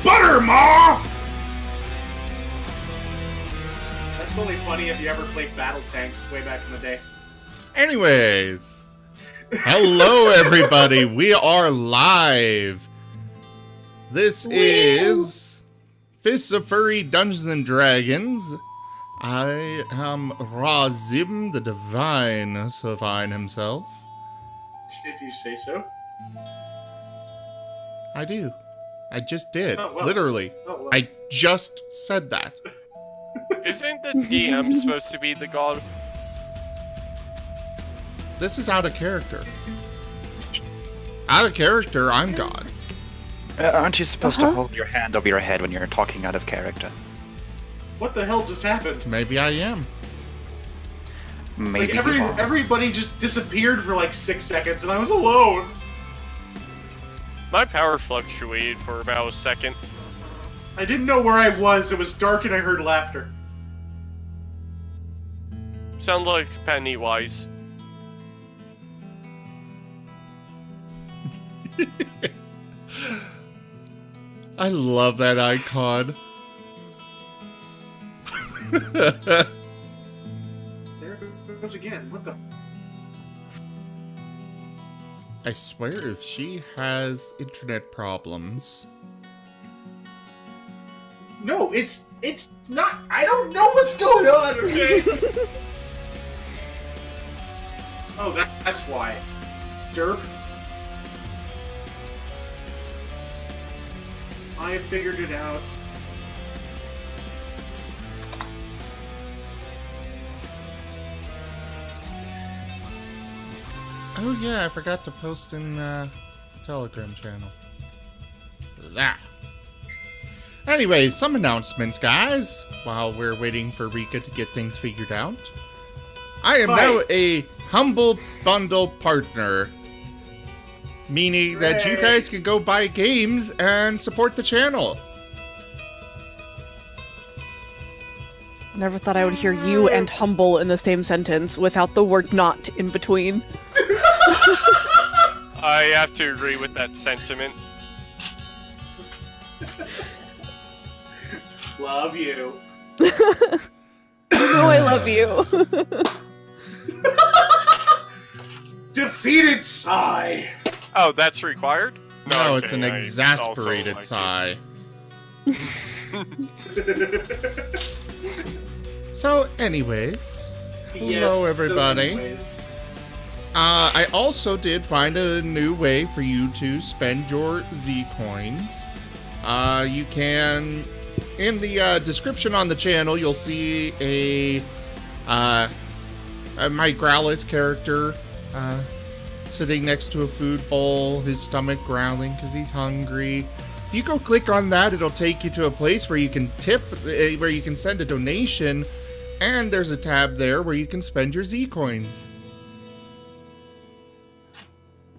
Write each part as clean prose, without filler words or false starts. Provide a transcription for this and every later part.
butter, Ma! That's only funny if you ever played Battle Tanks way back in the day. Anyways, hello everybody. We are live. This is Fists of Furry Dungeons and Dragons. I am Razim, the Divine Savine himself. If you say so. I do. I just did. Oh, well. Literally. Oh, well. I just said that. Isn't the DM supposed to be the god? This is out of character. Out of character, I'm God. Aren't you supposed to hold your hand over your head when you're talking out of character? What the hell just happened? Maybe I am. Maybe Like you are. everybody just disappeared for like 6 seconds and I was alone. My power fluctuated for about a second. I didn't know where I was. It was dark and I heard laughter. Sound like Pennywise. I love that icon. There it goes again. What the? I swear if she has internet problems. No, it's not. I don't know what's going on. Okay. Oh, that's why. Derp. I have figured it out. Oh yeah, I forgot to post in the Telegram channel. That. Anyways, some announcements, guys. While we're waiting for Rika to get things figured out. I am now a Humble Bundle partner. Meaning that you guys can go buy games and support the channel. Never thought I would hear you and humble in the same sentence without the word not in between. I have to agree with that sentiment. Love you. I know I love you. Defeated sigh. Oh, that's required? No, okay, it's an I exasperated also sigh. like So, anyways, hello Yes, everybody. so anyways. I also did find a new way for you to spend your Z coins. You can, in the description on the channel, you'll see my Growlithe character sitting next to a food bowl, his stomach growling because he's hungry. If you go click on that, it'll take you to a place where you can tip, where you can send a donation, and there's a tab there where you can spend your Z coins.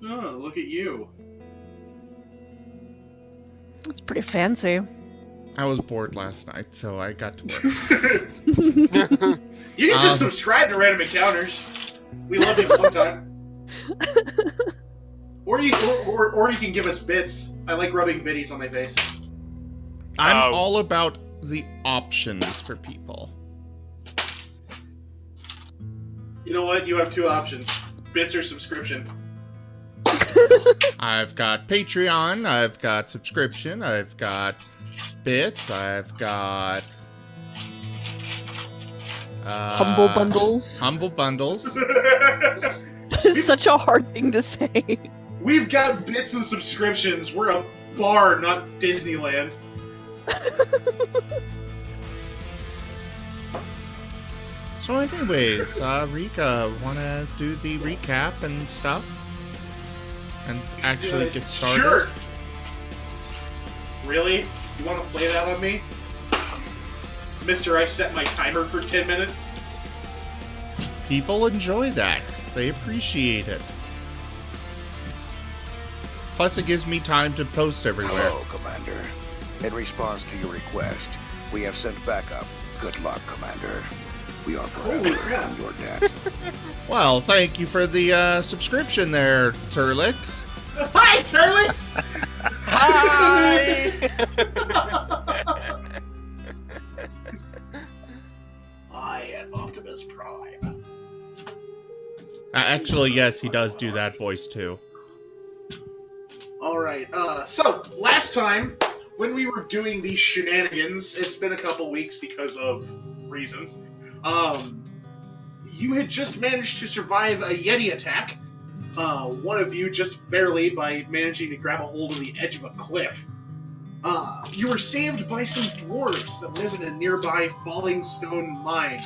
Oh, look at you. That's pretty fancy. I was bored last night, so I got to work. You can just subscribe to Random Encounters. We love it one time. Or you can give us bits. I like rubbing bitties on my face. I'm all about the options for people. You know what? You have two options. Bits or subscription. I've got Patreon, I've got subscription, I've got bits, I've got Humble bundles. Humble bundles. It's such a hard thing to say. We've got bits and subscriptions. We're a bar, not Disneyland. So anyways, Rika, wanna do the recap and stuff? And actually get started? Sure. Really? You want to play that on me? Mister, I set my timer for 10 minutes. People enjoy that. They appreciate it. Plus it gives me time to post everywhere. Hello, Commander. In response to your request, we have sent backup. Good luck, Commander. We are forever in your debt. Well, thank you for the subscription there, Turlix. Hi, Turlix! Hi! Actually, yes, he does do that voice too. Alright, so, last time, when we were doing these shenanigans, it's been a couple weeks because of reasons, you had just managed to survive a Yeti attack, one of you just barely by managing to grab a hold of the edge of a cliff. You were saved by some dwarves that live in a nearby falling stone mine.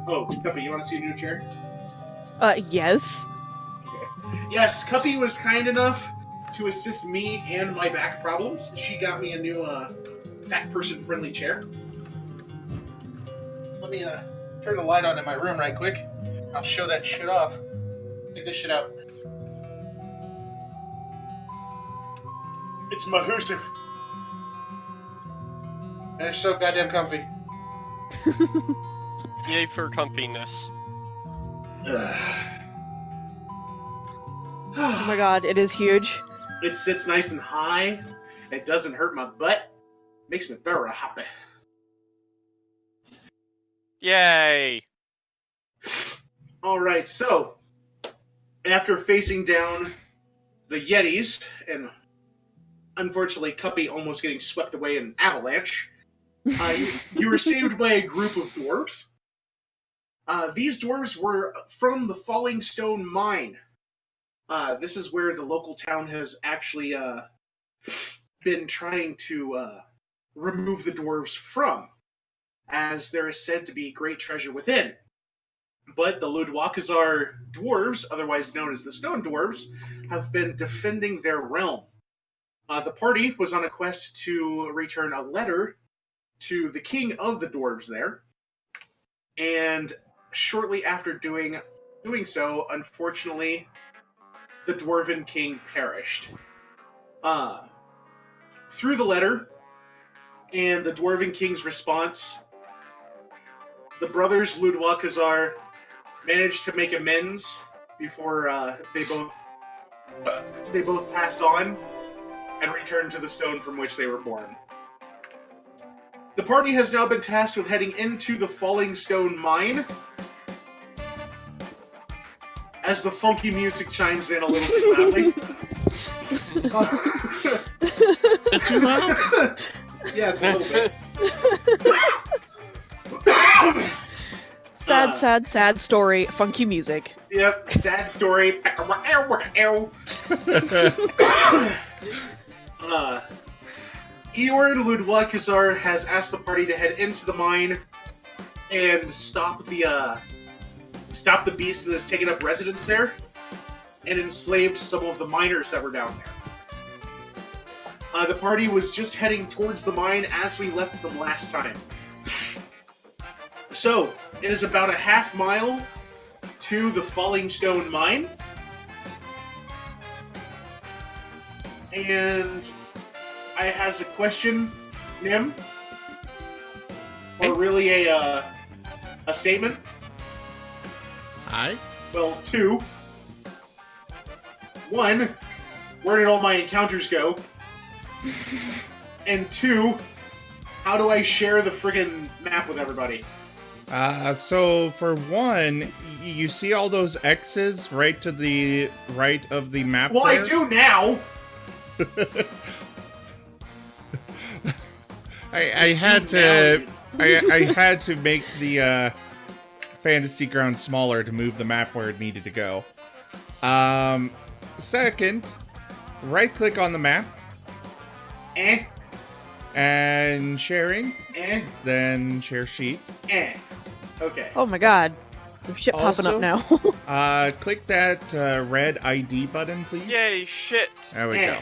Oh, Cuppy, you want to see a new chair? Yes. Okay. Yes, Cuppy was kind enough to assist me and my back problems. She got me a new, fat person-friendly chair. Let me, turn the light on in my room right quick. I'll show that shit off. Take this shit out. It's mahoosive. And it's so goddamn comfy. Yay for comfiness. Oh my god, it is huge. It sits nice and high. It doesn't hurt my butt. Makes me very happy. Yay! Alright, so, after facing down the Yetis, and unfortunately Cuppy almost getting swept away in an avalanche, you were saved by a group of dwarves. These dwarves were from the Falling Stone Mine. This is where the local town has actually been trying to remove the dwarves from, as there is said to be great treasure within. But the Ludwakazar dwarves, otherwise known as the Stone Dwarves, have been defending their realm. The party was on a quest to return a letter to the king of the dwarves there, and shortly after doing so, unfortunately, the Dwarven king perished. Through the letter and the Dwarven king's response, the brothers Ludwakazar managed to make amends before they both passed on and returned to the stone from which they were born. The party has now been tasked with heading into the Falling Stone Mine. As the funky music chimes in a little too loudly. Too loud? Yes, a little bit. Sad story. Funky music. Yep, sad story. Eorn Ludwakazar has asked the party to head into the mine and stop the beast that has taken up residence there and enslaved some of the miners that were down there. The party was just heading towards the mine as we left them last time. So, it is about a half mile to the Falling Stone Mine. And I has a question, Nim. Or really a statement. Hi. Well, two. One, where did all my encounters go? And two, how do I share the friggin' map with everybody? So for one, you see all those X's right to the right of the map. Well, there? I do now. I had to. I had to make the fantasy ground smaller to move the map where it needed to go. Second, right-click on the map. And sharing. Then share sheet. Okay. Oh my god. There's shit popping up now. Click that red ID button, please. Yay, shit. There we go.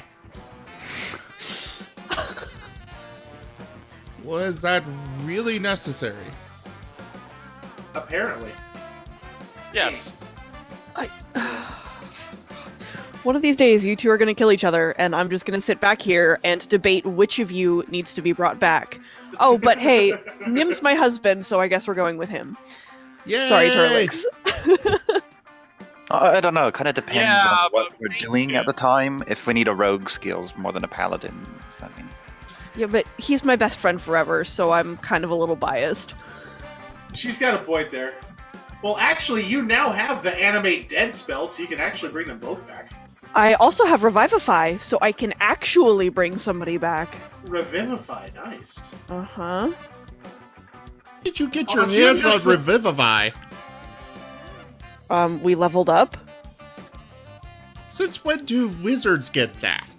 Was that really necessary? Apparently. Yes. One of these days, you two are going to kill each other, and I'm just going to sit back here and debate which of you needs to be brought back. Oh, but hey, Nim's my husband, so I guess we're going with him. Yay! Sorry, Turlix. I don't know. It kind of depends Yeah, on what but we're thank doing you. at the time. If we need a rogue skills more than a paladin, I mean, Yeah, but he's my best friend forever, so I'm kind of a little biased. She's got a point there. Well, actually, you now have the animate dead spell, so you can actually bring them both back. I also have Revivify, so I can actually bring somebody back. Revivify, nice. Uh-huh. Did you get Oh, your but you hands on just- Revivify? We leveled up. Since when do wizards get that?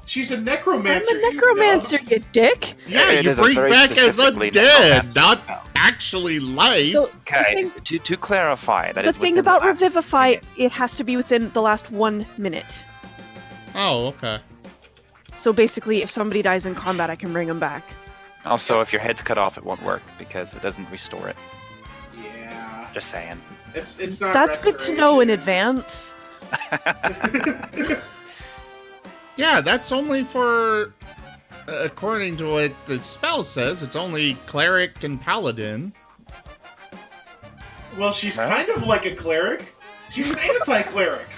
She's a necromancer. I'm a necromancer, you dick! Yeah, It you is a bring very back as specifically undead, necromancer not spell. actually life. So, Okay, to clarify, that the is thing within about the last Revivify, minute. it has to be within the last 1 minute. Oh, okay. So basically, if somebody dies in combat, I can bring them back. Also, if your head's cut off, it won't work because it doesn't restore it. Yeah. Just saying. It's not That's good to know in restoration. advance. Yeah, that's only for, according to what the spell says, it's only cleric and paladin. Well, she's Huh? kind of like a cleric. She's an anti-cleric.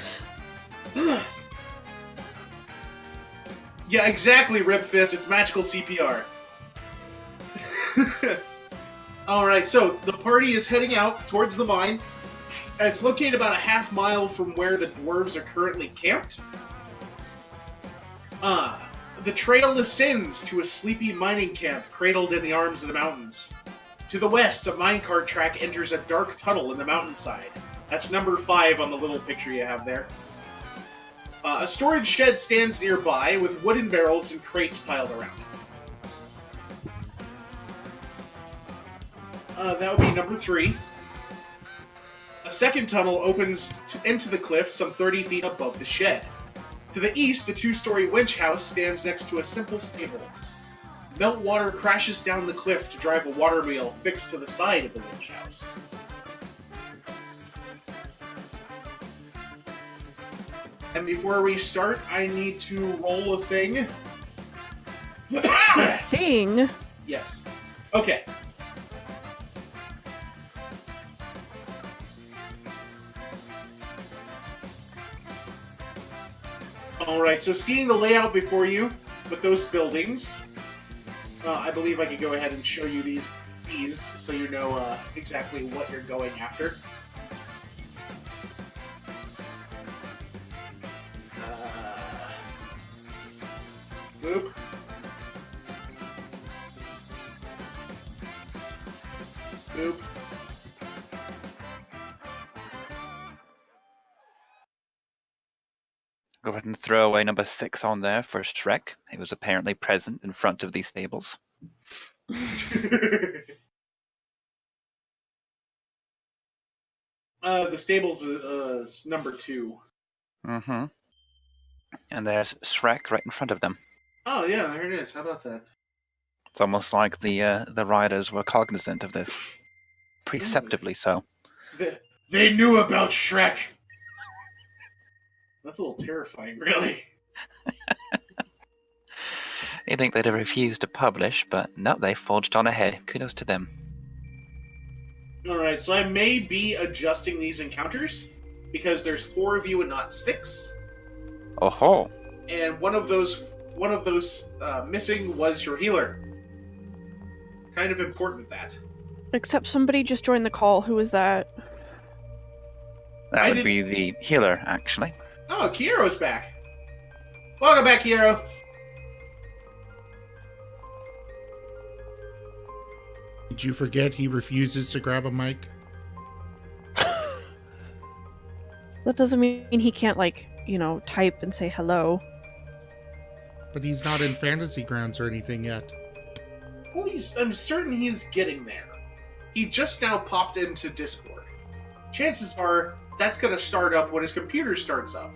Yeah, exactly, Rip Fist. It's magical CPR. Alright, so the party is heading out towards the mine. It's located about a half mile from where the dwarves are currently camped. The trail ascends to a sleepy mining camp cradled in the arms of the mountains. To the west, a minecart track enters a dark tunnel in the mountainside. That's number 5 on the little picture you have there. A storage shed stands nearby with wooden barrels and crates piled around. That would be number 3. A second tunnel opens into the cliff some 30 feet above the shed. To the east, a 2-story winch house stands next to a simple stables. Meltwater crashes down the cliff to drive a water wheel fixed to the side of the winch house. And before we start, I need to roll a thing. Thing. Yes. Okay. Alright, so seeing the layout before you with those buildings, I believe I could go ahead and show you these so you know exactly what you're going after. Boop. Boop. Go ahead and throw away number 6 on there for Shrek. He was apparently present in front of these stables. The stables is number 2. Mm-hmm. And there's Shrek right in front of them. Oh yeah, there it is. How about that? It's almost like the riders were cognizant of this. Preceptively so. They knew about Shrek. That's a little terrifying, really. You think they'd have refused to publish, but no, they forged on ahead. Kudos to them. Alright, so I may be adjusting these encounters because there's 4 of you and not 6. Oh ho! And one of those missing was your healer. Kind of important that. Except somebody just joined the call. Who is that? That I would did- be the healer, actually. Oh, Kiero's back. Welcome back, Kiero. Did you forget he refuses to grab a mic? That doesn't mean he can't, like, type and say hello. But he's not in Fantasy Grounds or anything yet. Well, I'm certain he's getting there. He just now popped into Discord. Chances are that's going to start up when his computer starts up.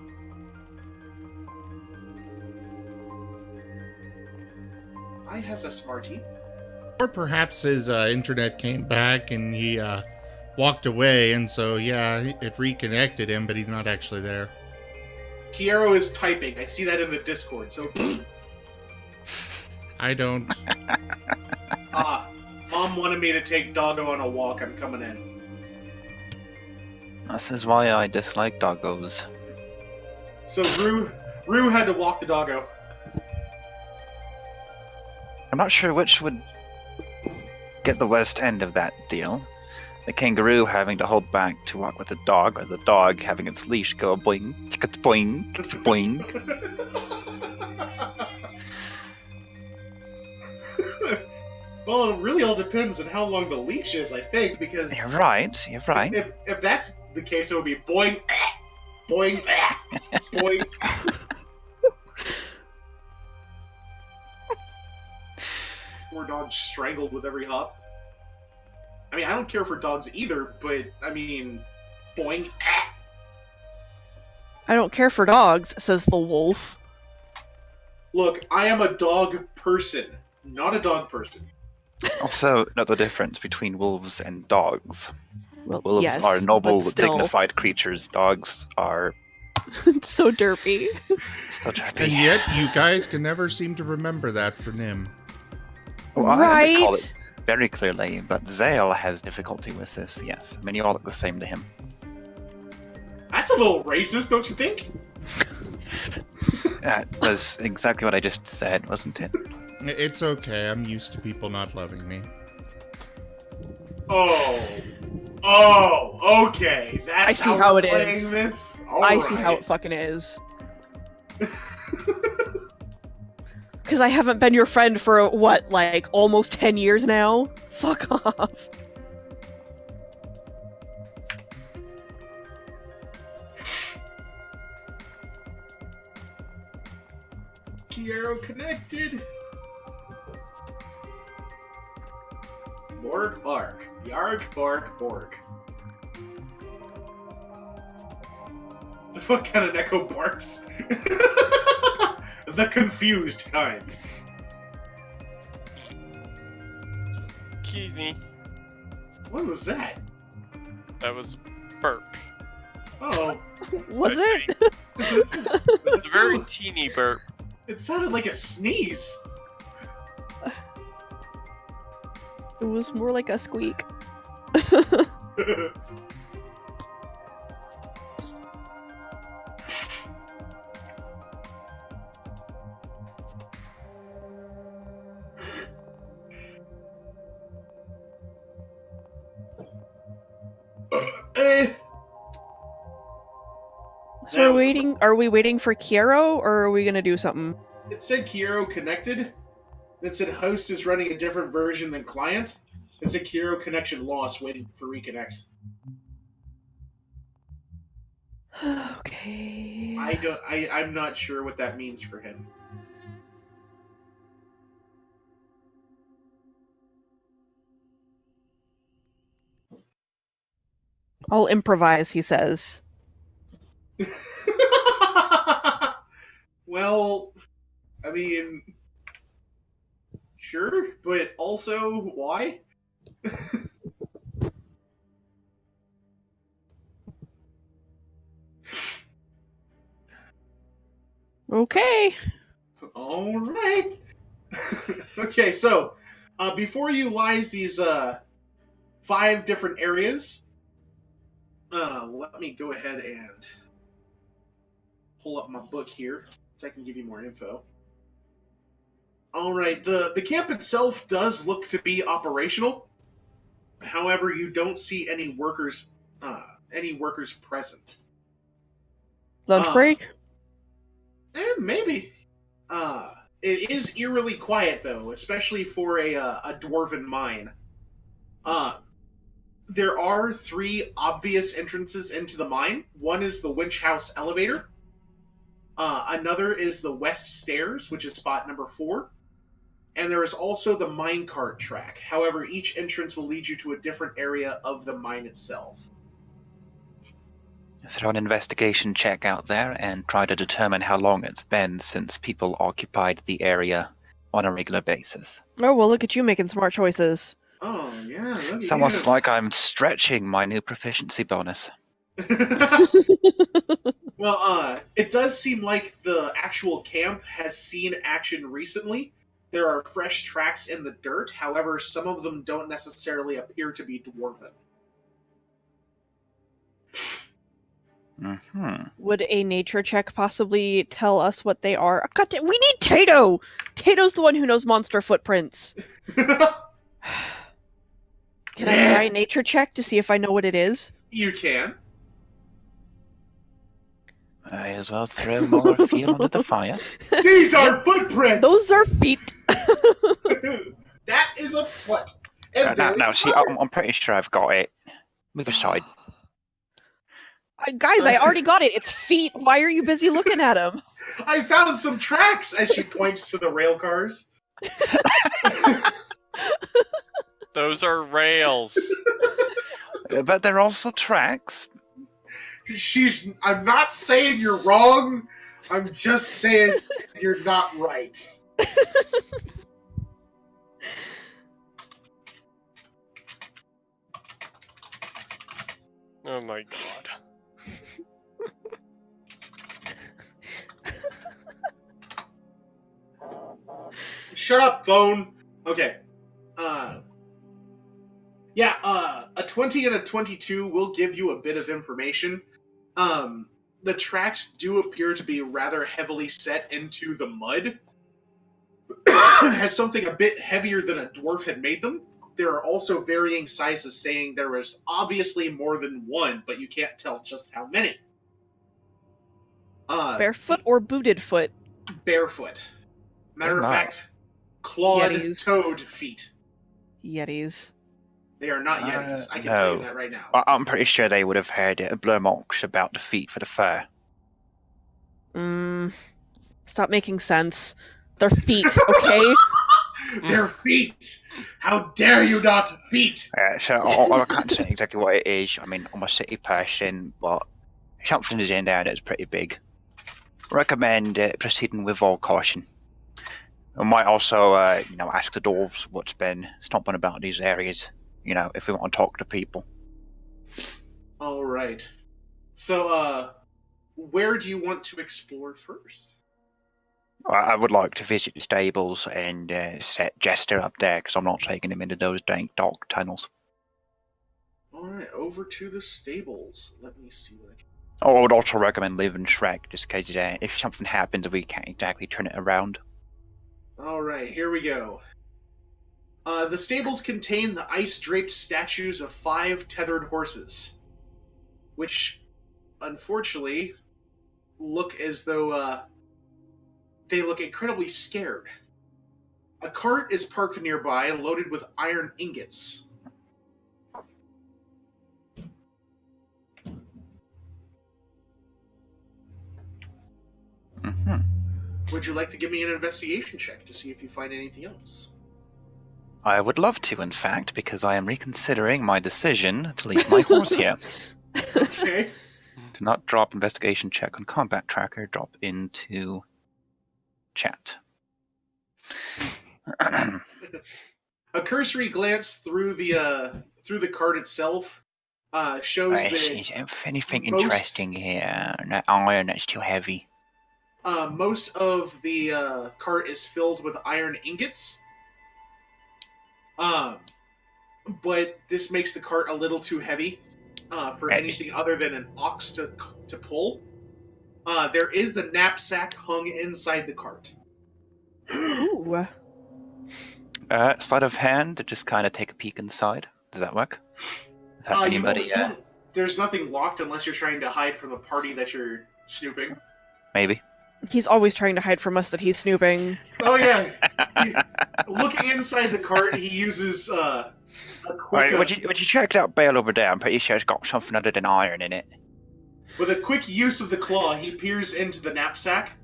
I has a smarty. Or perhaps his internet came back and he walked away, and so, yeah, it reconnected him, but he's not actually there. Kiero is typing. I see that in the Discord, so... I don't... Mom wanted me to take Doggo on a walk. I'm coming in. This is why I dislike doggos. So Rue had to walk the Doggo. I'm not sure which would get the worst end of that deal. the kangaroo having to hold back to walk with the dog, or the dog having its leash go boing, ticka boing, boing. Well, it really all depends on how long the leash is, I think, because You're right. if that's the case, it would be boing, boing, boing. Poor dog strangled with every hop. I mean, I don't care for dogs either, but I mean, boing. I don't care for dogs, says the wolf. Look, I am a dog person, not a dog person. Also, know the difference between wolves and dogs. Well, Wolves yes, are noble, but still. dignified creatures. Dogs are So derpy. still And derpy. yet, you guys can never seem to remember that for Nim. Well, I recall Right? it very clearly, but Zale has difficulty with this, yes. I mean, you all look the same to him. That's a little racist, don't you think? That was exactly what I just said, wasn't it? It's okay, I'm used to people not loving me. Oh, okay. That's I see how we're it playing is. This? I see how Alright. it fucking is. Because I haven't been your friend for, what, like, almost 10 years now? Fuck off. Kiero connected. Borg bark. Yarg bark borg. The fuck kind of Neko barks? The confused kind. Excuse me. What was that? That was burp. Oh. Was it? It's It's a very teeny burp. It sounded like a sneeze. It was more like a squeak. Eh. So That are was a- waiting? Are we waiting for Kiero, or are we gonna do something? It said Kiero connected. It said host is running a different version than client. It said Kiero connection lost, waiting for reconnect. Okay. I'm not sure what that means for him. I'll improvise, he says. Well, I mean, sure, but also, why? Okay. All right. Okay, so before you lies these 5 different areas, let me go ahead and pull up my book here so I can give you more info. All right, the camp itself does look to be operational. However, you don't see any workers present. Lunch break? Maybe. It is eerily quiet though, especially for a dwarven mine. There are 3 obvious entrances into the mine. One is the winch house elevator. Another is the west stairs, which is spot number 4. And there is also the minecart track. However, each entrance will lead you to a different area of the mine itself. Throw an investigation check out there and try to determine how long it's been since people occupied the area on a regular basis. Oh, well, look at you making smart choices. Oh, yeah, look It's at almost you. like I'm stretching my new proficiency bonus. Well, it does seem like the actual camp has seen action recently. There are fresh tracks in the dirt, however, some of them don't necessarily appear to be dwarven. Mm-hmm. Would a nature check possibly tell us what they are? God damn, we need Tato! Tato's the one who knows monster footprints. Can I try a nature check to see if I know what it is? You can. I as well throw more fuel onto the fire. These are footprints! Those are feet. That is a foot. And Now, see, I'm pretty sure I've got it. Move aside. Guys, I already got it. It's feet. Why are you busy looking at them? I found some tracks as she points to the rail cars. Those are rails. But they're also tracks. I'm not saying you're wrong. I'm just saying you're not right. Oh my god. Shut up, phone. Okay. A 20 and a 22 will give you a bit of information. The tracks do appear to be rather heavily set into the mud. Has something a bit heavier than a dwarf had made them. There are also varying sizes, saying there was obviously more than one, but you can't tell just how many. Barefoot or booted foot? Barefoot. Matter of my. fact, clawed, Yetis. toed feet. Yetis. They are not Yetis. I can no. tell you that right now. I'm pretty sure they would have heard Blurmox about the feet for the fur. Stop making sense. They're feet, okay? Their feet! How dare you not feet! So I can't say exactly what it is. I mean, I'm a city person, but something is in there that's pretty big. Recommend proceeding with all caution. I might also, ask the dwarves what's been stomping about these areas. If we want to talk to people. All right. So, where do you want to explore first? I would like to visit the stables and set Jester up there, because I'm not taking him into those dank dark tunnels. All right, over to the stables. Let me see what I can... I would also recommend leaving Shrek, just because if something happens, we can't exactly turn it around. All right, here we go. The stables contain the ice-draped statues of 5 tethered horses, which, unfortunately, look as though they look incredibly scared. A cart is parked nearby, loaded with iron ingots. Mm-hmm. Would you like to give me an investigation check to see if you find anything else? I would love to, in fact, because I am reconsidering my decision to leave my horse here. Okay. Do not drop investigation check on combat tracker. Drop into chat. A cursory glance through the cart itself shows that anything most- interesting here? No iron, that's too heavy. most of the cart is filled with iron ingots. But this makes the cart a little too heavy for anything other than an ox to pull. There is a knapsack hung inside the cart. Ooh. Sleight of hand to just kind of take a peek inside. Does that work? Is that anybody? There's nothing locked unless you're trying to hide from the party that you're snooping. Maybe. He's always trying to hide from us that he's snooping. Oh yeah. Looking inside the cart, he uses a quick. Right, would you check that bale over there? I'm pretty sure it's got something other than iron in it. With a quick use of the claw, he peers into the knapsack.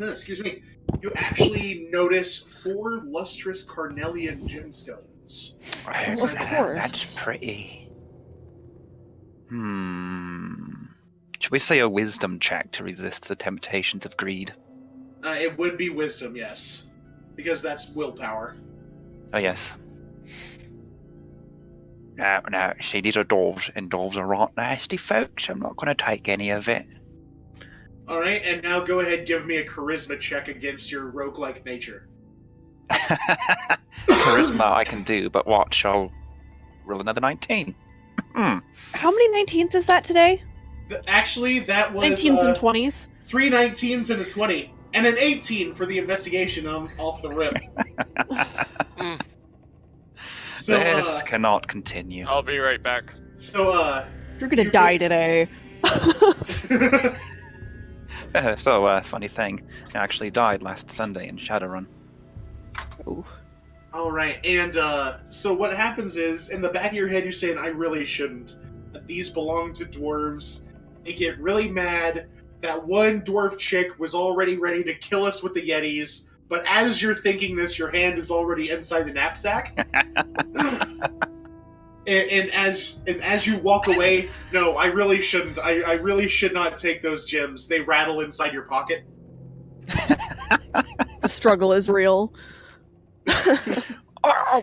Excuse me. You actually notice 4 lustrous carnelian gemstones. Right, Of course. That's pretty. Should we say a wisdom check to resist the temptations of greed? It would be wisdom, yes. Because that's willpower. Oh, yes. No, see, these are dwarves, and dwarves are right nasty folks. I'm not going to take any of it. Alright, and now go ahead and give me a charisma check against your roguelike nature. Charisma I can do, but watch, I'll roll another 19. How many 19s is that today? Actually, that was 19s and 20s? 3 19s and a 20. And an 18 for the investigation off the rip. So, This cannot continue. I'll be right back. so, You're gonna You die could- today. Funny thing, I actually died last Sunday in Shadowrun. Oh. all right, and so what happens is, in the back of your head, you're saying, "I really shouldn't. These belong to dwarves." They get really mad. That one dwarf chick was already ready to kill us with the Yetis, but as you're thinking this, your hand is already inside the knapsack. And as you walk away, no, I really shouldn't. I really should not take those gems. They rattle inside your pocket. The struggle is real. Oh,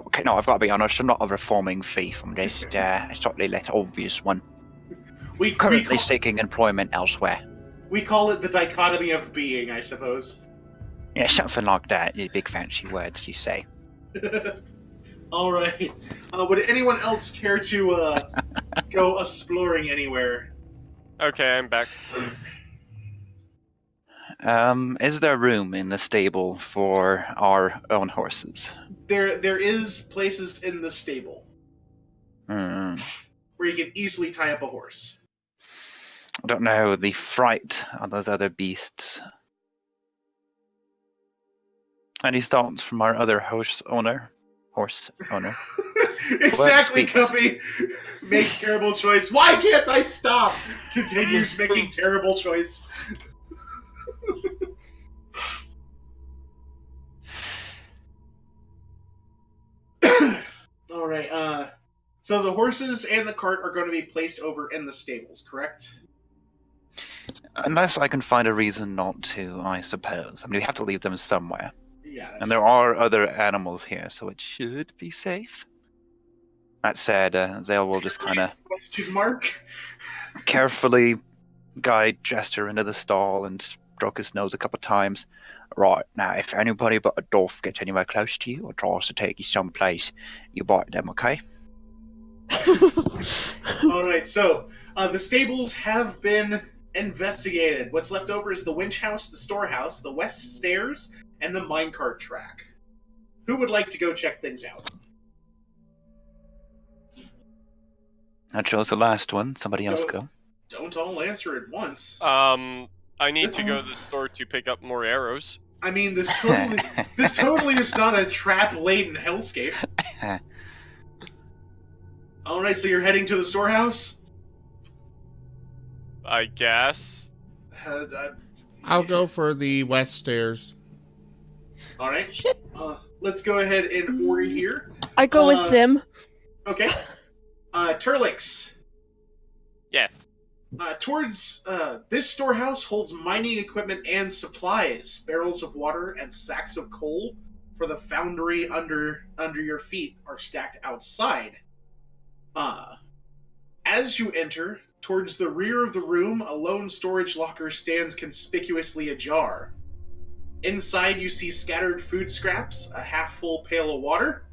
okay, no, I've got to be honest. I'm not a reforming thief. I'm just a slightly less obvious one. We Currently seeking employment elsewhere. we call it the dichotomy of being, I suppose. Yeah, something like that. The big fancy words you say. All right. Would anyone else care to go exploring anywhere? Okay, I'm back. Is there room in the stable for our own horses? There is places in the stable Hmm. where you can easily tie up a horse. I don't know the fright of those other beasts. Any thoughts from our other horse owner? Exactly, speaks. Cuppy. Makes terrible choice. Why can't I stop? Continues making terrible choice. All right. So the horses and the cart are going to be placed over in the stables, correct? Unless I can find a reason not to, I suppose. I mean, we have to leave them somewhere. Yeah. And there are other animals here, so it should be safe. That said, Zale will just kind of Question mark. carefully guide Jester into the stall and stroke his nose a couple times. Right, now, if anybody but a dwarf gets anywhere close to you or tries to take you someplace, you bite them, okay? All right. So the stables have been investigated. What's left over is the winch house, the storehouse, the west stairs, and the minecart track. Who would like to go check things out? I chose the last one. Somebody else go. Don't all answer at once. I need This to go one- to the store to pick up more arrows. I mean, this totally is not a trap-laden hellscape. All right, so you're heading to the storehouse. I guess. I'll go for the west stairs. All right. Shit. Let's go ahead and order here. I go with Sim. Okay. Turlix. Yes. Towards this storehouse holds mining equipment and supplies, barrels of water and sacks of coal for the foundry under your feet are stacked outside. As you enter, towards the rear of the room, a lone storage locker stands conspicuously ajar. Inside, you see scattered food scraps, a half-full pail of water,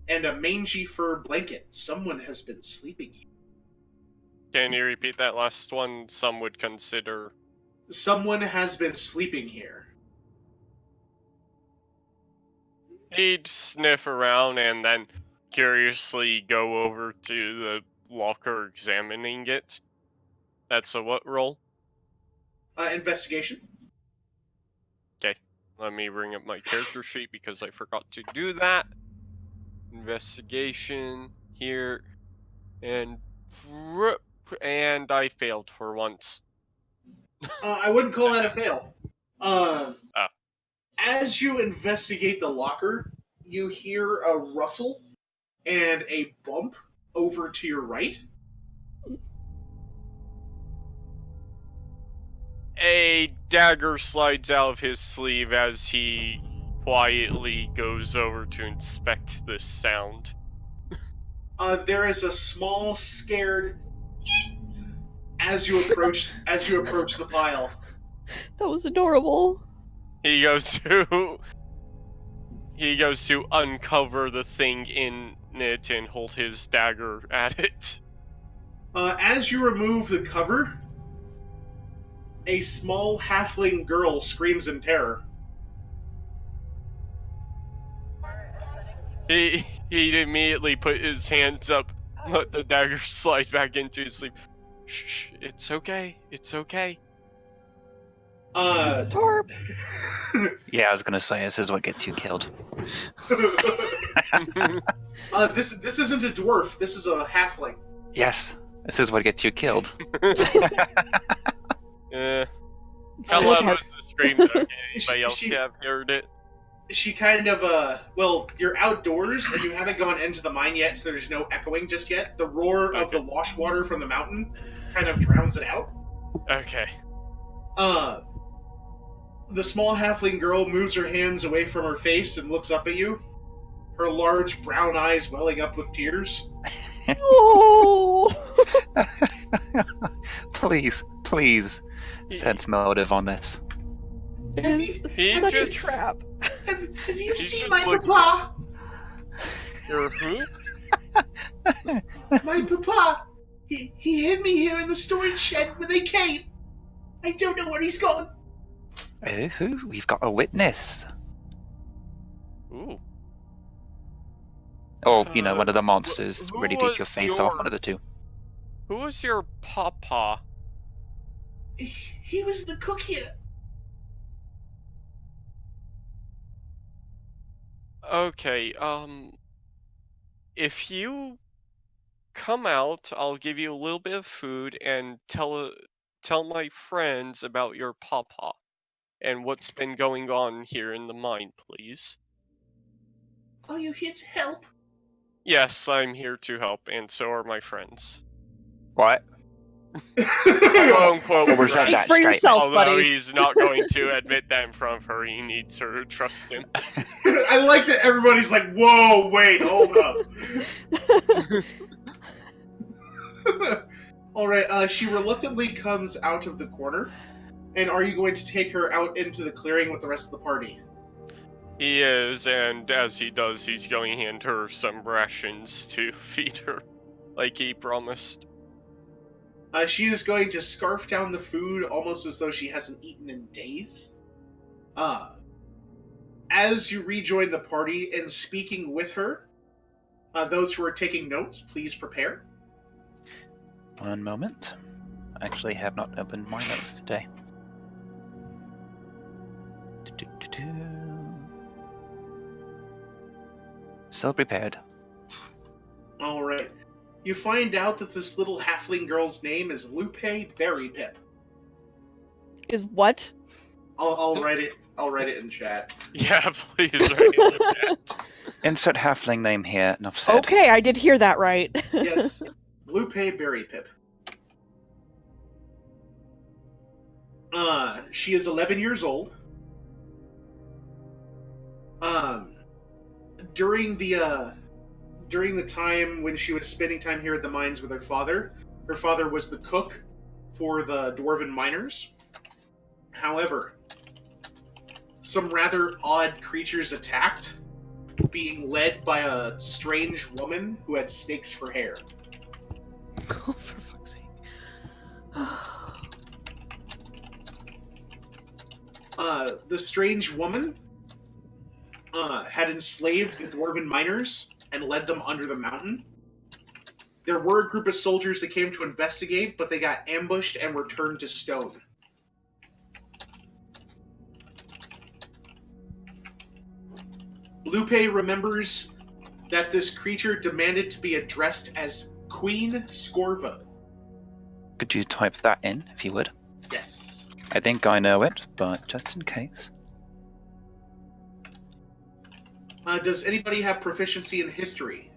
and a mangy fur blanket. Someone has been sleeping here. Can you repeat that last one? Some would consider. Someone has been sleeping here. He'd sniff around and then curiously go over to the locker examining it. That's a what roll? Investigation. Let me bring up my character sheet because I forgot to do that. Investigation here, and I failed for once. I wouldn't call that a fail. As you investigate the locker, you hear a rustle and a bump over to your right. A dagger slides out of his sleeve as he quietly goes over to inspect this sound. There is a small, scared as you approach the pile. That was adorable. He goes to uncover the thing in it and hold his dagger at it. As you remove the cover, a small halfling girl screams in terror. He'd immediately put his hands up, let the dagger slide back into his sleeve. Shh, it's okay. It's okay. Tarp. Yeah, I was gonna say this is what gets you killed. This isn't a dwarf. This is a halfling. Yes, this is what gets you killed. How loud was the scream? Okay, anybody else She- have heard it? She kind of, well, you're outdoors and you haven't gone into the mine yet, so there's no echoing just yet. The roar of the wash water from the mountain kind of drowns it out. Okay. The small halfling girl moves her hands away from her face and looks up at you, her large brown eyes welling up with tears. Oh. Please, sense motive on this. Have you, He Such just... a trap. have you He's seen just my looking- papa? Your who? My papa! He hid me here in the storage shed when they came. I don't know where he's gone. Oh, we've got a witness. Ooh. Or, one of the monsters who ready to eat your was face off, one of the two. Who was your papa? He was the cook here. Okay, if you come out, I'll give you a little bit of food and tell my friends about your papa and what's been going on here in the mine, please. Are you here to help? Yes, I'm here to help, and so are my friends. What? Quote unquote. What was friends. that Speak for statement? yourself, Although buddy. he's not going to admit that in front of her, he needs her to trust him. I like that everybody's like, whoa, wait, hold up. Alright, she reluctantly comes out of the corner. And are you going to take her out into the clearing with the rest of the party? He is, and as he does, he's going to hand her some rations to feed her, like he promised. She is going to scarf down the food almost as though she hasn't eaten in days. As you rejoin the party and speaking with her, those who are taking notes, please prepare. One moment. I actually have not opened my notes today. So prepared. Alright. You find out that this little halfling girl's name is Lupe Berrypip. Is what? I'll write it. I'll write it in chat. Yeah, please write it in the chat. Insert halfling name here, enough said. Okay, I did hear that right. Yes, Lupe Berrypip. She is 11 years old. During the time when she was spending time here at the mines with her father was the cook for the Dwarven miners. However, some rather odd creatures attacked, being led by a strange woman who had snakes for hair. Oh, for fuck's sake. The strange woman had enslaved the Dwarven miners and led them under the mountain. There were a group of soldiers that came to investigate, but they got ambushed and were turned to stone. Lupe remembers that this creature demanded to be addressed as Queen Scorvo. Could you type that in, if you would? Yes. I think I know it, but just in case. Does anybody have proficiency in history?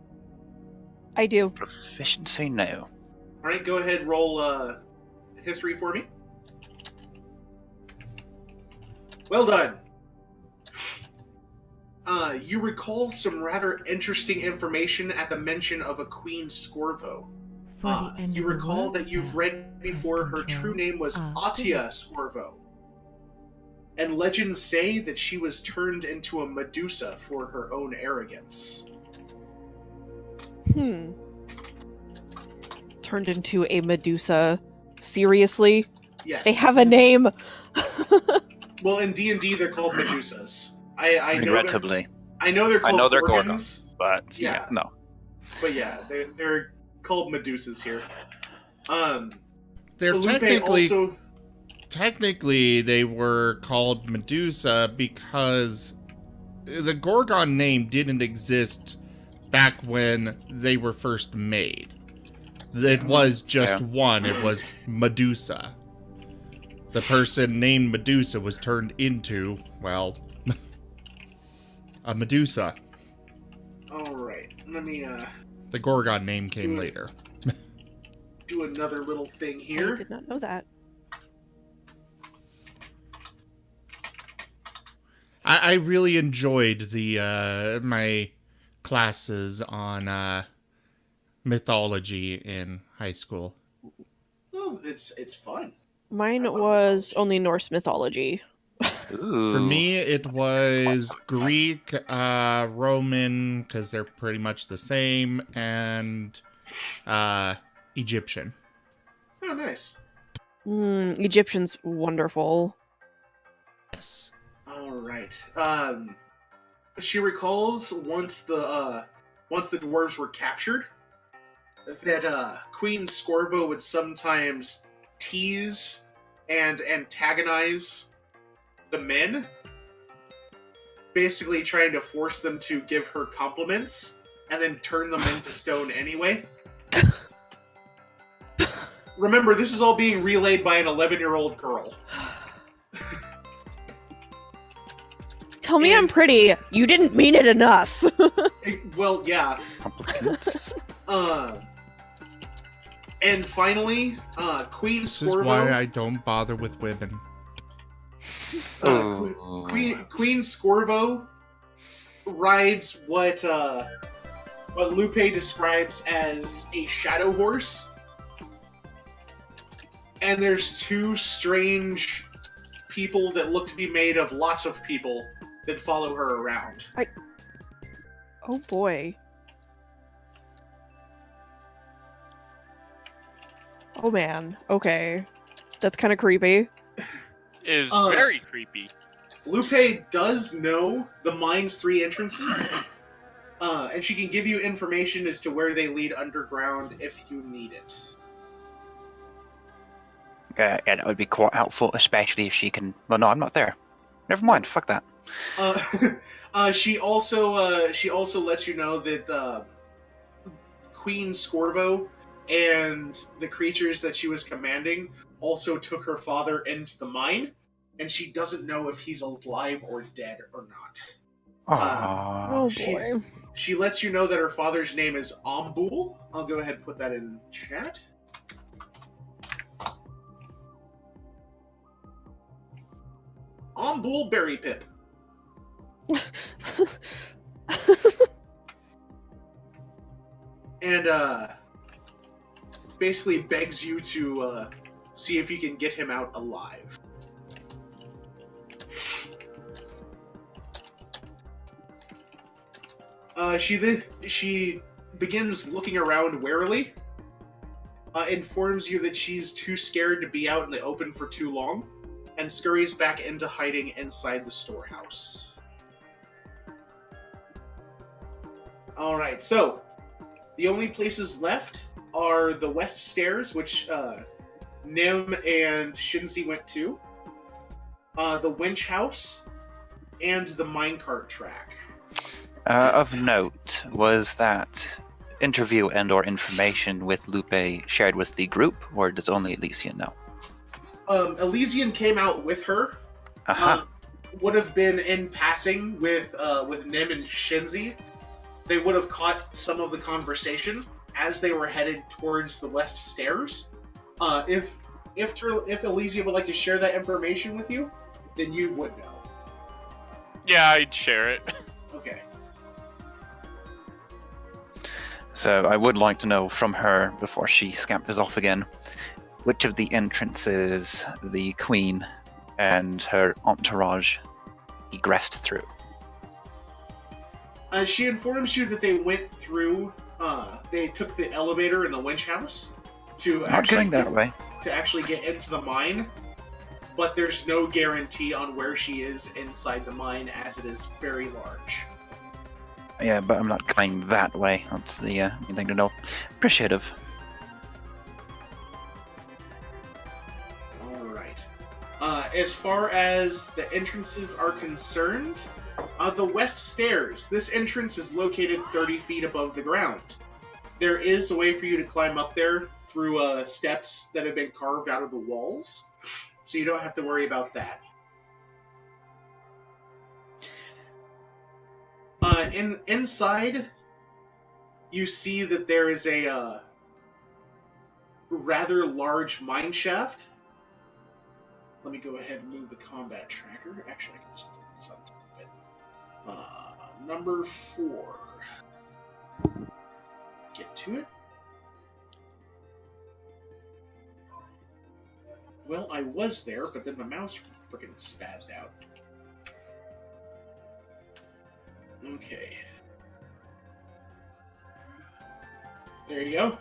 I do. Proficiency, no. Alright, go ahead, roll history for me. Well done. You recall some rather interesting information at the mention of a Queen Scorvo. You recall that you've read before her true name was Atia Scorvo. And legends say that she was turned into a Medusa for her own arrogance. Turned into a Medusa. Seriously? Yes. They have a name! Well, in D&D they're called Medusas. I know Regrettably. I know they're called they're Gorgons, but Yeah. no. But yeah, they're called Medusas here. They're Lupe technically they were called Medusa because the Gorgon name didn't exist back when they were first made. It was just one. It was Medusa. The person named Medusa was turned into, well, a Medusa. All right, let me The Gorgon name came later. do another little thing I here. did not know that. I really enjoyed the my classes on mythology in high school. Well, it's fun. Mine I love was only Norse mythology. Ooh. For me, it was Greek, Roman, because they're pretty much the same, and Egyptian. Oh, nice. Egyptian's wonderful. Yes. All right. She recalls once the dwarves were captured, that Queen Scorvo would sometimes tease and antagonize the men, basically trying to force them to give her compliments and then turn them into stone anyway. Remember, this is all being relayed by an 11-year-old girl. Tell me I'm pretty. You didn't mean it enough. Well, yeah. Compliments. And finally, Queen This is Scorvo. why I don't bother with women. Queen Scorvo rides what Lupe describes as a shadow horse. And there's two strange people that look to be made of lots of people that follow her around. Oh boy. Oh man. Okay. That's kind of creepy. It is Uh, very creepy. Lupe does know the mine's 3 entrances, and she can give you information as to where they lead underground if you need it. Yeah, that would be quite helpful, especially if she can. Well, no, I'm not there. Never mind. Fuck that. She also lets you know that Queen Scorvo and the creatures that she was commanding also took her father into the mine, and she doesn't know if he's alive or dead or not. Aww. Oh she- boy. She lets you know that her father's name is Ombul. I'll go ahead and put that in chat. Ombul Berry Pip. And basically begs you to see if you can get him out alive. She begins looking around warily, informs you that she's too scared to be out in the open for too long, and scurries back into hiding inside the storehouse. Alright, so the only places left are the west stairs, which Nim and Shinzi went to, the winch house, and the minecart track. Of note, was that interview and/or information with Lupe shared with the group, or does only Elysian know? Elysian came out with her. Aha. Would have been in passing with Nim and Shinzi. They would have caught some of the conversation as they were headed towards the west stairs. If Elysian would like to share that information with you, then you would know. Yeah, I'd share it. Okay. So I would like to know from her, before she scampers off again, which of the entrances the Queen and her entourage egressed through. She informs you that they went through. They took the elevator in the winch house to Not going that way. to actually get into the mine, but there's no guarantee on where she is inside the mine, as it is very large. Yeah, but I'm not going that way. That's the main thing to know. Appreciative. All right. As far as the entrances are concerned, the west stairs. This entrance is located 30 feet above the ground. There is a way for you to climb up there through steps that have been carved out of the walls, so you don't have to worry about that. Inside, you see that there is a rather large mine shaft. Let me go ahead and move the combat tracker. Actually, I can just do this on top of it. Number 4. Get to it. Well, I was there, but then the mouse freaking spazzed out. Okay. There you go.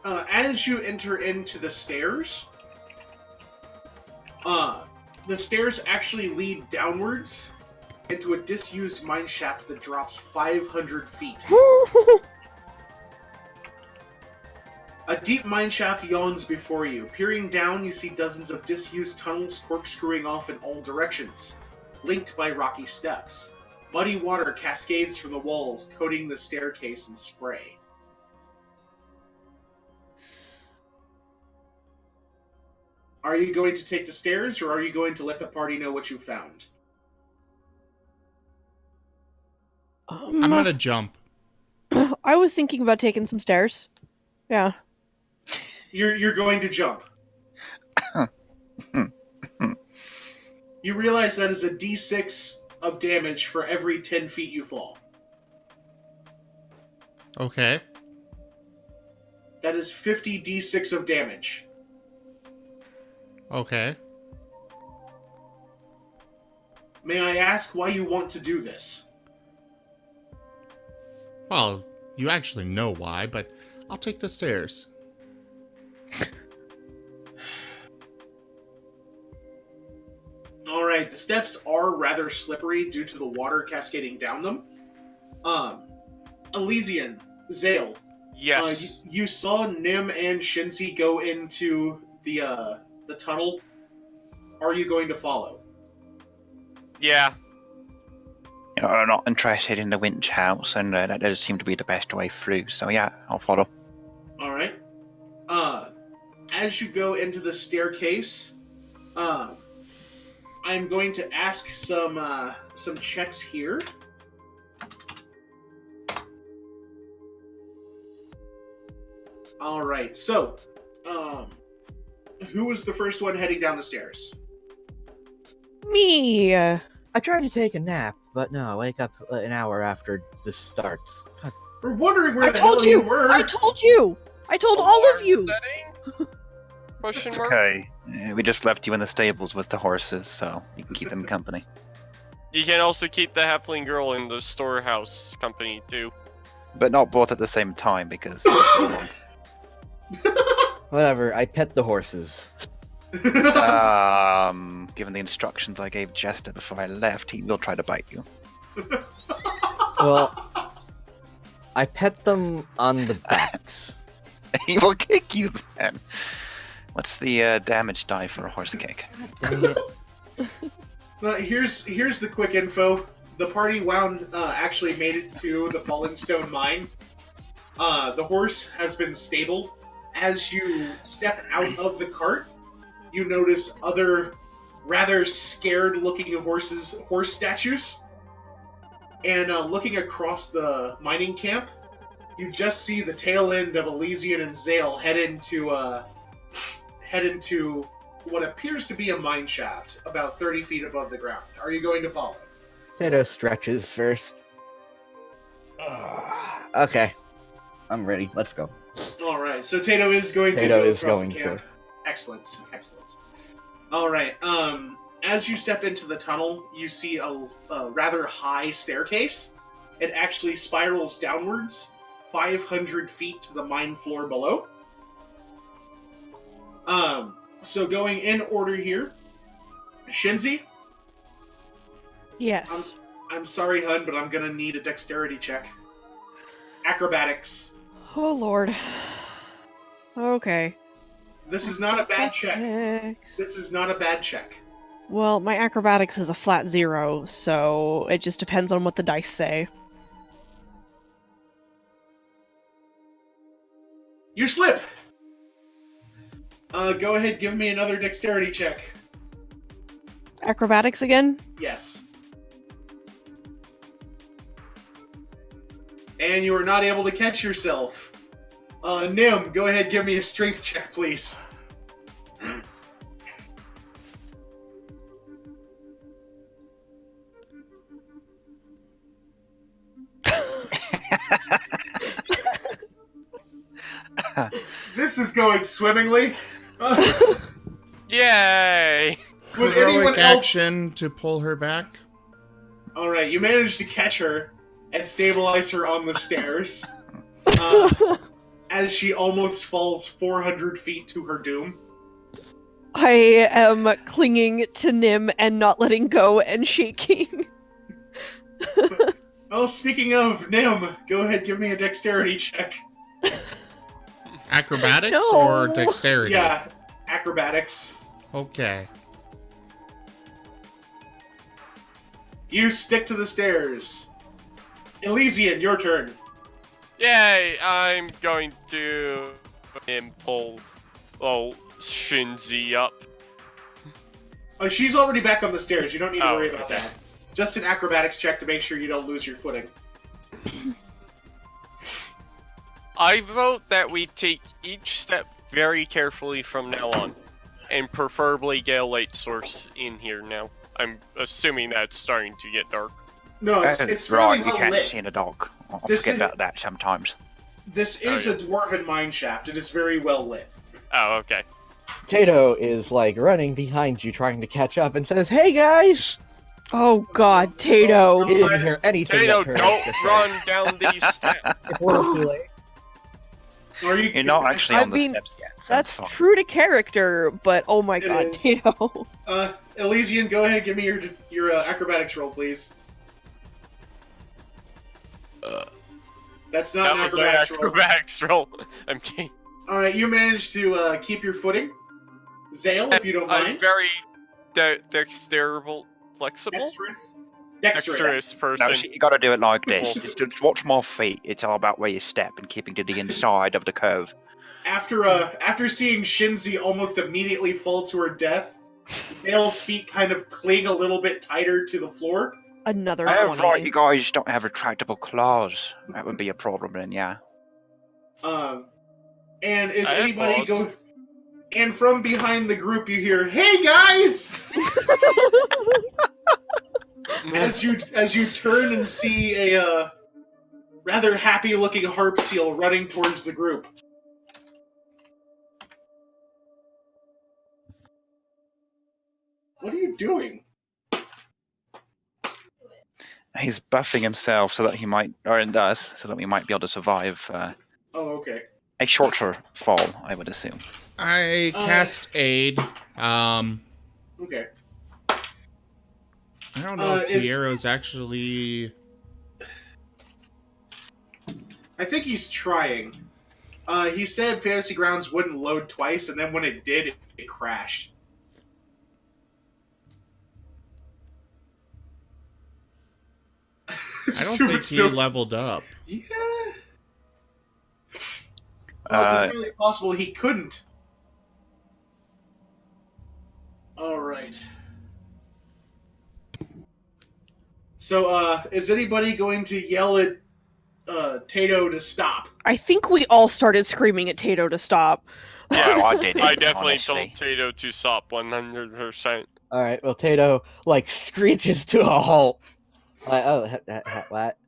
As you enter into the stairs, the stairs actually lead downwards into a disused mine shaft that drops 500 feet. A deep mine shaft yawns before you. Peering down, you see dozens of disused tunnels corkscrewing off in all directions, linked by rocky steps. Muddy water cascades from the walls, coating the staircase in spray. Are you going to take the stairs, or are you going to let the party know what you found? I'm gonna jump. I was thinking about taking some stairs. Yeah. You're going to jump. You realize that is a d6 of damage for every 10 feet you fall. Okay. That is 50 d6 of damage. Okay. May I ask why you want to do this? Well, you actually know why, but I'll take the stairs. Alright, the steps are rather slippery due to the water cascading down them. Elysian, Zale. Yes. You saw Nim and Shinzi go into the tunnel. Are you going to follow? Yeah. You know, I'm not interested in the winch house, and that does seem to be the best way through. So yeah, I'll follow. Alright. As you go into the staircase, I'm going to ask some checks here. Alright, so, who was the first one heading down the stairs? Me. I tried to take a nap, but no, I wake up an hour after this starts. God. We're wondering where I the told hell you. you were! I told you. I told all of you. Question It's mark? okay. We just left you in the stables with the horses, so you can keep them company. You can also keep the halfling girl in the storehouse company too. But not both at the same time, because... Whatever, I pet the horses. given the instructions I gave Jester before I left, he will try to bite you. Well, I pet them on the backs. He will kick you then. What's the damage die for a horse kick? Dang it. Here's the quick info. The party actually made it to the Falling Stone Mine. The horse has been stabled. As you step out of the cart, you notice other rather scared-looking horse statues. And looking across the mining camp, you just see the tail end of Elysian and Zale head into what appears to be a mine shaft about 30 feet above the ground. Are you going to follow? Tato stretches first. Okay, I'm ready. Let's go. All right, so Tato is going to Tato go is across going the camp. to. Excellent. All right. As you step into the tunnel, you see a rather high staircase. It actually spirals downwards, 500 feet to the mine floor below. So going in order here, Shinzi, Yes. I'm sorry, hun, but I'm gonna need a dexterity check. Acrobatics. Oh lord. Okay. This is not a bad check. Acrobatics. This is not a bad check. Well, my acrobatics is a flat 0, so it just depends on what the dice say. You slip! Go ahead, give me another dexterity check. Acrobatics again? Yes. And you are not able to catch yourself. Nim, go ahead, give me a strength check, please. This is going swimmingly. Yay! Would anyone Heroic else... action to pull her back. Alright, you managed to catch her and stabilize her on the stairs. As she almost falls 400 feet to her doom. I am clinging to Nim and not letting go and shaking. Oh, speaking of Nim, go ahead, give me a dexterity check. Acrobatics No. or dexterity? Yeah, acrobatics. Okay. You stick to the stairs. Elysian, your turn. Yay! I'm going to pull Shinzi up. Oh, she's already back on the stairs. You don't need to Oh, worry about okay. that. Just an acrobatics check to make sure you don't lose your footing. I vote that we take each step very carefully from now on, and preferably get a light source in here now. I'm assuming that's starting to get dark. No, it's That's fairly right, you well can't lit. see in the dark. I This forget is- about that sometimes. This is Oh, a dwarven mine shaft. It is very well lit. Oh, okay. Tato is like running behind you, trying to catch up, and says, "Hey guys!" Oh god, Tato. He didn't hear anything Tato, that Kurt don't just said. run down these steps. It's a little too late. Are you? You're not actually I on the mean, steps yet. So That's it's fine. true to character, but oh my It god, is. Tato. Elysian, go ahead. Give me your acrobatics roll, please. That's not That an was an acrobatics roll. acrobatics roll. I'm kidding. All right, you managed to keep your footing. Zale, if you don't I'm mind. very dexterable, flexible, Dexterous. dexterous person. No, see, you gotta do it like this. Just watch my feet. It's all about where you step and keeping to the inside of the curve. After seeing Shinzi almost immediately fall to her death, Zale's feet kind of cling a little bit tighter to the floor. Another Oh, 20. right, you guys don't have retractable claws. That would be a problem then, yeah. And is I have anybody paused. go? And from behind the group, you hear, "Hey guys!" as you turn and see a rather happy-looking harp seal running towards the group. What are you doing? He's buffing himself so that he might, or it does, so that we might be able to survive Oh, okay. a shorter fall, I would assume. I cast aid. Okay. I don't know if is- Piero's actually. I think he's trying. He said Fantasy Grounds wouldn't load twice, and then when it did, it crashed. I don't think he leveled up. Yeah. Well, it's Uh, entirely possible he couldn't. Alright. So, is anybody going to yell at Tato to stop? I think we all started screaming at Tato to stop. Yeah, I did it, I definitely honestly. told Tato to stop 100%. All right, well, Tato like screeches to a halt. Like, oh, what?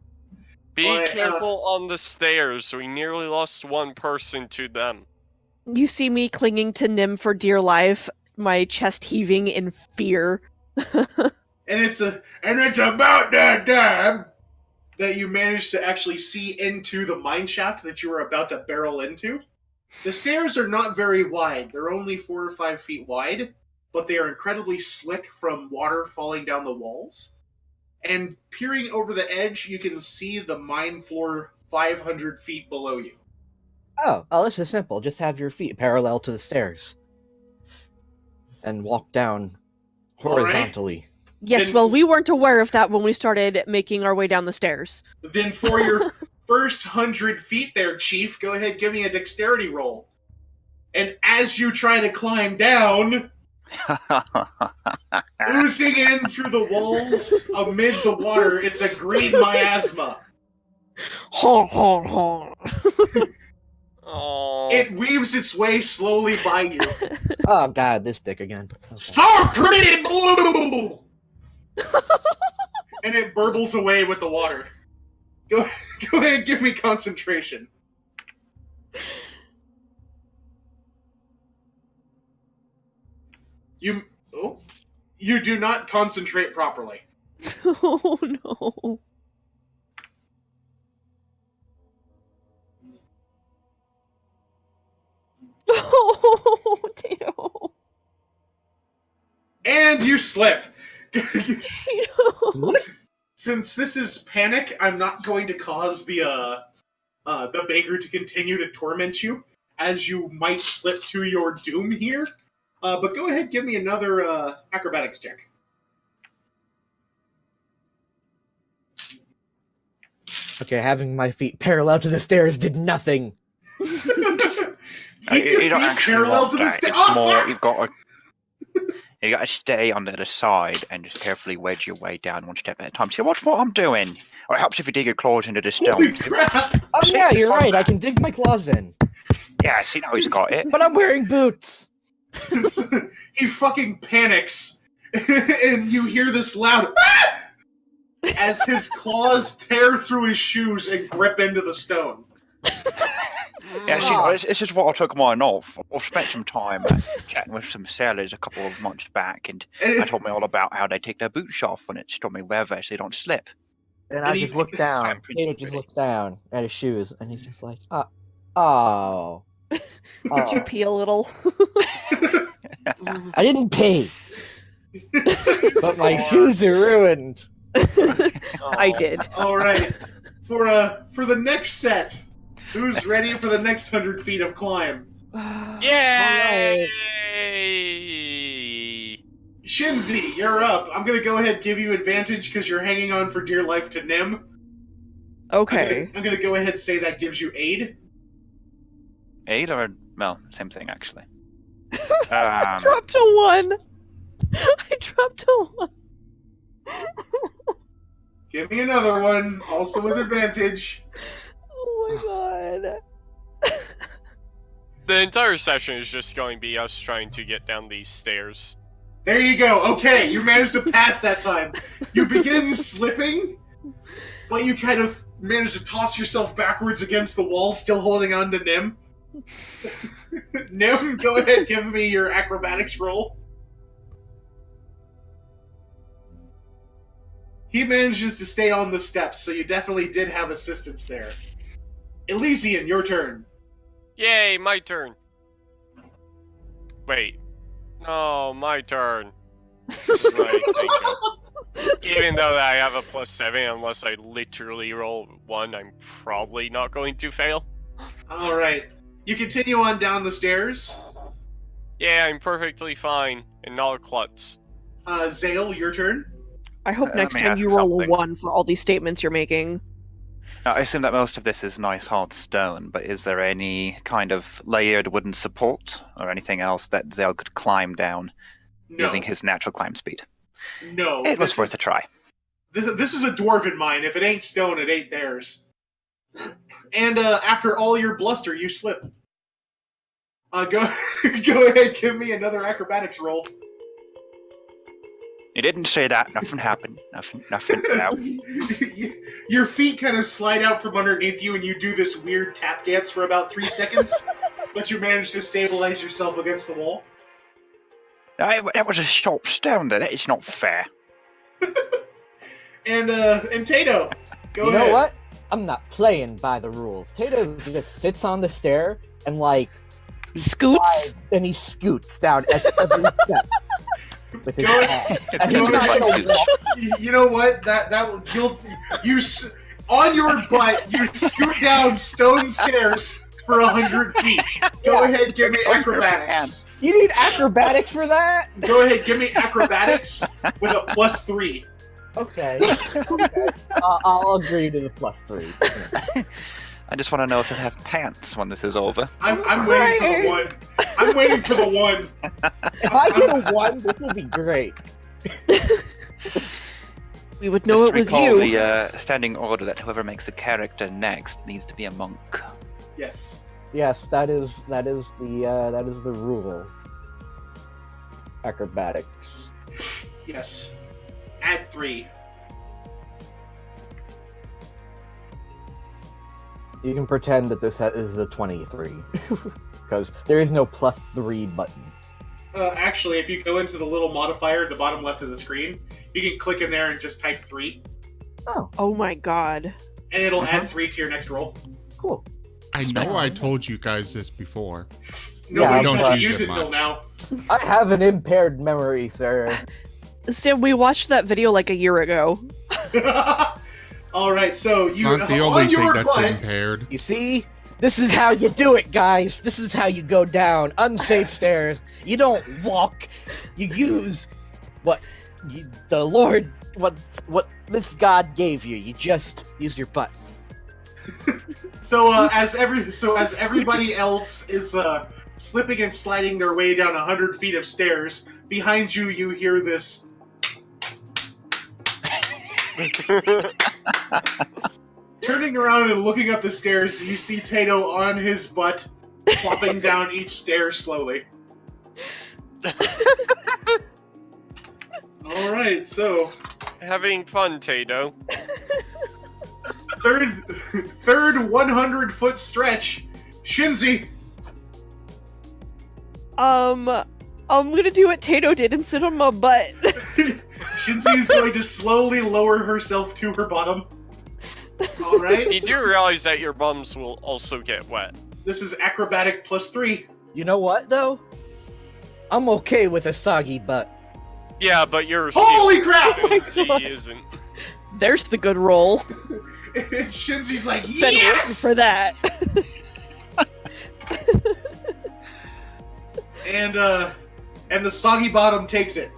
Be Well, careful on the stairs. We nearly lost one person to them. You see me clinging to Nim for dear life, my chest heaving in fear. And it's about that time that you managed to actually see into the mine shaft that you were about to barrel into. The stairs are not very wide. They're only 4 or 5 feet wide, but they are incredibly slick from water falling down the walls. and peering over the edge, you can see the mine floor 500 feet below you. Oh, this is simple. Just have your feet parallel to the stairs. And walk down horizontally. Yes, Then well, for- we weren't aware of that when we started making our way down the stairs. Then for your first 100 feet there, Chief, go ahead, give me a dexterity roll. And as you try to climb down, oozing in through the walls amid the water, it's a green miasma. Ho, ho, ho. Oh. It weaves its way slowly by you. Oh god, this dick again. Okay. Sacred blue! And it burbles away with the water. Go ahead, give me concentration. You do not concentrate properly. Oh no. Oh, Tato. And you slip. Tato. Since this is panic, I'm not going to cause the baker to continue to torment you, as you might slip to your doom here. But go ahead, give me another acrobatics check. Okay, having my feet parallel to the stairs did nothing. You don't actually want that. It's more you got to stay on the other side and just carefully wedge your way down one step at a time. See, watch what I'm doing. Or it helps if you dig your claws into the Holy stone. crap! Oh yeah, you're right. I can dig my claws in. Yeah, see now he's got it. But I'm wearing boots. He fucking panics, and you hear this loud as his claws tear through his shoes and grip into the stone. Yeah, see, this is what I took mine off. I've spent some time chatting with some sailors a couple of months back, and they told me all about how they take their boots off when it's stormy weather so they don't slip. And I just looked down. Tato just looked down at his shoes, and he's just like, oh. Did you pee a little? I didn't pee, but my shoes are ruined. I did. All right, for the next set, who's ready for the next 100 feet of climb? Yay! Shinzi, you're up. I'm gonna go ahead and give you advantage because you're hanging on for dear life to Nim. Okay. I'm gonna go ahead and say that gives you aid. Aid or well, same thing actually. I dropped a 1. I dropped a 1. Give me another one, also with advantage. Oh my god. The entire session is just going to be us trying to get down these stairs. There you go. Okay, you managed to pass that time. You begin slipping, but you kind of manage to toss yourself backwards against the wall, still holding on to Nim. Nim, go ahead, give me your acrobatics roll. He manages to stay on the steps, so you definitely did have assistance there. Elysian, your turn. Yay, my turn. Wait. No, my turn. Right, bingo. Even though I have a +7, unless I literally roll 1, I'm probably not going to fail. Alright. You continue on down the stairs. Yeah, I'm perfectly fine, and not a klutz. Zale, your turn. I hope Let next me time ask you roll something. a 1 for all these statements you're making. I assume that most of this is nice hard stone, but is there any kind of layered wooden support or anything else that Zale could climb down No. using his natural climb speed? No. It was worth a try. This is a dwarven mine. If it ain't stone, it ain't theirs. And after all your bluster, you slip. Go go ahead, give me another acrobatics roll. You didn't say that. Nothing happened. Nothing. No. Your feet kind of slide out from underneath you, and you do this weird tap dance for about 3 seconds, but you manage to stabilize yourself against the wall. That was a sharp stone. That is not fair. And Tato, go You ahead. know what? I'm not playing by the rules. Tato just sits on the stair and like Scoots? and he scoots down at every step. with his Go paw. It's And he's Go not ahead. gonna walk. You know what? That will on your butt. You scoot down stone stairs for 100 feet. Go ahead, give me On your acrobatics. pants. You need acrobatics for that? Go ahead, give me acrobatics with a +3. Okay. I'll agree to the +3. I just want to know if I have pants when this is over. I'm waiting for the one. I'm waiting for the one. If I get a 1, this will be great. We would know Just it was recall you. the standing order that whoever makes a character next needs to be a monk. Yes. Yes, that is the rule. Acrobatics. Yes. Add 3. You can pretend that this is a 23, because there is no +3 button. Actually, if you go into the little modifier at the bottom left of the screen, you can click in there and just type 3, Oh my god. and it'll add 3 to your next roll. Cool. I know I told you guys this before. Nobody don't said to use use it it till much. now. I have an impaired memory, sir. Sam, we watched that video like a year ago. All right, so It's you not the on only thing your that's butt, impaired. You see? This is how you do it, guys. This is how you go down unsafe stairs. You don't walk. You use what this god gave you. You just use your butt. So as everybody else is slipping and sliding their way down 100 feet of stairs, behind you, you hear this. Turning around and looking up the stairs, you see Tato on his butt, plopping down each stair slowly. All right, so Having fun, Tato. third 100-foot stretch, Shinzi. I'm gonna do what Tato did and sit on my butt. Shinzi is going to slowly lower herself to her bottom. All right. You do realize that your bums will also get wet. This is acrobatic +3. You know what, though? I'm okay with a soggy butt. Yeah, but you're Holy sealed, crap! and Oh my Z God. isn't. There's the good roll. And Shinzi's like, Been waiting yes! for that. And the soggy bottom takes it.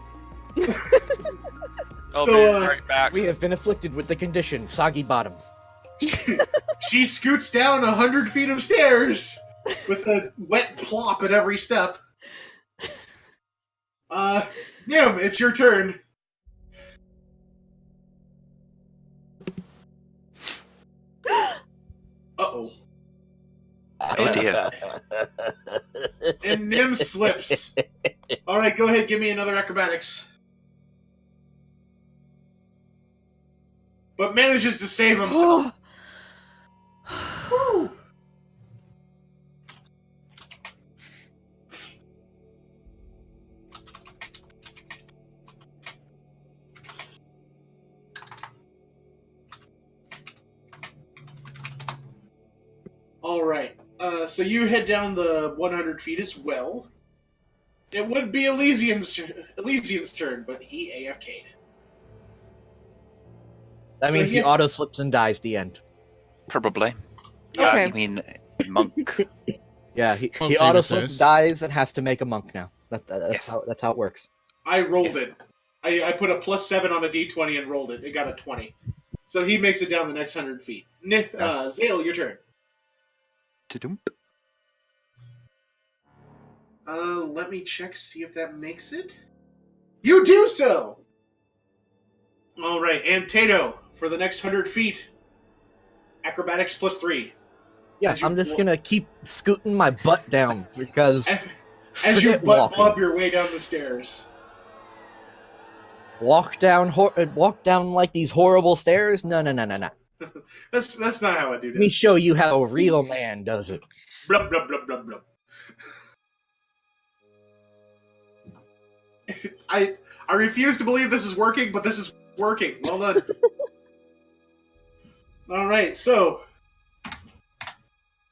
I'll So, be right back. We have been afflicted with the condition, soggy bottom. she scoots down 100 feet of stairs with a wet plop at every step. Nim, it's your turn. Uh-oh. Oh dear. And Nim slips. Alright, go ahead, give me another acrobatics. But manages to save himself. Woo. Alright, so you head down the 100 feet as well. It would be Elysian's turn, but he AFK'd. That means he yeah. auto slips and dies. The end. Probably. Okay. I mean, monk. Yeah, he Okay auto with slips, this. dies, and has to make a monk now. That's Yes. how it works. I rolled it. I put a +7 on a d20 and rolled it. It got a 20. So he makes it down the next 100 feet. Zale, your turn. Ta-dum. Let me check, see if that makes it. You do so! Alright, and Tato, for the next 100 feet, acrobatics +3. Yeah, As you I'm just wa- gonna keep scooting my butt down because As you forget butt walking. bob your way down the stairs. Walk down like these horrible stairs. No. That's not how I do Let me this. show you how a real man does it. Blub, blub, blub, blub, blub. I refuse to believe this is working, but this is working. Well done. Alright, so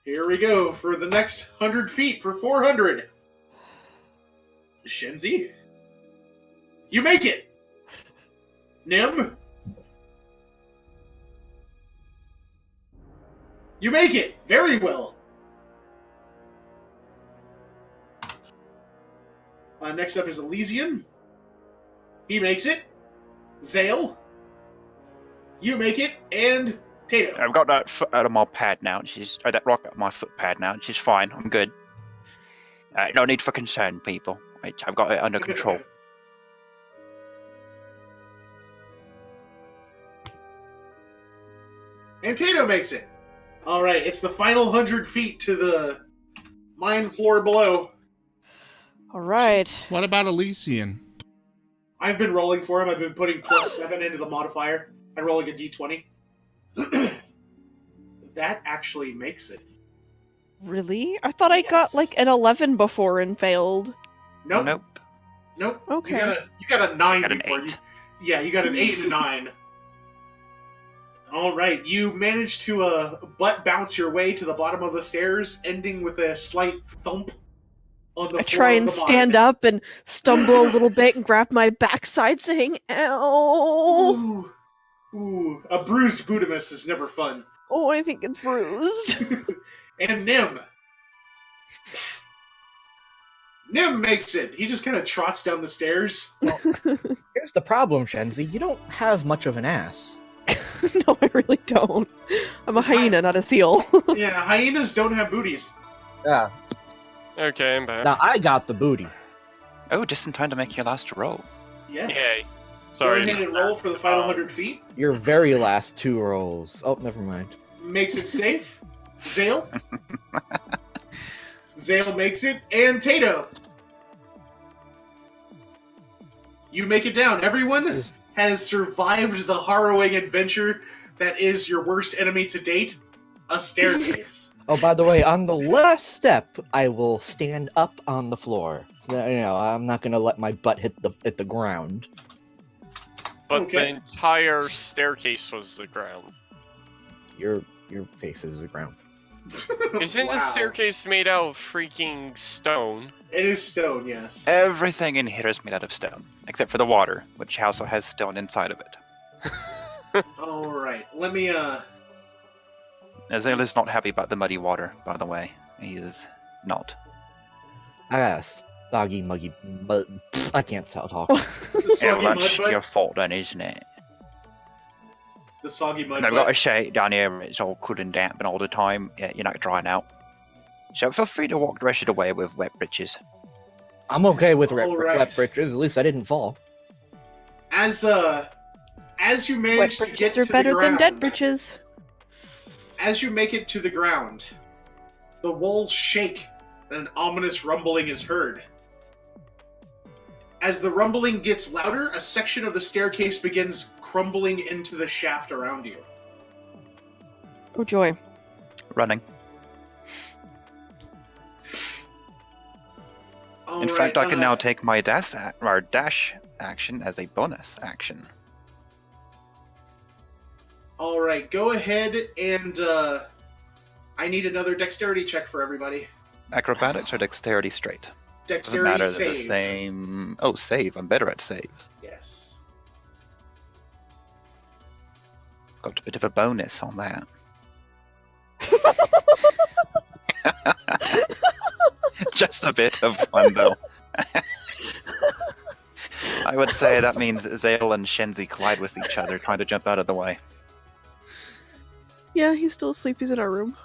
here we go for the next 100 feet for 400. Shinzi? You make it! Nim? You make it! Very well. Next up is Elysian. He makes it. Zale. You make it. And Tato. I've got that foot out of my pad now. That rock out of my foot pad now. She's fine. I'm good. No need for concern, people. Right, I've got it under control. And Tato makes it. Alright, it's the final 100 feet to the mine floor below. Alright. What about Elysian? I've been rolling for him. I've been putting +7 into the modifier and rolling a d20. That actually makes it. Really? I thought I got Yes. like an 11 before and failed. Nope. Nope. Okay. You got a 9 Got an before. 8. You got an 8 and a 9. Alright, you managed to butt bounce your way to the bottom of the stairs, ending with a slight thump on the I floor try of and the stand mine. up and stumble a little bit and grab my backside saying, ow! Ooh, a bruised Budamus is never fun. Oh, I think it's bruised. And Nim. Nim makes it. He just kind of trots down the stairs. Here's the problem, Shenzi. You don't have much of an ass. No, I really don't. I'm a hyena, not a seal. Yeah, hyenas don't have booties. Yeah. Okay, I'm back. Now I got the booty. Oh, just in time to make your last roll. Yes. Yay. Sorry. Go ahead and roll for the final 100 feet. Your very last 2 rolls. Oh, never mind. Makes it safe. Zale. Zale makes it. And Tato. You make it down. Everyone has survived the harrowing adventure that is your worst enemy to date, a staircase. Oh, by the way, on the last step, I will stand up on the floor. You know, I'm not gonna let my butt hit the ground. But Okay. the entire staircase was the ground. Your face is the ground. Isn't Wow. the staircase made out of freaking stone? It is stone, yes. Everything in here is made out of stone, except for the water, which also has stone inside of it. Alright, let me, Azale is not happy about the muddy water, by the way. He is not. I got a soggy, muggy, but I can't talk. the Yeah, soggy well, mud that's butt. your fault then, isn't it? The soggy mud And I've got to butt. say, down here, it's all cool and damp and all the time. Yeah, you're not drying out. So feel free to walk the rest of the way with wet breeches. I'm okay with wet Alright. britches. At least I didn't fall. As you Wet manage to get britches to are the better ground, than dead britches. as you make it to the ground, the walls shake and an ominous rumbling is heard. As the rumbling gets louder, a section of the staircase begins crumbling into the shaft around you. Oh joy. Running. In fact, I can now take my dash action as a bonus action. Alright, go ahead and I need another dexterity check for everybody. Acrobatics or dexterity straight? Doesn't Dexterity matter, save. they're the same. Oh, save. I'm better at saves. Yes. Got a bit of a bonus on that. Just a bit of one, though. I would say that means Zale and Shenzi collide with each other, trying to jump out of the way. Yeah, he's still asleep. He's in our room.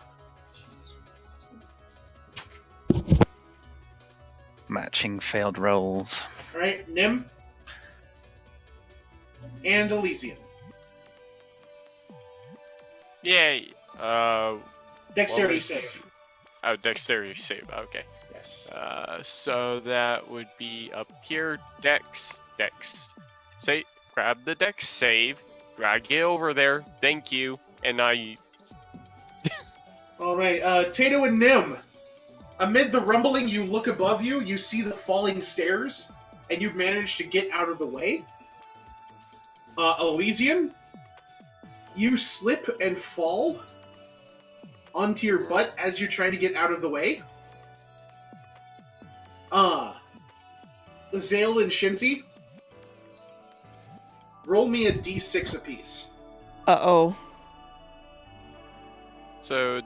Matching failed rolls. Alright, Nim. And Elysian. Yay. Dexterity what was- save. Oh, dexterity save. Okay. Yes. So that would be up here. Dex. Say, grab the dex save. Drag it over there. Thank you. And I. Alright, Tato and Nim. Amid the rumbling, you look above you, you see the falling stairs, and you manage to get out of the way. Elysian, you slip and fall onto your butt as you're trying to get out of the way. Zale and Shinzi, roll me a d6 apiece. Uh-oh. So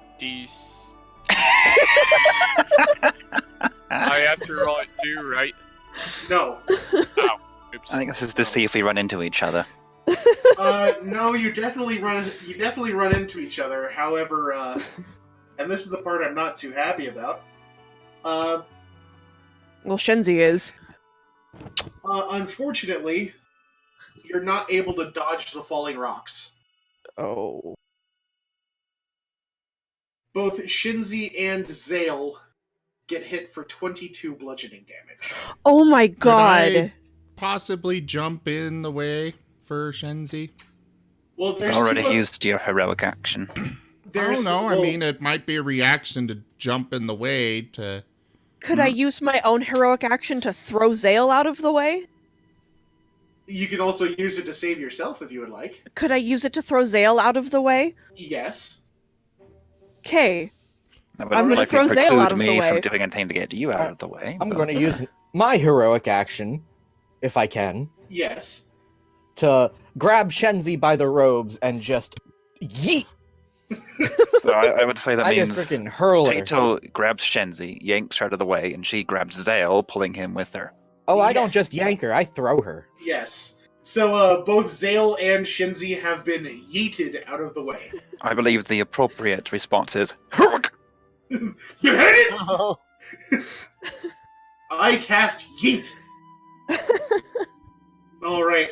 I have to roll it too, right? No. Oops. I think this is to see if we run into each other. No, you definitely run into each other. However, and this is the part I'm not too happy about. Well, Shenzi is. Unfortunately, you're not able to dodge the falling rocks. Oh. Both Shinzi and Zale get hit for 22 bludgeoning damage. Oh my Could god. I possibly jump in the way for Shenzi? Well, You've there's already two, used your heroic action. I there's, don't know. well, I mean, it might be a reaction to jump in the way to... Could I use my own heroic action to throw Zale out of the way? you can also use it to save yourself if you would like. Could I use it to throw Zale out of the way? Yes. Okay. That would I'm gonna likely throw Zale preclude out of the me way. from doing anything to get you out of the way. I'm but- going to use my heroic action, if I can, Yes. to grab Shenzi by the robes and just yeet. So I would say that I means just freaking hurl her. Tato grabs Shenzi, yanks her out of the way, and she grabs Zale, pulling him with her. Oh, I don't Yes. just yank her, I throw her. Yes. So, both Zale and Shinzi have been yeeted out of the way. I believe the appropriate response is You hit it? Oh. I cast Yeet. Alright,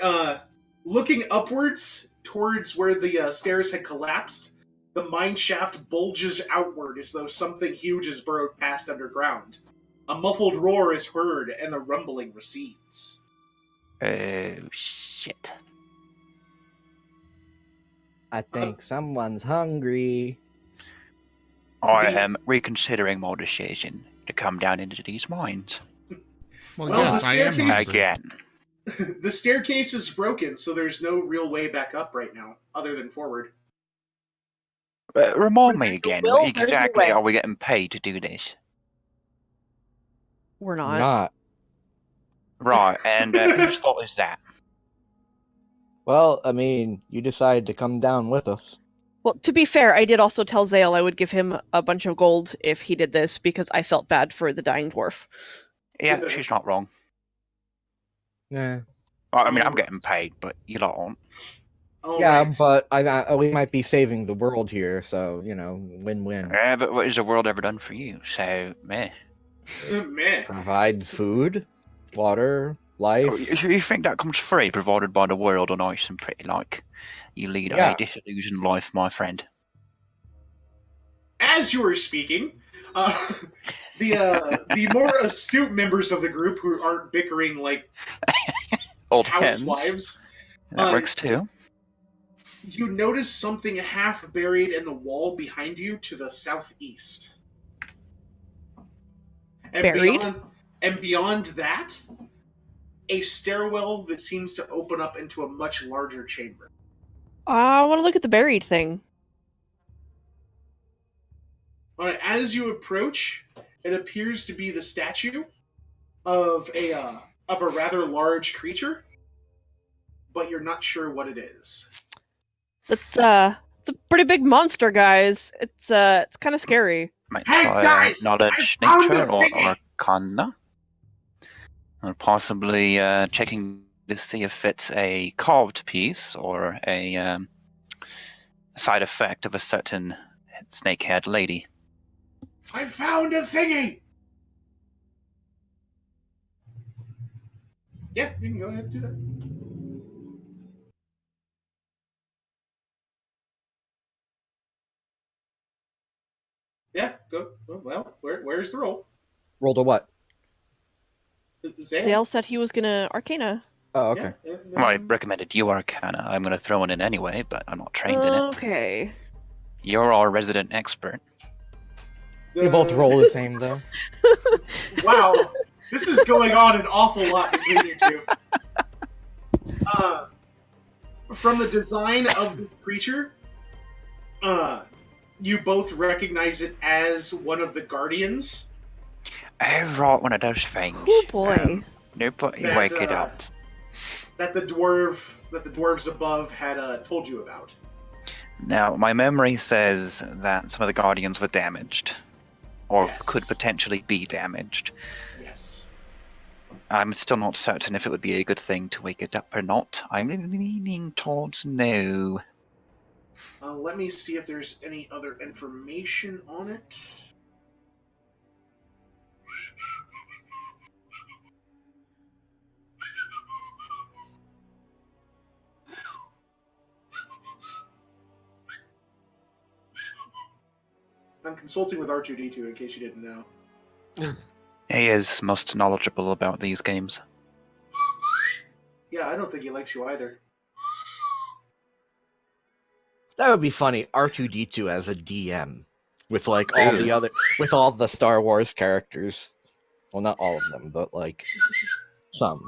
looking upwards towards where the stairs had collapsed, the mine shaft bulges outward as though something huge is burrowed past underground. A muffled roar is heard, and the rumbling recedes. Oh, shit. I think someone's hungry. I am reconsidering my decision to come down into these mines. Well, Well, yes, the I am staircase- hungry. Again. The staircase is broken, so there's no real way back up right now, other than forward. Remind me There's a again, will, what there's a exactly way. are we getting paid to do this? We're not. Not. Right, and whose fault is that? Well, I mean, you decided to come down with us. Well, to be fair, I did also tell Zale I would give him a bunch of gold if he did this because I felt bad for the dying dwarf. Yeah, she's not wrong. Yeah. I mean, I'm getting paid, but you lot aren't. Yeah, Alright. but we might be saving the world here, so, you know, win-win. Yeah, but what has the world ever done for you? So, meh. Man. Provides food, water, life. You think that comes free, provided by the world on ice and pretty like? You lead Yeah. a disillusioned life, my friend. As you were speaking, the more astute members of the group who aren't bickering like Old hens. housewives, That works too. you notice something half buried in the wall behind you to the southeast. And Buried? beyond that, a stairwell that seems to open up into a much larger chamber. I want to look at the buried thing. Alright, as you approach, it appears to be the statue of a rather large creature, but you're not sure what it is. It's a pretty big monster, guys. It's kind of scary. Might Hey, try guys! knowledge, I found nature, a or thingy! arcana. Or possibly checking to see if it's a carved piece or a side effect of a certain snake-haired lady. I found a thingy! Yeah, you can go ahead and do that. Yeah, go. Well, where's the roll? Roll to what? Zale said he was gonna Arcana. Oh, okay. Yeah, Well, I recommended you arcana. I'm going to throw it in anyway, but I'm not trained in it. Okay. You're our resident expert. We both roll the same, though. Wow, this is going on an awful lot between you two. From the design of this creature, you both recognize it as one of the guardians. Oh, right, one of those things. Oh boy. Nobody That, wake it up. That the dwarf that the dwarves above had told you about. Now, my memory says that some of the guardians were damaged, or Yes. could potentially be damaged. Yes. I'm still not certain if it would be a good thing to wake it up or not. I'm leaning towards no. Let me see if there's any other information on it. I'm consulting with R2D2 in case you didn't know. He is most knowledgeable about these games. Yeah, I don't think he likes you either. That would be funny. R2D2 as a DM with like all the other, with all the Star Wars characters. Well, not all of them, but like some.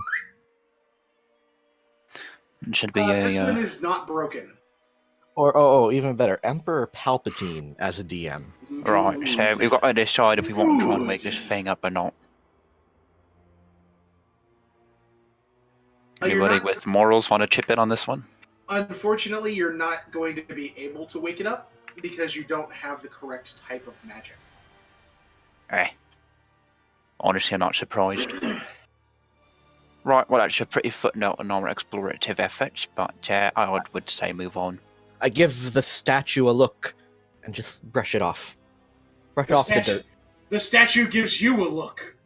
It should be This one is not broken. Or even better, Emperor Palpatine as a DM. Right, so we've got to decide if we want to try and wake this thing up or not. Anybody with morals want to chip in on this one? Unfortunately, you're not going to be able to wake it up because you don't have the correct type of magic. Honestly, I'm not surprised. Right, well, that's a pretty footnote on our explorative efforts, but I would say move on. I give the statue a look and just brush it off. Brush off the dirt. The statue gives you a look.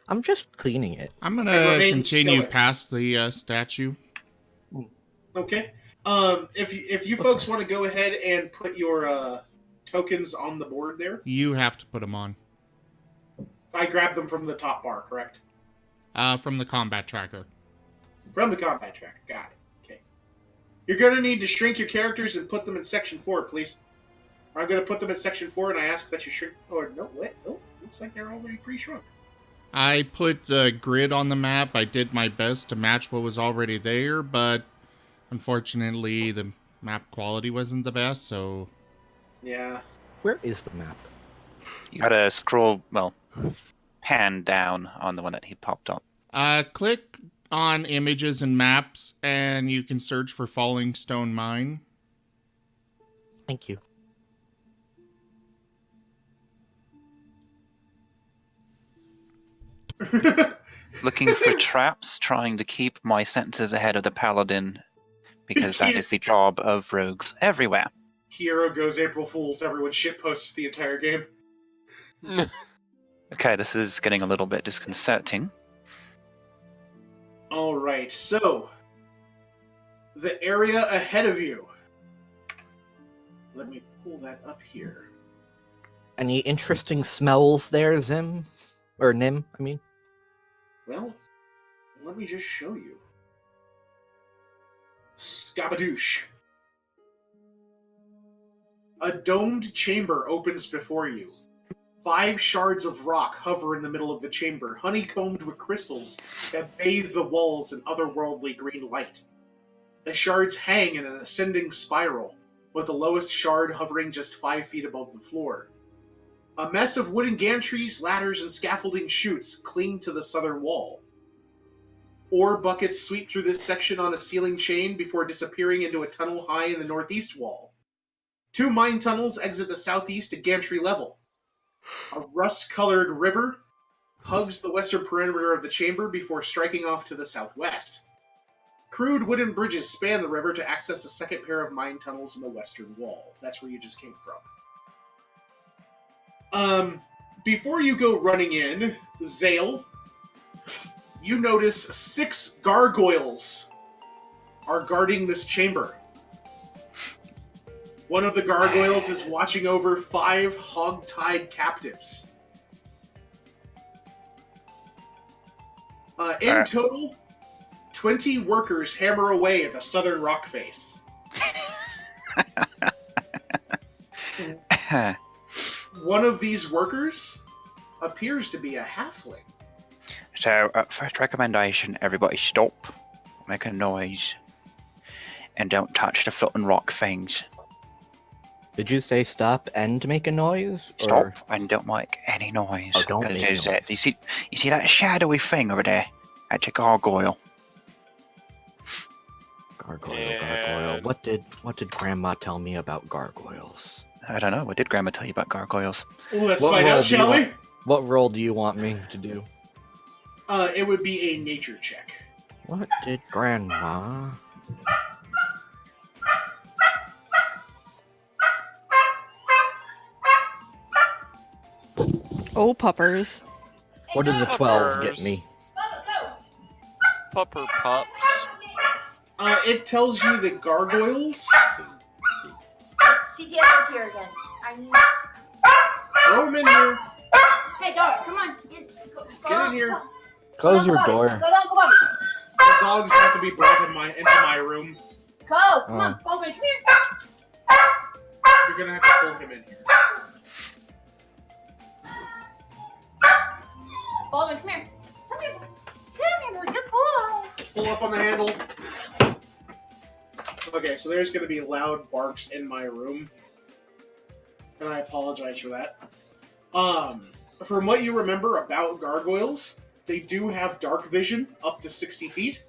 I'm just cleaning it. I'm gonna continue past the statue. Okay. If you folks want to go ahead and put your tokens on the board there. You have to put them on. I grabbed them from the top bar, correct? From the combat tracker. From the combat tracker, got it. Okay. You're going to need to shrink your characters and put them in Section 4, please. Or I'm going to put them in Section 4 and I ask that you shrink... Or, no, what? Oh, looks like they're already pre-shrunk. I put the grid on the map. I did my best to match what was already there, but unfortunately the map quality wasn't the best, so... Yeah. Where is the map? You gotta scroll, well, pan down on the one that he popped up. Click on images and maps, and you can search for Falling Stone Mine. Thank you. Looking for traps, trying to keep my senses ahead of the paladin, because that is the job of rogues everywhere. Hero goes April Fools, everyone shitposts the entire game. Okay, this is getting a little bit disconcerting. Alright, so... The area ahead of you. Let me pull that up here. Any interesting smells there, Zim? Or Nim, I mean? Well, let me just show you. Scabadoosh. A domed chamber opens before you. 5 shards of rock hover in the middle of the chamber, honeycombed with crystals that bathe the walls in otherworldly green light. The shards hang in an ascending spiral, with the lowest shard hovering just 5 feet above the floor. A mess of wooden gantries, ladders, and scaffolding chutes cling to the southern wall. Ore buckets sweep through this section on a ceiling chain before disappearing into a tunnel high in the northeast wall. 2 mine tunnels exit the southeast at gantry level. A rust-colored river hugs the western perimeter of the chamber before striking off to the southwest. Crude wooden bridges span the river to access a second pair of mine tunnels in the western wall. That's where you just came from. Before you go running in, Zale, you notice 6 gargoyles are guarding this chamber. One of the gargoyles is watching over 5 hog-tied captives. In total, 20 workers hammer away at the southern rock face. One of these workers appears to be a halfling. So, first recommendation, everybody stop, make a noise, and don't touch the floating rock things. Did you say stop and make a noise? Stop and don't make any noise. Oh, don't make noise. You see that shadowy thing over there? That's a gargoyle. Gargoyle. And- What did Grandma tell me about gargoyles? I don't know. What did Grandma tell you about gargoyles? Well, let's What find role out, do you shall we? want- What role do you want me to do? It would be a nature check. What did Grandma? Oh, puppers. What does a 12 get Puppers. me? Pupper pups. It tells you that gargoyles. CTS is here again. I need. Throw them in here. Hey, dog, come on. Get in here. Close your door. Go down, go on. The dogs have to be brought into my room. Go. Come on, Bowman, come here. You're gonna have to pull him in here. Bowman, come here. Come here. Come here, good boy. Pull up on the handle. Okay, so there's gonna be loud barks in my room. And I apologize for that. From what you remember about gargoyles, they do have dark vision up to 60 feet.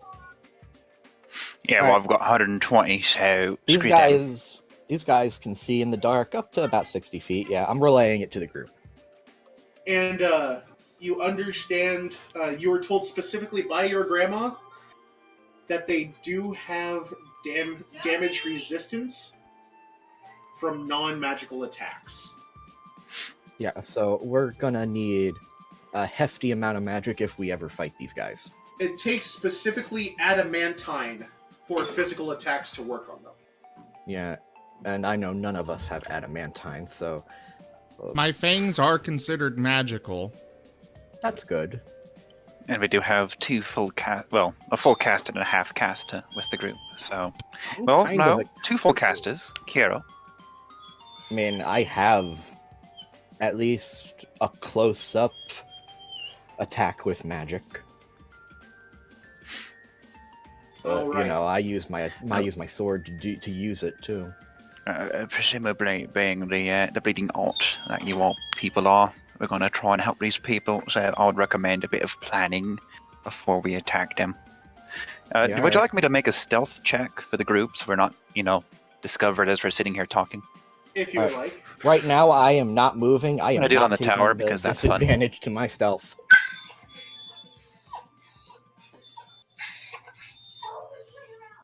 Yeah, well, I've got 120, so These screw them. guys can see in the dark up to about 60 feet. Yeah, I'm relaying it to the group. And you understand, you were told specifically by your grandma that they do have damage resistance from non-magical attacks. Yeah, so we're gonna need a hefty amount of magic if we ever fight these guys. It takes specifically adamantine for physical attacks to work on them. Yeah, and I know none of us have adamantine, so My fangs are considered magical. that's good. And we do have two full cast, well, a full caster and a half caster with the group. So, well, Kind no, of two full casters. Kiro. I mean, I have at least a close-up attack with magic. Alright. You know, I use my sword to use it too. Presumably, being the bleeding alt that you all people are, we're going to try and help these people. So I would recommend a bit of planning before we attack them. Yeah, Would you like me to make a stealth check for the group so we're not, discovered as we're sitting here talking? If you would like. Right now, I am not moving. I am I do it not on the taking tower because that's fun. disadvantage to my stealth.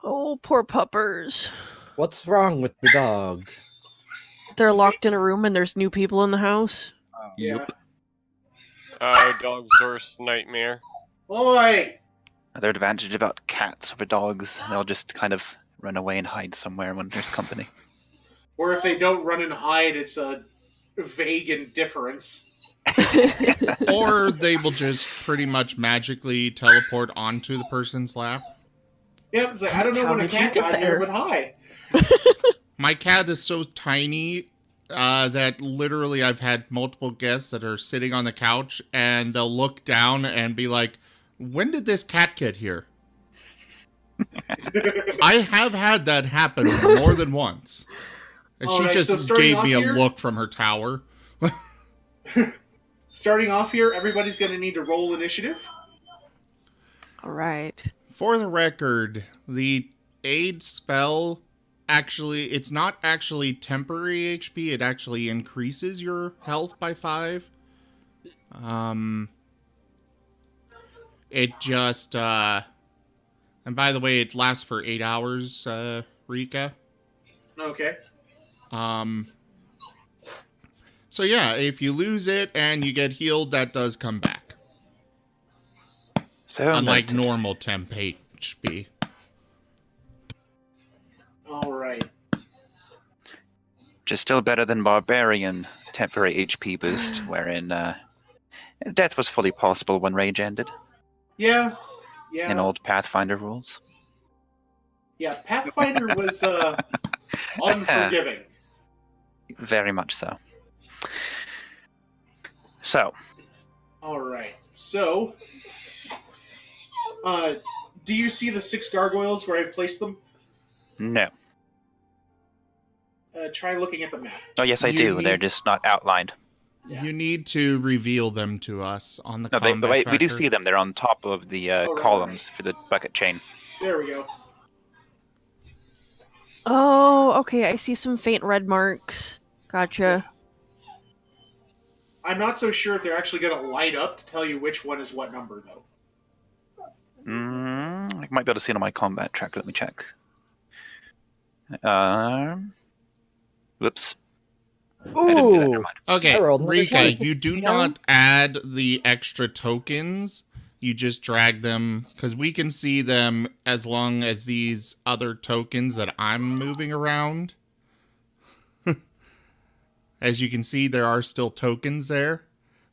Oh, poor puppers. What's wrong with the dog? They're locked in a room and there's new people in the house. Yeah. Dog's worst nightmare. Oi! Another advantage about cats over dogs, they'll just kind of run away and hide somewhere when there's company. Or if they don't run and hide, it's a vague indifference. Or they will just pretty much magically teleport onto the person's lap. Yeah, it's like, I don't know How when a did you cat get got here, there? but hi. My cat is so tiny that literally I've had multiple guests that are sitting on the couch and they'll look down and be like, when did this cat get here? I have had that happen more than once. And she Alright, so just starting gave off me a here- look from her tower. Starting off here, everybody's going to need to roll initiative. Alright. For the record, the aid spell actually, it's not actually temporary HP, it actually increases your health by 5. It just, and by the way, it lasts for 8 hours, Rika. Okay. So yeah, if you lose it and you get healed, that does come back. So Unlike noted. normal temp HP. Alright. Which is still better than Barbarian temporary HP boost, wherein death was fully possible when Rage ended Yeah. in old Pathfinder rules. Yeah, Pathfinder was unforgiving. Very much so. So, Alright, so... do you see the 6 gargoyles where I've placed them? no. Try looking at the map. Oh, yes, I You do. need- They're just not outlined. Yeah. You need to reveal them to us on the No, combat wait, we do tracker. see them. They're on top of the right, columns for the bucket chain. There we go. Oh, okay. I see some faint red marks. Gotcha. I'm not so sure if they're actually going to light up to tell you which one is what number, though. I might be able to see it on my combat tracker. Let me check. Whoops. I didn't do that. Never Ooh. mind. Okay, I rolled another Rika, 20. you do You not know? add the extra tokens. You just drag them, because we can see them as long as these other tokens that I'm moving around. As you can see, there are still tokens there,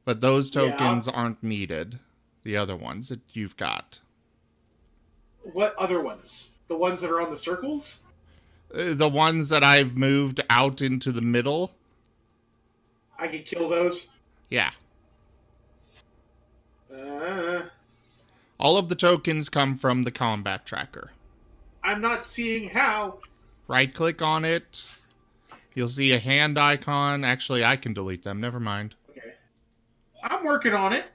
but those tokens aren't needed. The other ones that you've got. What other ones? The ones that are on the circles? The ones that I've moved out into the middle. I can kill those. Yeah. Uh, All of the tokens come from the combat tracker. I'm not seeing how. Right click on it. You'll see a hand icon. Actually, I can delete them. Never mind. Okay. I'm working on it.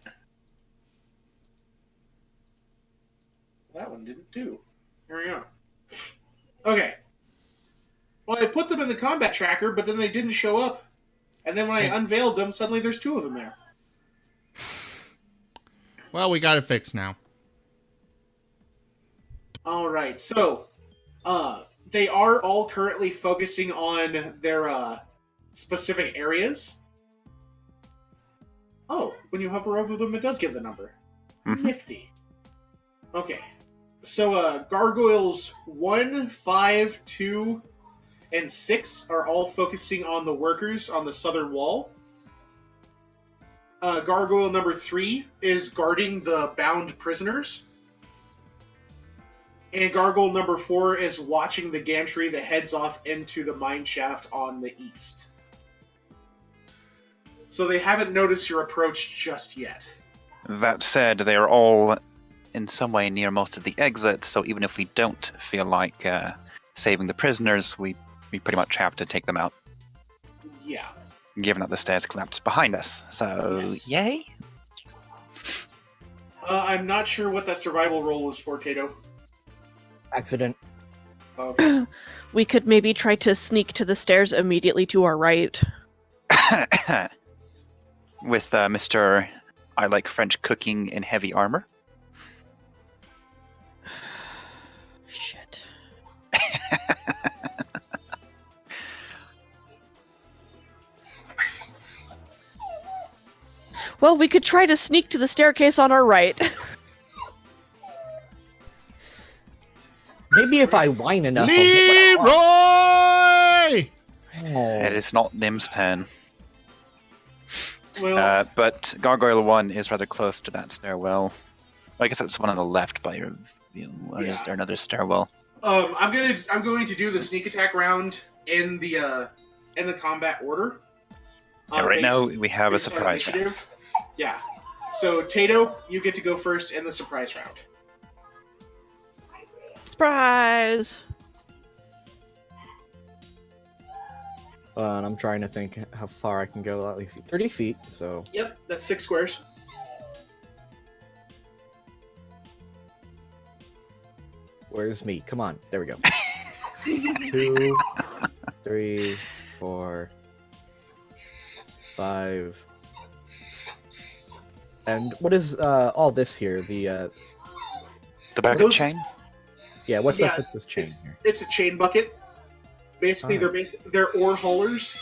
That one didn't do. Here we go. Okay. Well, I put them in the combat tracker, but then they didn't show up. And then when I unveiled them, suddenly there's two of them there. Well, we got it fixed now. Alright, so, they are all currently focusing on their, specific areas. Oh, when you hover over them, it does give the number. Mhm. Nifty. Okay. So, gargoyles 1, 5, 2, and 6 are all focusing on the workers on the southern wall. Gargoyle number 3 is guarding the bound prisoners. And gargoyle number 4 is watching the gantry that heads off into the mine shaft on the east. So they haven't noticed your approach just yet. That said, they are all in some way near most of the exits, so even if we don't feel like saving the prisoners, we pretty much have to take them out, Yeah. given that the stairs collapsed behind us. So, Yes. yay? I'm not sure what that survival roll was for, Tato. Accident. Okay. We could maybe try to sneak to the stairs immediately to our right. With Mr. I like French cooking in heavy armor. Shit. Well, we could try to sneak to the staircase on our right. Maybe if I whine enough, I'll get what I Leroy! want. It is not Nim's turn. Well, But Gargoyle 1 is rather close to that stairwell. I guess it's one on the left, but is there another stairwell? I'm going to do the sneak attack round in the combat order. Right now, based- we have a based on surprise round. initiative. Yeah. So Tato, you get to go first in the surprise round. Surprise! And I'm trying to think how far I can go. At least 30 feet, so... Yep, that's 6 squares. Where's me? Come on. There we go. 2, 3, 4, 5. And what is all this here? The The bucket Those- chain? yeah, what's Yeah, up with this chain it's, here? it's a chain bucket. Basically, they're ore haulers.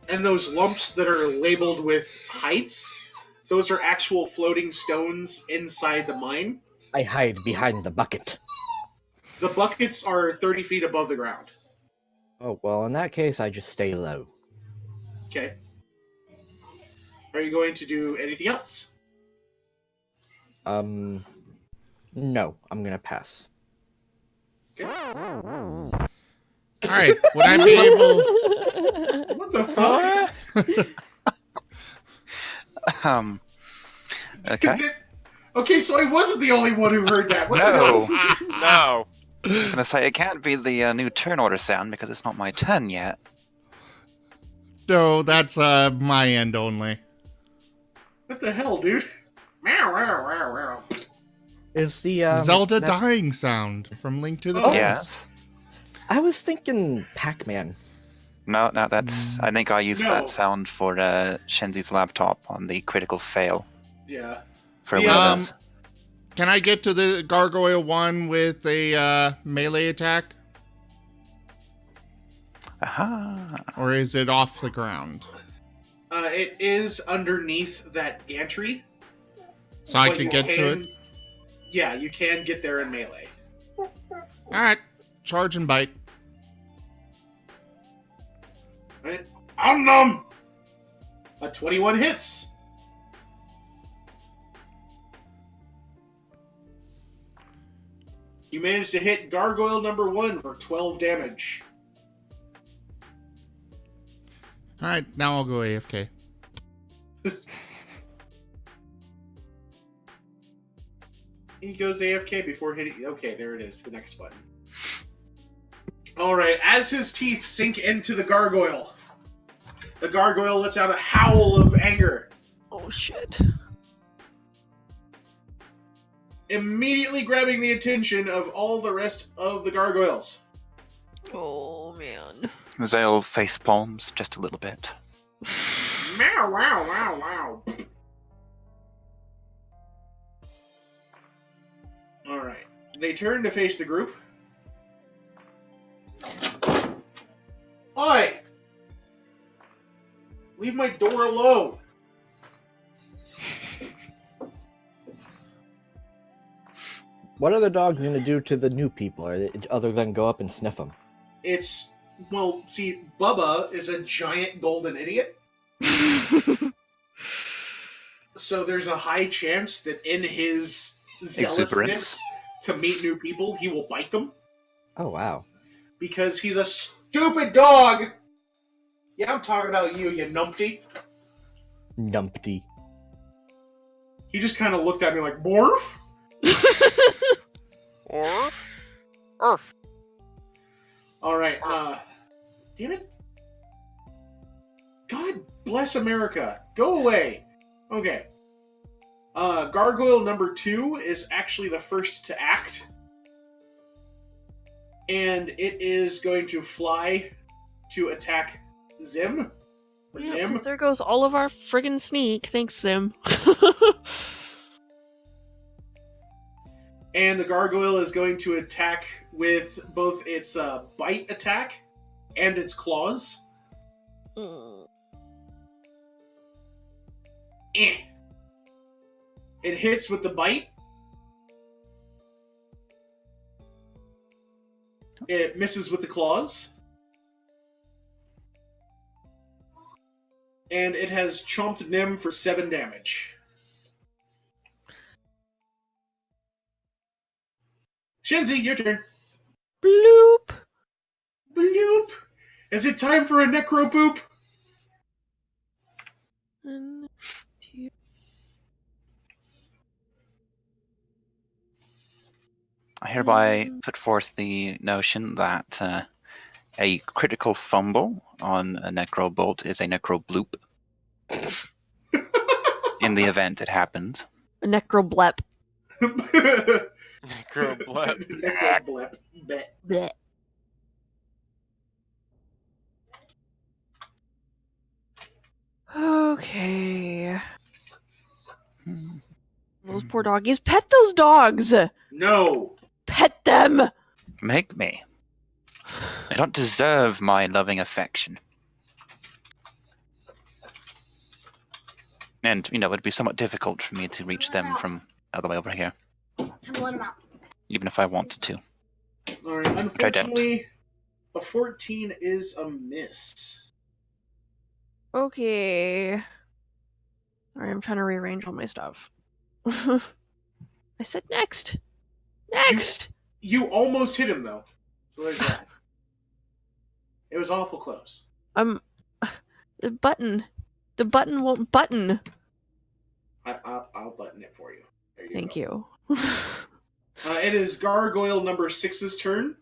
And those lumps that are labeled with heights, those are actual floating stones inside the mine. I hide behind the bucket. The buckets are 30 feet above the ground. Oh, well, in that case, I just stay low. Okay. Are you going to do anything else? No, I'm gonna pass. Alright, would I be able... What the fuck? Okay. Okay, so I wasn't the only one who heard that. What the hell? No! No. I'm gonna say it can't be the new turn order sound because it's not my turn yet. No, that's my end only. What the hell, dude? Meow, meow, meow, meow. Is the Zelda that's- dying sound from Link to the Oh, Past. Yes. I was thinking Pac-Man. No, that's. I think I used No. that sound for Shenzi's laptop on the critical fail Yeah. for The, Windows. Can I get to the gargoyle one with a melee attack? Aha. Or is it off the ground? It is underneath that gantry. So I but could you get to it? can- Yeah, you can get there in melee. Alright, charge and bite. Right? Nom! A 21 hits. You managed to hit gargoyle number 1 for 12 damage. Alright, now I'll go AFK. He goes AFK before hitting. Okay, there it is, the next button. Alright, as his teeth sink into the gargoyle lets out a howl of anger, Oh shit. immediately grabbing the attention of all the rest of the gargoyles. Oh man. Zale face palms just a little bit. Meow, wow, wow, wow. Alright, they turn to face the group. Oi! Leave my door alone! What are the dogs going to do to the new people, other than go up and sniff them? It's, well, see, Bubba is a giant golden idiot, so there's a high chance that in his zealousness Exuberance. to meet new people, he will bite them, Oh, wow. because he's a stupid dog! Yeah, I'm talking about you, you numpty. Numpty. He just kind of looked at me like, Morph? Or Earth. Alright, damn it. God bless America. Go away. Okay. Gargoyle number 2 is actually the first to act. And it is going to fly to attack Zim. Or Yeah, Nim. 'cause there goes all of our friggin' sneak. Thanks, Sim. And the gargoyle is going to attack with both its bite attack and its claws. Mm. Eh. It hits with the bite. It misses with the claws. And it has chomped Nim for 7 damage. Shenzi, your turn. Bloop. Bloop. Is it time for a necro poop? And two. I hereby put forth the notion that a critical fumble on a necro bolt is a necro bloop. In the event it happens. A necroblep. Necroblep. Necroblep. Bet. Bleh. Okay. Those poor doggies. Pet those dogs! No. Pet them! Make me. I don't deserve my loving affection. And, it'd be somewhat difficult for me to reach them from all the way over here, And what about? even if I wanted to. Alright, unfortunately, a 14 is a miss. Okay. Alright, I'm trying to rearrange all my stuff. I said next! Next! You almost hit him, though. So there's that. It was awful close. The button. The button won't button. I'll button it for you. There you Thank go. you. It is Gargoyle number 6's turn.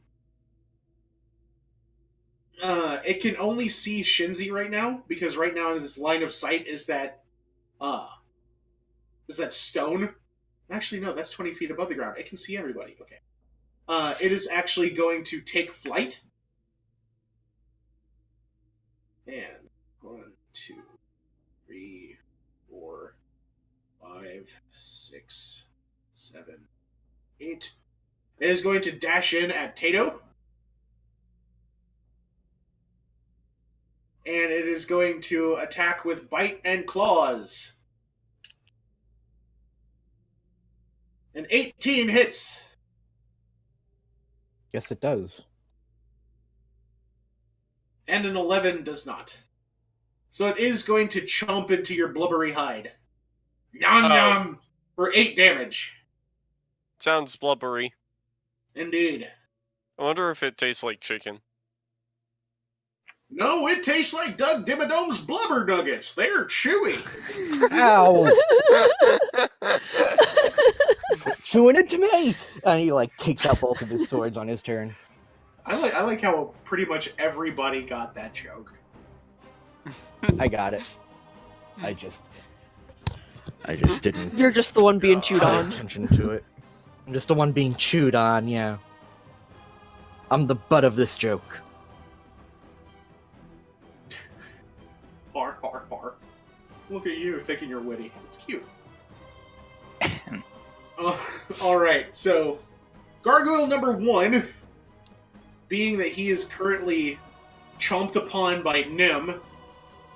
It can only see Shinzi right now, because right now in its line of sight is that stone Actually, no, that's 20 feet above the ground. It can see everybody. Okay. It is actually going to take flight. And 1, 2, 3, 4, 5, 6, 7, 8. It is going to dash in at Tato. And it is going to attack with Bite and Claws. An 18 hits. Yes, it does. And an 11 does not. So it is going to chomp into your blubbery hide. Nom nom! For 8 damage. Sounds blubbery. Indeed. I wonder if it tastes like chicken. No, it tastes like Doug Dimmadome's blubber nuggets. They're chewy. Ow! Chewing it to me! And he like takes out both of his swords on his turn. I like how pretty much everybody got that joke. I got it. I just didn't You're just the one being chewed pay on. attention to it. I'm just the one being chewed on, yeah. I'm the butt of this joke. Har, har, har. Look at you thinking you're witty. It's cute. Alright, so gargoyle number 1, being that he is currently chomped upon by Nim,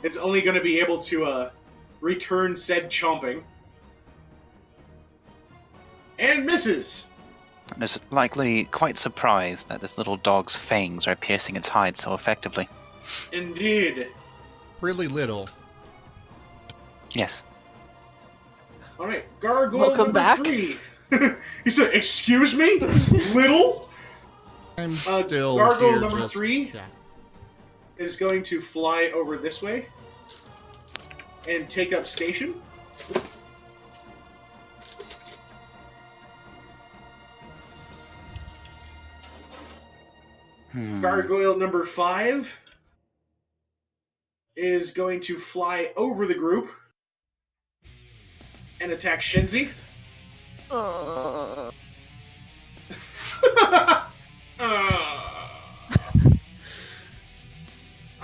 it's only going to be able to return said chomping. And misses! And is likely quite surprised that this little dog's fangs are piercing its hide so effectively. Indeed. Really little. Yes. Alright, gargoyle Welcome number back. 3. He said, excuse me? Little? I'm still gargoyle here number just... 3 Yeah. is going to fly over this way and take up station. Gargoyle number 5 is going to fly over the group and attack Shinzi.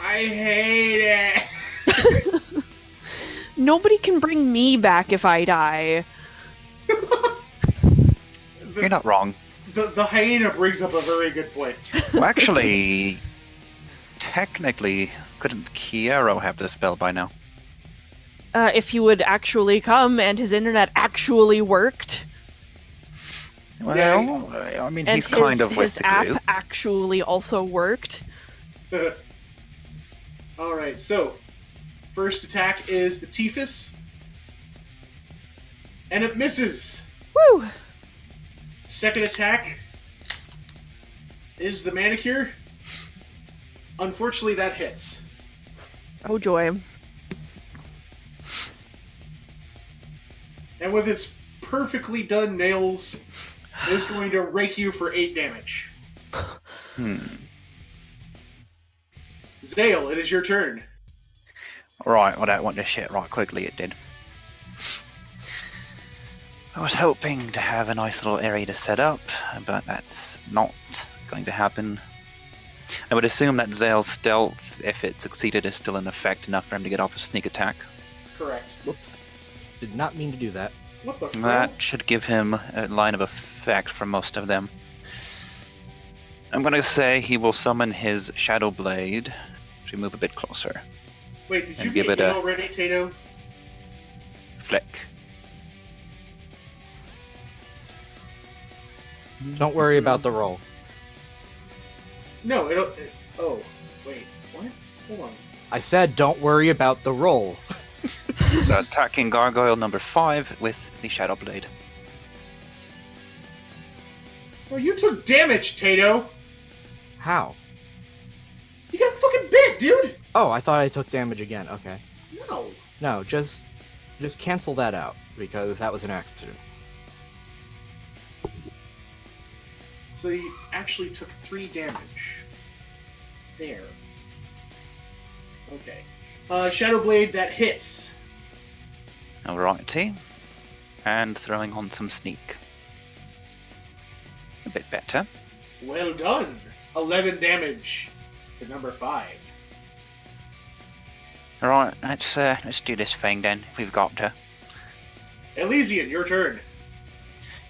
I hate it. Nobody can bring me back if I die. You're not wrong. The hyena brings up a very good point. Well, actually, technically, couldn't Kiero have the spell by now? If he would actually come and his internet actually worked, Well, I mean, and he's kind of with his the app group. actually also worked. Alright, so first attack is the Tephus. And it misses. Woo! Second attack is the Manicure. Unfortunately, that hits. Oh joy. And with its perfectly done nails, it is going to rake you for 8 damage. Zale, it is your turn. Right, well, that went to shit right quickly, it did. I was hoping to have a nice little area to set up, but that's not going to happen. I would assume that Zale's stealth, if it succeeded, is still in effect enough for him to get off a sneak attack. Correct. Whoops. Did not mean to do that. What the fuck? That should give him a line of effect for most of them. I'm going to say he will summon his Shadow Blade to move a bit closer. Wait, did you and give get it hit a- already, Tato? Flick. Don't worry about the roll. No, it'll... oh, wait, what? Hold on. I said don't worry about the roll. So attacking Gargoyle number 5 with the Shadow Blade. Well, you took damage, Tato! How? You got fucking bit, dude! Oh, I thought I took damage again. Okay. No. No, just cancel that out because that was an accident. So you actually took 3 damage. There. Okay. Shadow Blade, that hits. Alrighty. and throwing on some sneak. A bit better. Well done. 11 damage to number 5. Alright, let's do this thing then, if we've got to. Elysian, your turn.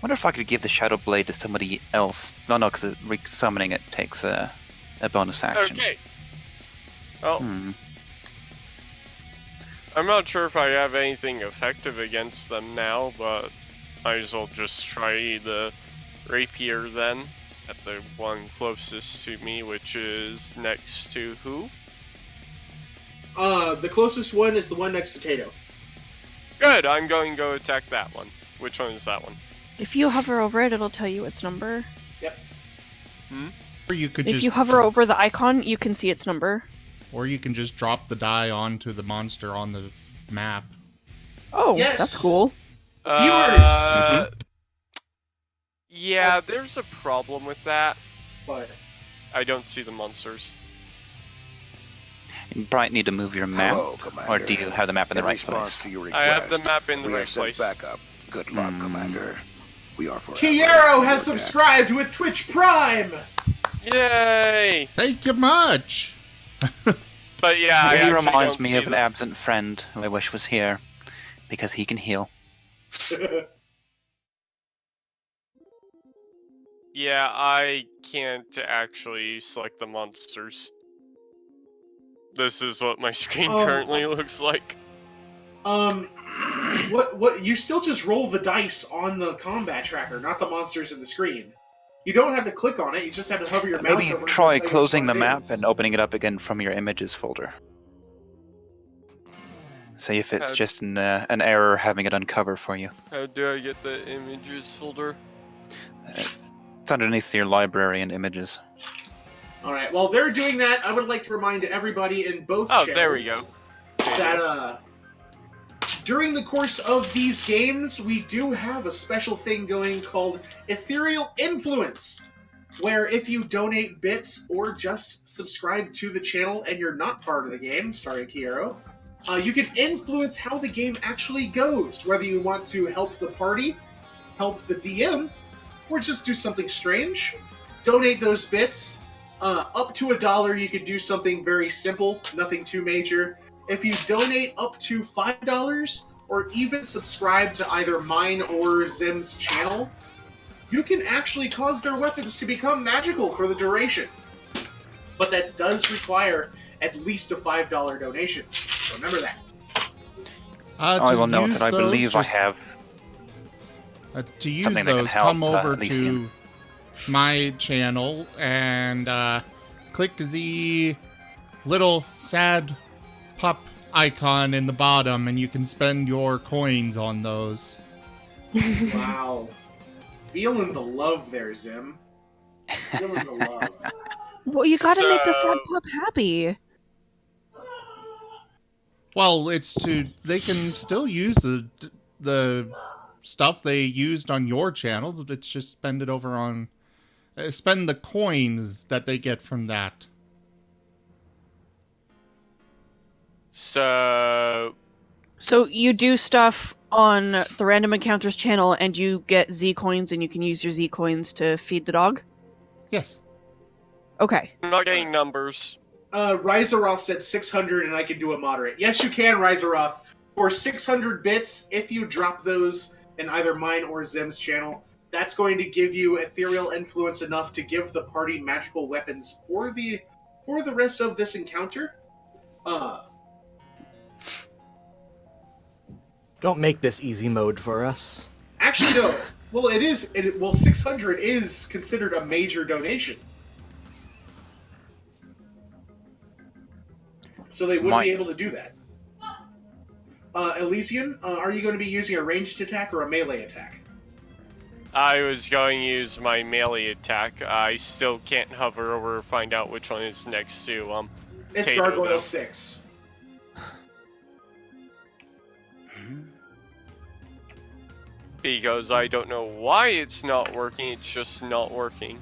Wonder if I could give the Shadow Blade to somebody else. No, because summoning it takes a bonus action. Okay. Well, Hmm. I'm not sure if I have anything effective against them now, but might as well just try the rapier then, at the one closest to me, which is next to who? The closest one is the one next to Tato. Good, I'm going to go attack that one. Which one is that one? If you hover over it, it'll tell you its number. Yep. Or you could If just you hover over the icon, you can see its number. or you can just drop the die onto the monster on the map. Oh, Yes. that's cool. Yeah, there's a problem with that. But I don't see the monsters. You probably need to move your map. Hello, Commander. Or do you have the map in the right response place? to your I request, have the map in the we right have sent place. backup. Good luck, Commander. We are forever. Kiero has under attack. subscribed with Twitch Prime! Yay! Thank you much. But yeah, I He actually reminds don't me see of an them. absent friend who I wish was here, because he can heal. Yeah, I can't actually select the monsters. This is what my screen currently looks like. What? You still just roll the dice on the combat tracker, not the monsters in the screen. You don't have to click on it, you just have to hover your mouse Maybe over it. try and tell you closing which the one it map is. and opening it up again from your images folder. See if it's just an error having it uncover for you. How do I get the images folder? It's underneath your library and images. Alright, while they're doing that, I would like to remind everybody in both Oh, channels there we go. that during the course of these games, we do have a special thing going called Ethereal Influence, where if you donate bits or just subscribe to the channel and you're not part of the game, sorry Kiero, you can influence how the game actually goes, whether you want to help the party, help the DM, or just do something strange. Donate those bits. Up to $1, you could do something very simple, nothing too major. If you donate up to $5, or even subscribe to either mine or Zim's channel, you can actually cause their weapons to become magical for the duration. But that does require at least a $5 donation. So remember that. I will note that I believe I have to use something that can those, help, come over Elysian. to my channel and click the little sad pup icon in the bottom, and you can spend your coins on those. Wow. Feeling the love there, Zim. Feeling the love. Well, you gotta make the sad So- pup happy. Well, they can still use the stuff they used on your channel. It's just spend it over on spend the coins that they get from that. So So you do stuff on the Random Encounters channel and you get Z coins and you can use your Z coins to feed the dog? Yes. Okay. I'm not getting numbers. Rizeroth said 600 and I can do a moderate. Yes, you can, Rizeroth. For 600 bits, if you drop those in either mine or Zim's channel, that's going to give you ethereal influence enough to give the party magical weapons for the rest of this encounter. Don't make this easy mode for us. Actually, no. Well, it is. 600 is considered a major donation. So they would be able to do that. Elysian, are you going to be using a ranged attack or a melee attack? I was going to use my melee attack. I still can't hover over or find out which one is next to It's Tato, Gargoyle though. 6. Because I don't know why it's not working, it's just not working.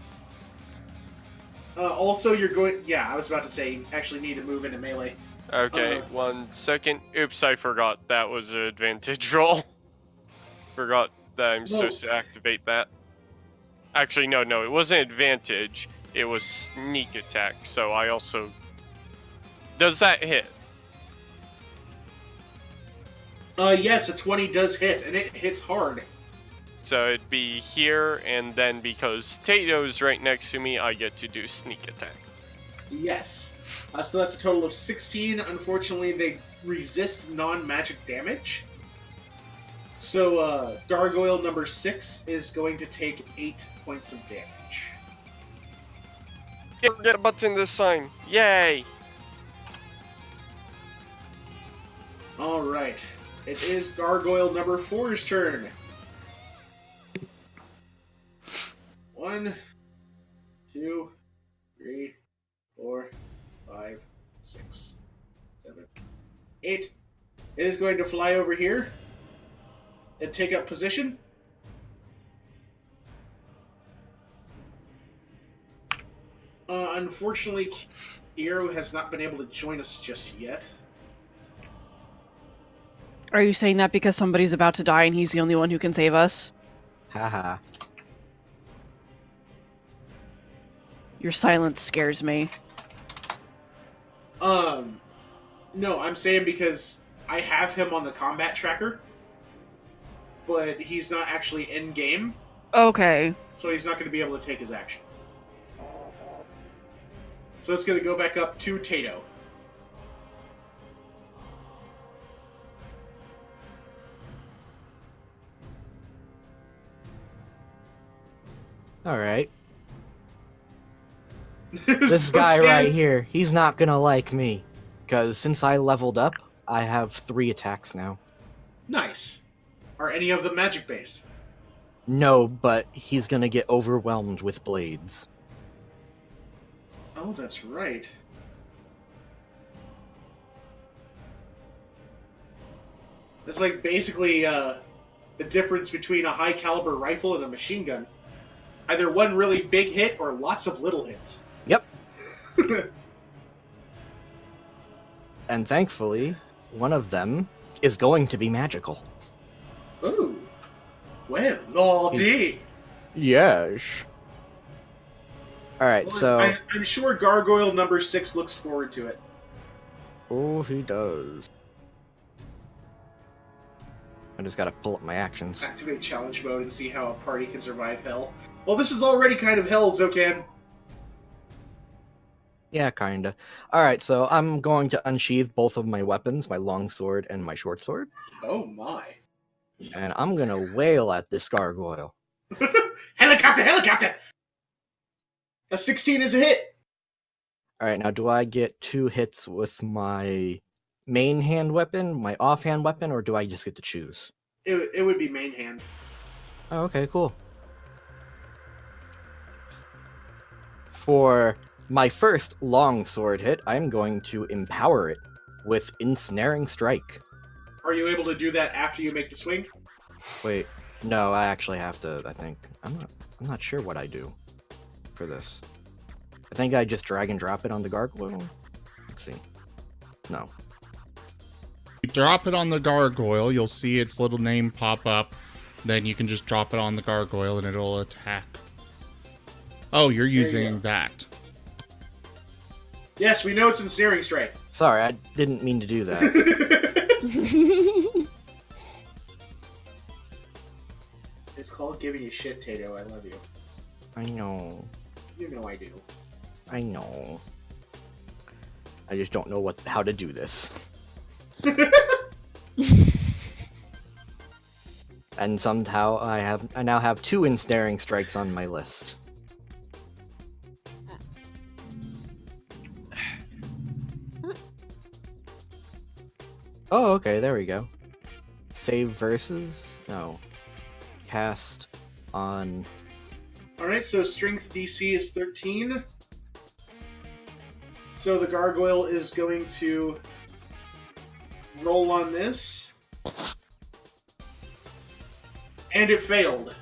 Also, you're going... Yeah, I was about to say, you actually need to move into melee. Okay, 1 second. Oops, I forgot that was an advantage roll. Forgot that I'm supposed to activate that. Actually, no, it wasn't advantage. It was sneak attack, so I also... Does that hit? Yes, a 20 does hit, and it hits hard. So it'd be here, and then because Tato's right next to me, I get to do sneak attack. Yes. So that's a total of 16. Unfortunately, they resist non-magic damage. So Gargoyle number 6 is going to take 8 points of damage. Get a button this time. Yay! Alright. It is Gargoyle number 4's turn. 1, 2, 3, 4, 5, 6, 7, 8. It is going to fly over here and take up position. Unfortunately, Hero has not been able to join us just yet. Are you saying that because somebody's about to die and he's the only one who can save us? Haha. Your silence scares me. No, I'm saying because I have him on the combat tracker, but he's not actually in game, Okay. so he's not going to be able to take his action. So it's going to go back up to Tato. Alright. This guy right here, he's not gonna like me. Because since I leveled up, I have 3 attacks now. Nice. Are any of them magic based? No, but he's gonna get overwhelmed with blades. Oh, that's right. That's like basically the difference between a high caliber rifle and a machine gun. Either one really big hit or lots of little hits. Yep. And thankfully, one of them is going to be magical. Ooh. When? Lordy. Yes. Alright, Well, so... I'm sure Gargoyle number 6 looks forward to it. Oh, he does. I just gotta pull up my actions. Activate challenge mode and see how a party can survive hell. Well, this is already kind of hell, Zokan. Yeah, kinda. Alright, so I'm going to unsheath both of my weapons, my longsword and my short sword. Oh my. And I'm gonna wail at this gargoyle. Helicopter, helicopter! A 16 is a hit. Alright, now do I get 2 hits with my main hand weapon, my offhand weapon, or do I just get to choose? It would be main hand. Oh, okay, cool. For my first long sword hit, I'm going to empower it with Ensnaring Strike. Are you able to do that after you make the swing? Wait, no, I actually have to, I think. I'm not sure what I do for this. I think I just drag and drop it on the gargoyle. Let's see. No. You drop it on the gargoyle, you'll see its little name pop up. Then you can just drop it on the gargoyle and it'll attack. Oh, you're using that. Yes, we know it's Ensnaring Strike. Sorry, I didn't mean to do that. It's called giving you shit, Tato. I love you. I know. You know I do. I know. I just don't know how to do this. And somehow I now have 2 Ensnaring Strikes on my list. Oh, okay, there we go. Save versus? No. Cast on... Alright, so strength DC is 13. So the gargoyle is going to roll on this. And it failed.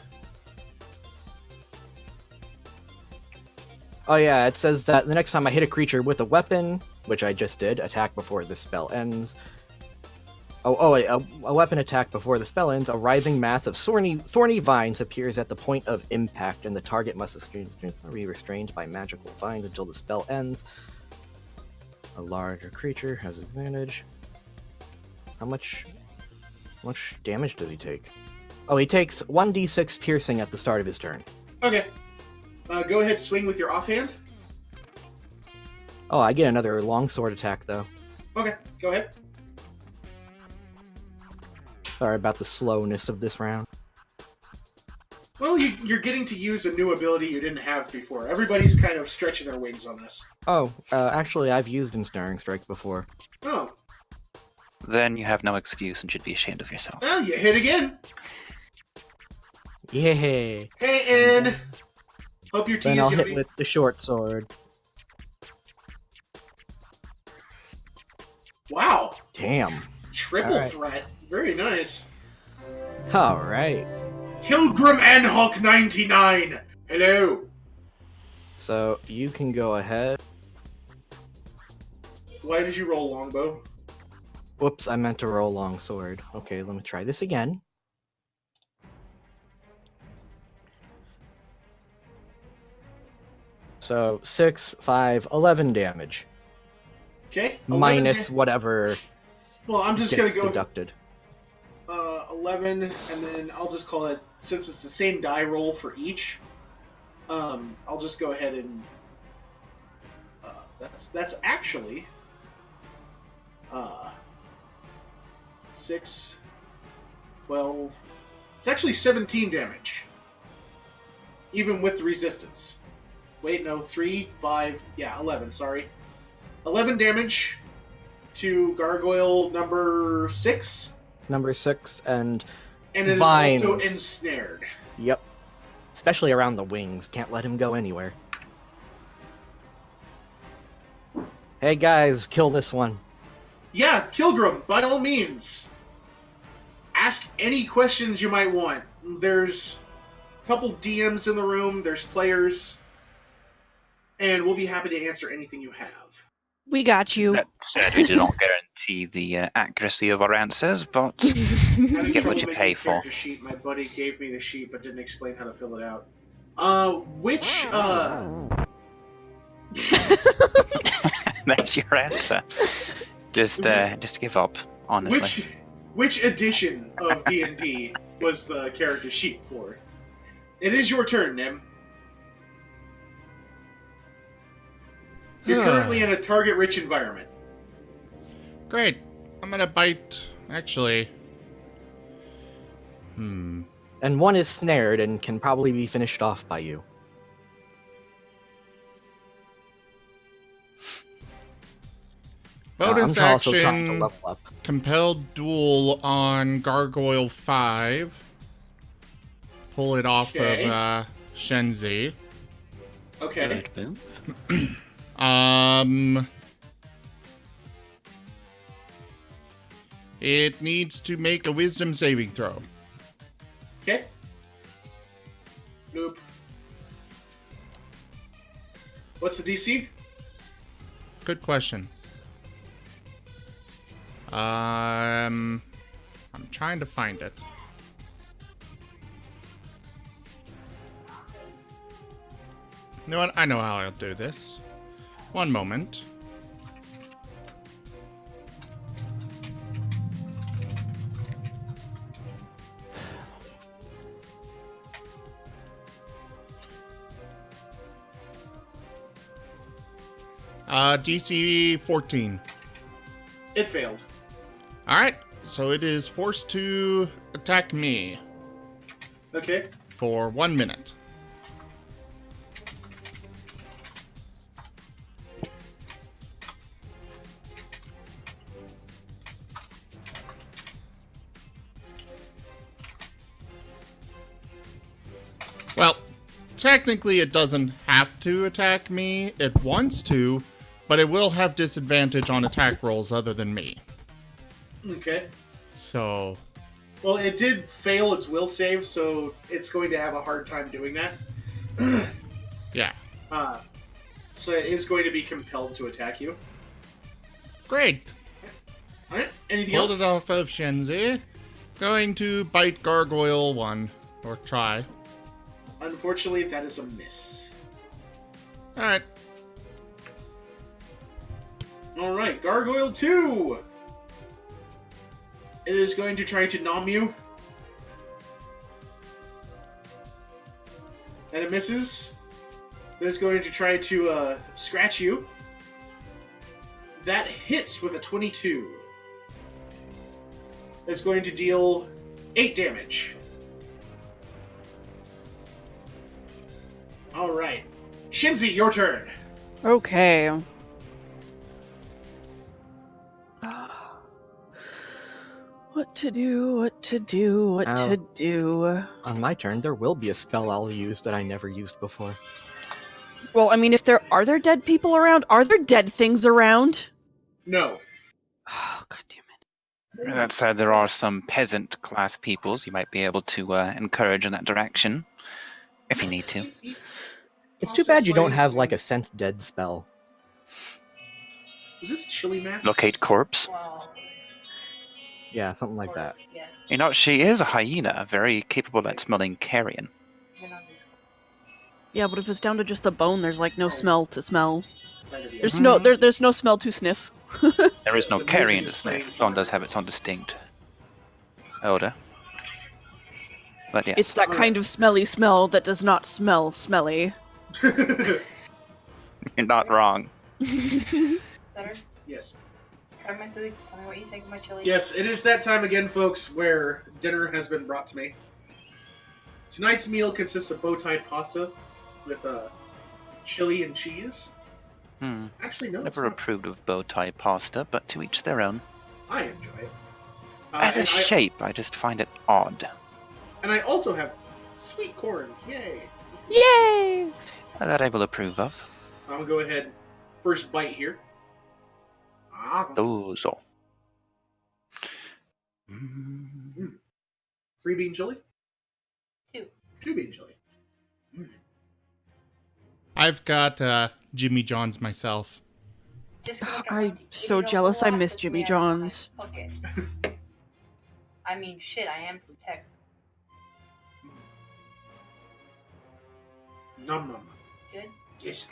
Oh yeah, it says that the next time I hit a creature with a weapon, which I just did, attack before this spell ends, A weapon attack before the spell ends. A writhing mass of thorny vines appears at the point of impact, and the target must be restrained by magical vines until the spell ends. A larger creature has advantage. How much damage does he take? Oh, he takes 1d6 piercing at the start of his turn. Okay. Go ahead, swing with your offhand. Oh, I get another longsword attack, though. Okay, go ahead. Sorry about the slowness of this round. Well, you're getting to use a new ability you didn't have before. Everybody's kind of stretching their wings on this. Oh, actually, I've used Ensnaring Strike before. Oh. Then you have no excuse and should be ashamed of yourself. Oh, you hit again. Yeah. Hey, Ed. Hope your tea Then is I'll hit yummy. with the short sword. Wow. Damn. Triple All right. threat. Very nice. All right. Pilgrim Anhawk 99. Hello. So you can go ahead. Why did you roll longbow? Whoops, I meant to roll longsword. Okay, let me try this again. So 6, 5, 11 damage. Okay. Minus whatever Well, I'm just going gets to go deducted. 11, and then I'll just call it, since it's the same die roll for each, I'll just go ahead and that's actually 6, 12, it's actually 17 damage, even with the resistance. Wait, no, 3, 5, yeah, 11, sorry. 11 damage to gargoyle number 6. Number 6, and it is vines. also ensnared. Yep. Especially around the wings. Can't let him go anywhere. Hey guys, kill this one. Yeah, Kilgrim, by all means. Ask any questions you might want. There's a couple DMs in the room, there's players, and we'll be happy to answer anything you have. We got you. That said, we do not guarantee the accuracy of our answers, but Had you get what trouble you making pay a for. character sheet. My buddy gave me the sheet, but didn't explain how to fill it out. Which That's your answer. Just give up, honestly. which edition of D&D was the character sheet for? It is your turn, Nim. You're currently in a target-rich environment. Great. I'm gonna bite. Actually. And one is snared and can probably be finished off by you. Bonus I'm also trying to action. level up. Compelled duel on Gargoyle 5. Pull it off Okay. of Shenzi. Okay. It needs to make a wisdom saving throw. Okay. Nope. What's the DC? Good question. I'm trying to find it. You know what? I know how I'll do this. One moment. DC 14. It failed. Alright, so it is forced to attack me Okay. for 1 minute. Well, technically it doesn't have to attack me. It wants to, but it will have disadvantage on attack rolls other than me. Okay. So, Well, it did fail its will save, so it's going to have a hard time doing that. yeah. So it is going to be compelled to attack you. Great. Alright, anything Pulled else? it off of Shenzi. Going to bite Gargoyle 1. Or try. Unfortunately, that is a miss. Alright. Alright, Gargoyle 2! It is going to try to nom you. And it misses. It is going to try to scratch you. That hits with a 22. It's going to deal 8 damage. Alright. Shinzi, your turn. Okay. What to do, what to do, what Ow. to do. On my turn, there will be a spell I'll use that I never used before. Well, I mean, if there are there dead people around? Are there dead things around? No. Oh, god damn it. That said, there are some peasant class peoples you might be able to encourage in that direction, if you need to. It's too bad you don't have like a sense dead spell. Is this chili map? Locate corpse. Well, Yeah, something like that. yes. You know, she is a hyena, very capable at smelling carrion. Then I'll just- Yeah, but if it's down to just the bone, there's like no smell to smell. There's Mhm. no there's no smell to sniff. There is no The carrion to music is sniff. playing. Bone does have its own distinct odor. But yes. It's that kind of smelly smell that does not smell smelly. You're not wrong. Better? Yes. Try my food. Tell me what you think of my chili. Yes, it is that time again, folks, where dinner has been brought to me. Tonight's meal consists of bow-tie pasta with chili and cheese. Actually, no, it's Never not. approved of bow tie pasta, but to each their own. I enjoy it. As a and shape, I just find it odd. And I also have sweet corn. Yay! Yay! That I will approve of. So I'm gonna go ahead. First bite here. Those all. 3-bean chili? 2. 2-bean chili. I've got Jimmy John's myself. Just gonna I'm try to so eat it jealous I all miss off Jimmy this man. John's. Okay. I mean, shit, I am from Texas. Nom nom nom. Good? Yes.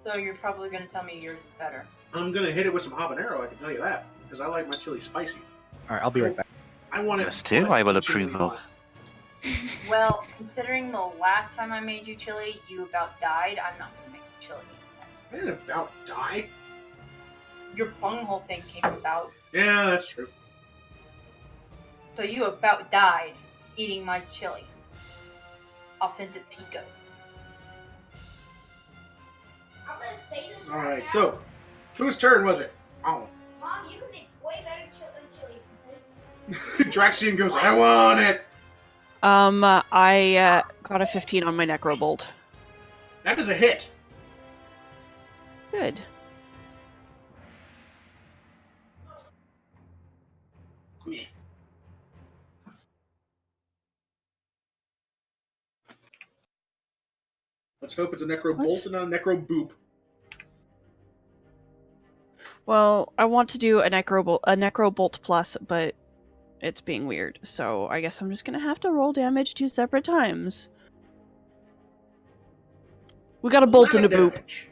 So you're probably gonna tell me yours is better. I'm gonna hit it with some habanero, I can tell you that. Because I like my chili spicy. Alright, I'll be right back. I want it. This too, I will chili approve hot. of. Well, considering the last time I made you chili, you about died, I'm not gonna make you chili next. I didn't about die. Your bunghole thing came about, Yeah, that's true. so you about died eating my chili. Authentic pico. I'm gonna say this Alright, now. so, whose turn was it? Oh. Mom, you can make way better chili than this. Draxian goes, I want it! I got a 15 on my Necrobolt. That is a hit. Good. Let's hope it's a Necro What? Bolt and not a Necro Boop. Well, I want to do a Necrobolt plus, but it's being weird, so I guess I'm just gonna have to roll damage 2 separate times. We got a bolt and a 11 boop. damage.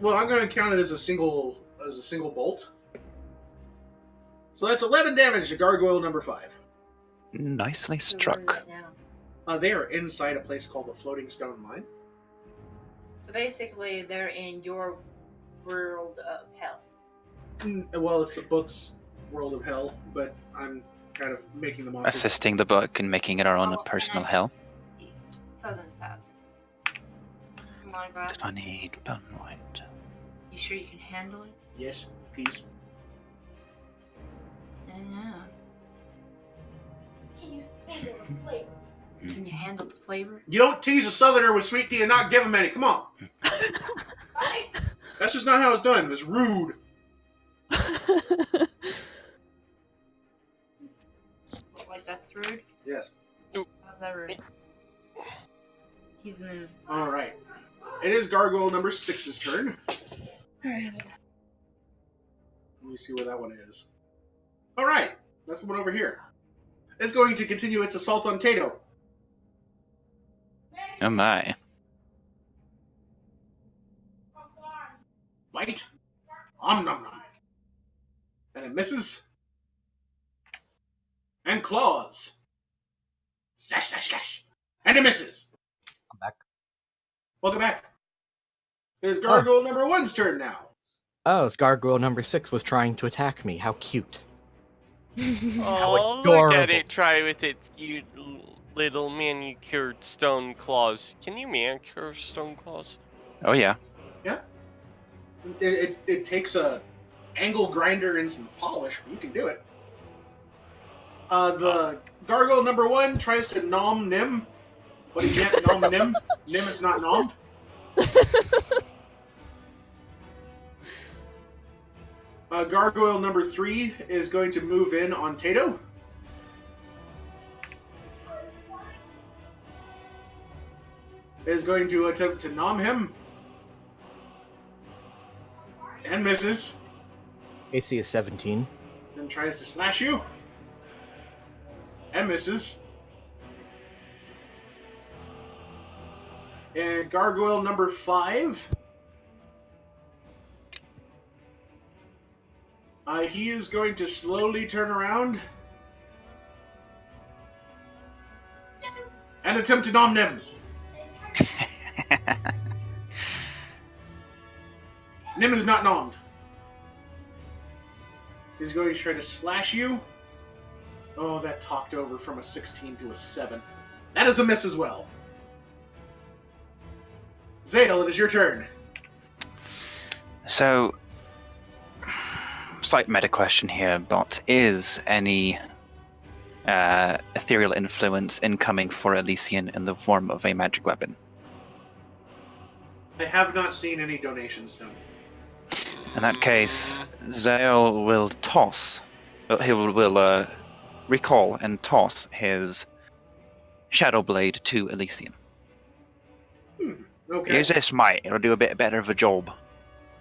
Well, I'm going to count it as a single bolt. So that's 11 damage to Gargoyle number 5. Nicely So where struck. is it now? They are inside a place called the Floating Stone Mine. So basically, they're in your world of hell. Well, it's the book's world of hell, but I'm kind of making them off. Assisting the book and making it our own Oh, personal and I- hell. Southern stats. Come on, glass. I need Bunlight. You sure you can handle it? Yes, peace. Yeah. Can you handle the flavor? Can you handle the flavor? You don't tease a southerner with sweet tea and not give him any. Come on. Right. That's just not how it's done. It's rude. Like that's rude? Yes. How's that rude? He's in. All right. It is Gargoyle number 6's turn. Alright. Let me see where that one is. All right, that's the one over here. It's going to continue its assault on Tato. Oh my. Bite. Nom nom nom. And it misses. And claws. Slash slash slash. And it misses. I'm back. Welcome back. It is Gargoyle number 1's turn now. Oh, gargoyle number 6 was trying to attack me. How cute. Oh, look at adorable. it try with its cute little manicured stone claws. Can you manicure stone claws? Oh yeah. Yeah. It takes a angle grinder and some polish, but you can do it. The Gargoyle number 1 tries to nom Nim, but he can't nom Nim. Nim is not nommed. Gargoyle number 3 is going to move in on Tato. Is going to attempt to nom him. And misses. AC is 17. Then tries to slash you. And misses. And Gargoyle number 5. He is going to slowly turn around. And attempt to nom Nim. Nim is not nommed. He's going to try to slash you. Oh, that talked over from a 16 to a 7. That is a miss as well. Zadel, it is your turn. So, slight meta question here, but is any ethereal influence incoming for Elysian in the form of a magic weapon? I have not seen any donations done. In that case, Zael will toss. He will recall and toss his Shadow Blade to Elysian. Okay. Use this, mate. It'll do a bit better of a job.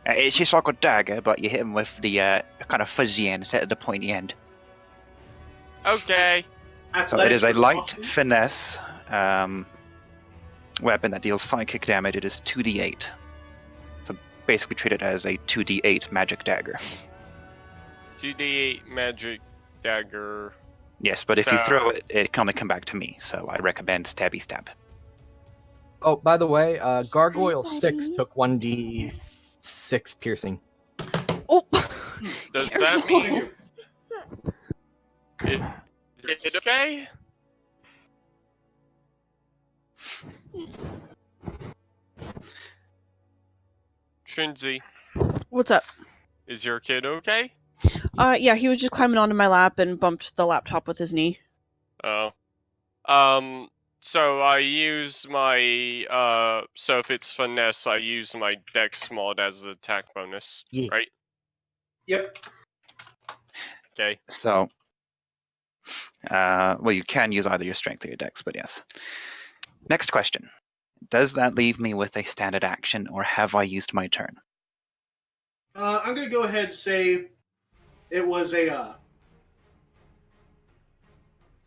It's just like a dagger, but you hit him with the kind of fuzzy end instead of the pointy end. Okay. So it is a Athletics light Austin? finesse weapon that deals psychic damage. It is 2d8. So basically treat it as a 2d8 magic dagger. 2d8 magic dagger. Yes, but if you So- throw it, it can only come back to me. So I recommend stabby stab. Oh, by the way, Gargoyle 6 took 1d6 piercing. Oh! Does that mean it okay? Shinzi, What's up? is your kid okay? Yeah, he was just climbing onto my lap and bumped the laptop with his knee. Oh. So I use my, so if it's finesse, I use my dex mod as the attack bonus, Yeah. right? Yep. Okay. So, well, you can use either your strength or your dex, but yes. Next question. Does that leave me with a standard action, or have I used my turn? I'm going to go ahead and say it was a...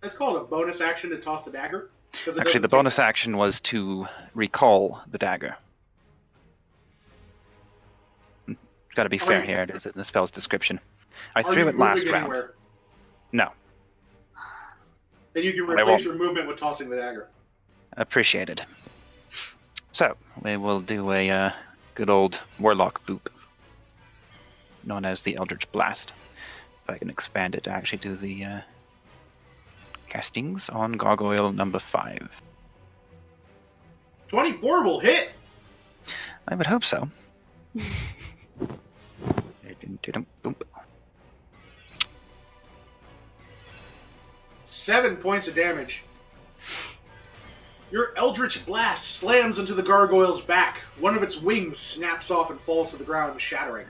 let's call it a bonus action to toss the dagger. Actually, the bonus action was to recall the dagger. Got to be fair here. It is in the spell's description. I threw it last round. No. Then you can I replace won't. your movement with tossing the dagger. Appreciated. So, we will do a good old warlock boop, known as the Eldritch Blast. If I can expand it to actually do the castings on Gargoyle number 5. 24 will hit! I would hope so. 7 points of damage. Your Eldritch Blast slams into the gargoyle's back. One of its wings snaps off and falls to the ground, shattering.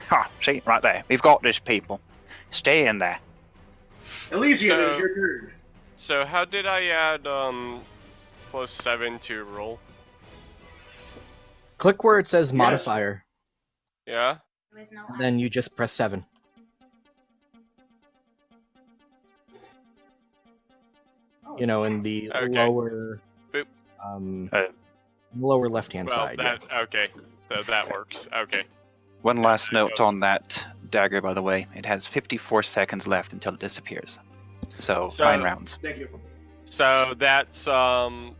Ha! See, right there. We've got this, people. Stay in there. Elysian, it is your turn. So how did I add, +7 to roll? Click where it says modifier, Yeah? There was no then you just press 7. You know, in the Okay. lower, Boop. lower left-hand Well, side. that okay. So that works. Okay. One last note on that dagger, by the way. It has 54 seconds left until it disappears. So 9 rounds. Thank you. So that's my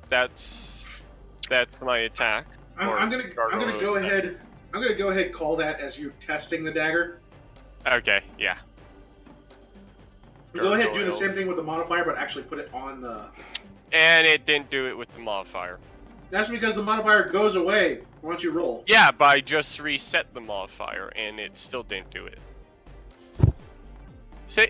attack. I'm gonna go ahead. I'm gonna go ahead and call that as you testing the dagger. Okay. Yeah. Go ahead, do the Gargoyle. same thing with the modifier, but actually put it on the. And it didn't do it with the modifier. That's because the modifier goes away once you roll. Yeah, but I just reset the modifier, and it still didn't do it. See?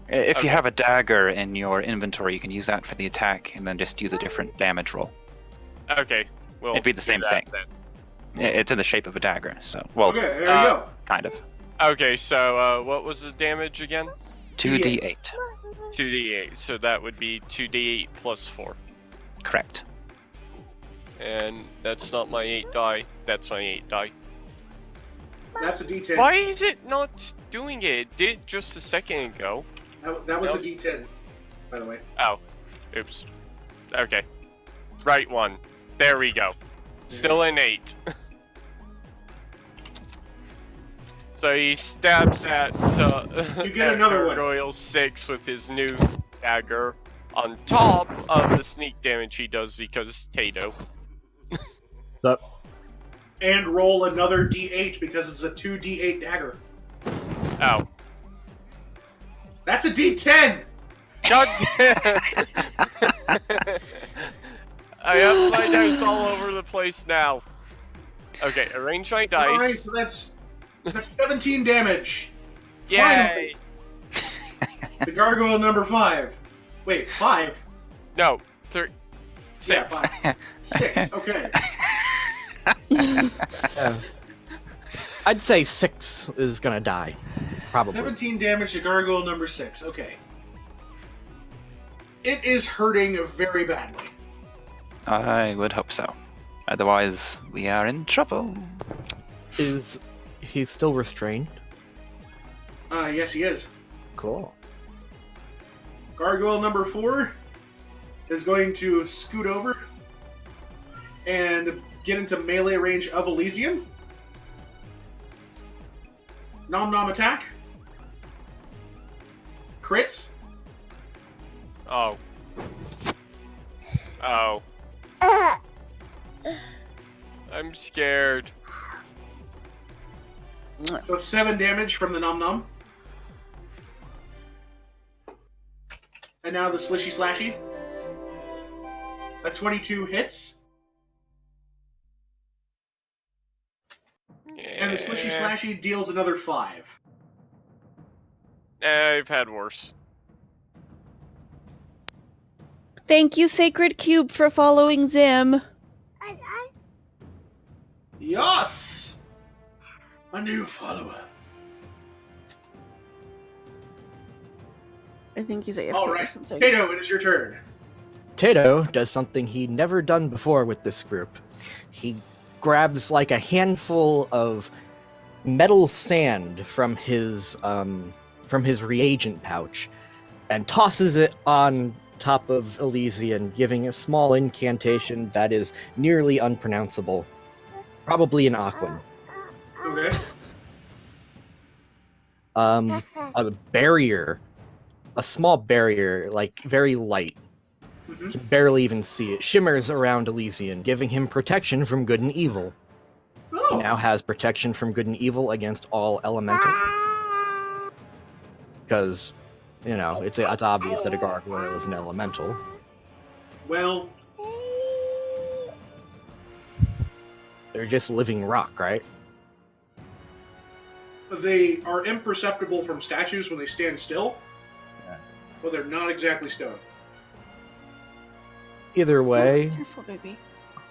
If you have a dagger in your inventory, you can use that for the attack, and then just use a different damage roll. Okay. Well, It'd be the do same that thing. then. It's in the shape of a dagger, so well, Okay, there you go. kind of. Okay, so what was the damage again? 2d8. 2d8. So that would be 2d8 plus 4. Correct. And that's not my 8 die. That's my 8 die. That's a D10. Why is it not doing it? It did just a second ago. That was Nope. a D10, by the way. Oh. Oops. Okay. Right one. There we go. Still an 8. So he stabs at You get another one. Gargoyle 6 with his new dagger on top of the sneak damage he does because Tato. And roll another D8 because it's a 2D8 dagger. Oh. That's a D10! God damn! I have my dice all over the place now. Okay, arrange my dice. Alright, so that's 17 damage. Yay! The gargoyle number 5. Wait, 5? No, 6. Yeah, 5. 6, okay. Yeah. I'd say 6 is gonna die. Probably. 17 damage to gargoyle number 6, okay. It is hurting very badly. I would hope so. Otherwise, we are in trouble. Is he still restrained? Yes, he is. Cool. Gargoyle number 4 is going to scoot over and get into melee range of Elysian. Nom nom attack. Crits. Oh. Oh. I'm scared. So 7 damage from the nom nom. And now the slishy slashy. A 22 hits. And the slishy slashy deals another 5. I've had worse. Thank you, Sacred Cube, for following Zim. Yes! A new follower. I think he's AFK or Alright, something. Kato, it is your turn. Tato does something he'd never done before with this group. He grabs like a handful of metal sand from his reagent pouch and tosses it on top of Elysian, giving a small incantation that is nearly unpronounceable. Probably an Aquan. Okay. A barrier, a small barrier, like very light. Mm-hmm. Can barely even see it. Shimmers around Elysian, giving him protection from good and evil. He Oh, now has protection from good and evil against all elemental. Because, you know, it's obvious that a gargoyle is an elemental. well, They're just living rock, right? they are imperceptible from statues when they stand still. Yeah. But they're not exactly stone. Either way, Careful, baby.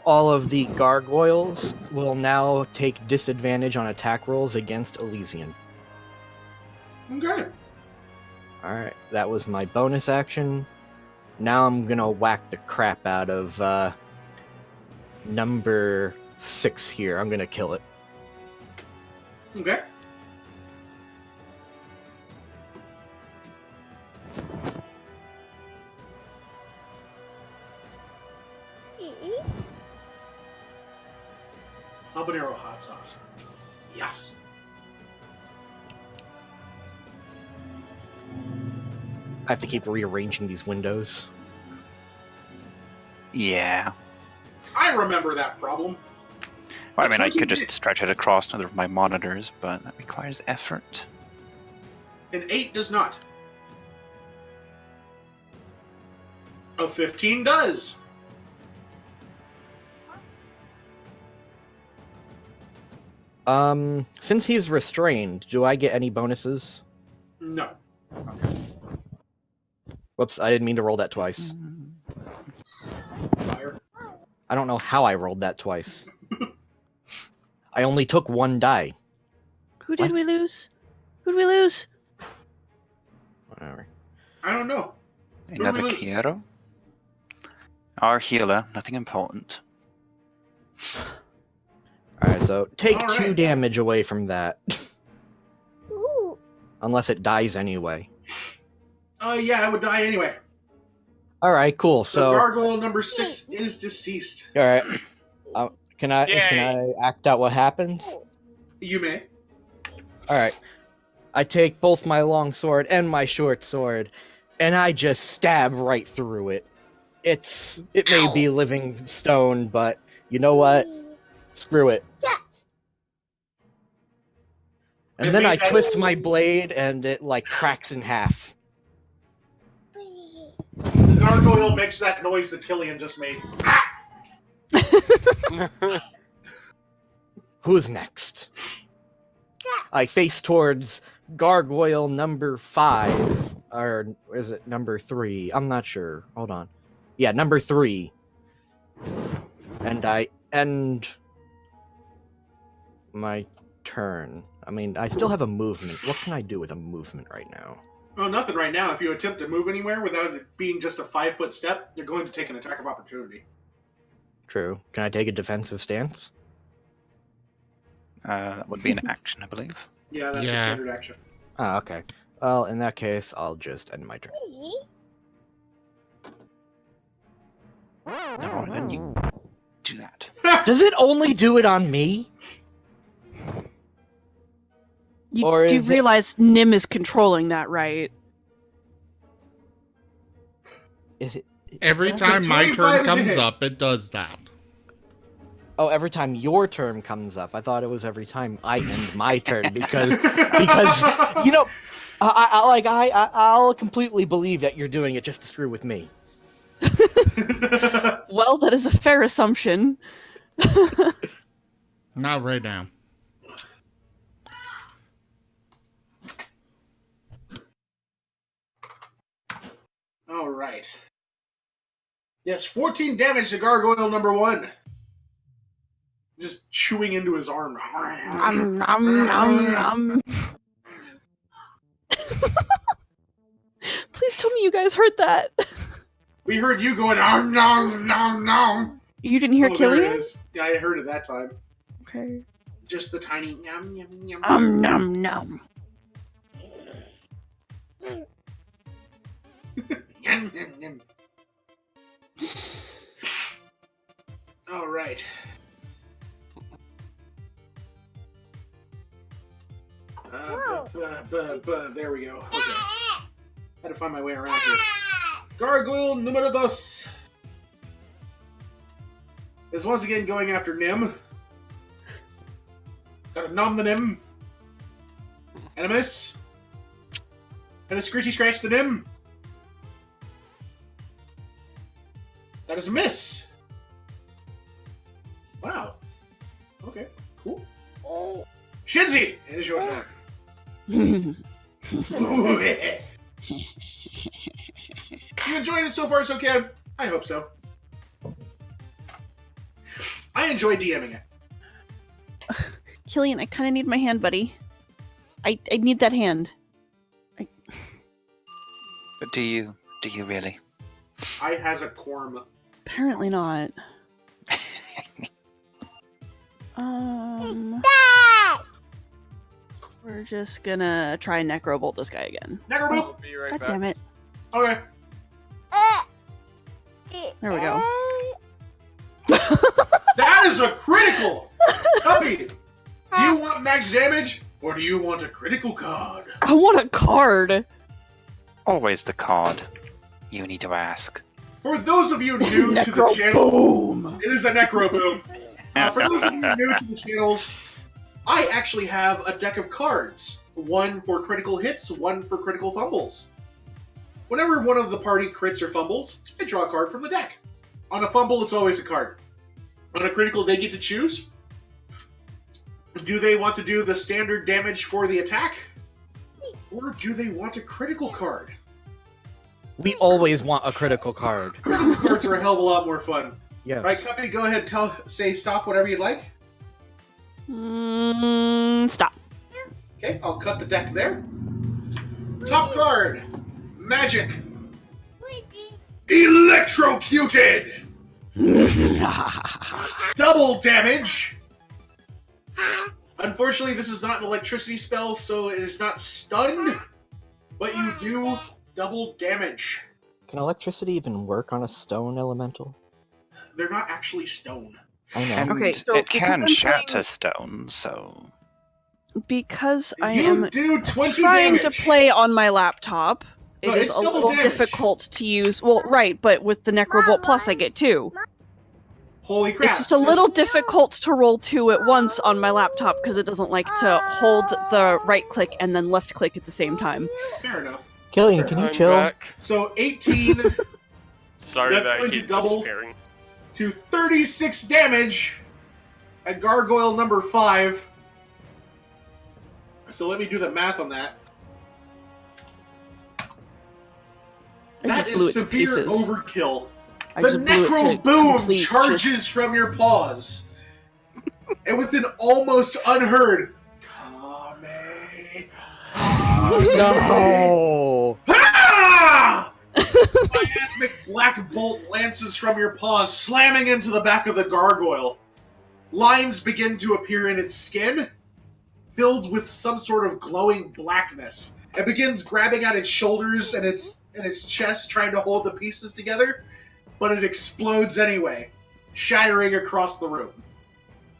all of the gargoyles will now take disadvantage on attack rolls against Elysian. Okay. Alright, that was my bonus action. Now I'm gonna whack the crap out of number 6 here. I'm gonna kill it. Okay. Taro hot sauce. Yes. I have to keep rearranging these windows. Yeah. I remember that problem. Well, I mean, I could just stretch it across another of my monitors, but that requires effort. An 8 does not. A 15 does. Since he's restrained, do I get any bonuses? No. Whoops, I didn't mean to roll that twice. Fire. I don't know how I rolled that twice. I only took one die. Who did What? we lose? Who did we lose? Whatever. I don't know. Another really- Kiero? Our healer, nothing important. Alright, so take All 2 right. damage away from that. Ooh. Unless it dies anyway. Yeah, I would die anyway. Alright, cool. So So, gargoyle number 6 is deceased. alright. Can I Yay. act out what happens? You may. Alright. I take both my long sword and my short sword, and I just stab right through it. It may be living stone, but you know what? Screw it. Yeah. And It then made I that- twist my blade, and it like cracks in half. The gargoyle makes that noise that Killian just made. Who's next? I face towards gargoyle number 5, or is it number 3? I'm not sure. Hold on. Yeah, number 3. And I end my turn. I mean, I still have a movement. What can I do with a movement right now? Well, nothing right now. If you attempt to move anywhere without it being just a 5-foot step, you're going to take an attack of opportunity. True. Can I take a defensive stance? That would be an action, I believe. Yeah, that's a Yeah. standard action. Ah, okay. Well, in that case, I'll just end my turn. No, then you do that. Does it only do it on me? You Or do is it- realize Nim is controlling that, right? Is it... Every that- time my 25 turn is a comes hit. up, it does that. Oh, every time your turn comes up. I thought it was every time I end my turn because you know, I'll completely believe that you're doing it just to screw with me. Well, that is a fair assumption. Not right now. All right. Yes, 14 damage to gargoyle number 1. Just chewing into his arm. Please tell me you guys heard that. We heard you going, nom, nom, nom, nom. You didn't hear Oh, there it Killian? is. Yeah, I heard it that time. Okay. Just the tiny yum, yum, yum. Nom nom. Yum, yum, yum. All right. There we go. Okay. Had to find my way around here. Gargoyle numero 2 is once again going after Nim. Gotta nom the Nim. And a miss. And a screechy scratch the Nim. That is a miss. Wow. Okay, cool. Shinzi, it is your turn. You enjoyed it so far, so Cam? I hope so. I enjoy DMing it. Killian, I kind of need my hand, buddy. I need that hand. But do you really? I has a corm. Apparently not. We're just gonna try and necrobolt this guy again. Necrobolt. Be right God back. damn it. Okay. There we go. That is a critical. Puppy, do you want max damage or do you want a critical card? I want a card. Always the card. You need to ask. For those of you new to the channel, Boom. it is a Necro Boom. For those of you new to the channels, I actually have a deck of cards. One for critical hits, one for critical fumbles. Whenever one of the party crits or fumbles, I draw a card from the deck. On a fumble, it's always a card. On a critical, they get to choose. Do they want to do the standard damage for the attack? Or do they want a critical card? We always want a critical card. Critical cards are a hell of a lot more fun. Yes. Right, Cuppy, go ahead, say stop whatever you'd like. Stop. Okay, I'll cut the deck there. Top card, Magic. Electrocuted! Double damage! Unfortunately, this is not an electricity spell, so it is not stunned, but you do double damage. Can electricity even work on a stone elemental? They're not actually stone. I know. And Okay, so it because can I'm shatter playing- stone, so... Because I You am do 20 trying damage. to play on my laptop, it No, is it's a double little damage. difficult to use. Well, right, but with the Necrobolt Plus, I get 2. Holy crap. It's just a little difficult to roll 2 at once on my laptop because it doesn't like to hold the right click and then left click at the same time. Fair enough. Killian, can you I'm chill? back. So 18 Sorry That's that I going to keep double. disappearing. to 36 damage at gargoyle number 5. So let me do the math on that. I That just blew is it to severe pieces. overkill. I The just blew it Necro to Boom complete charges from your paws. And with an almost unheard Kame. No! Ah! Miasmic black bolt lances from your paws, slamming into the back of the gargoyle. Lines begin to appear in its skin, filled with some sort of glowing blackness. It begins grabbing at its shoulders and its chest, trying to hold the pieces together, but it explodes anyway, shattering across the room.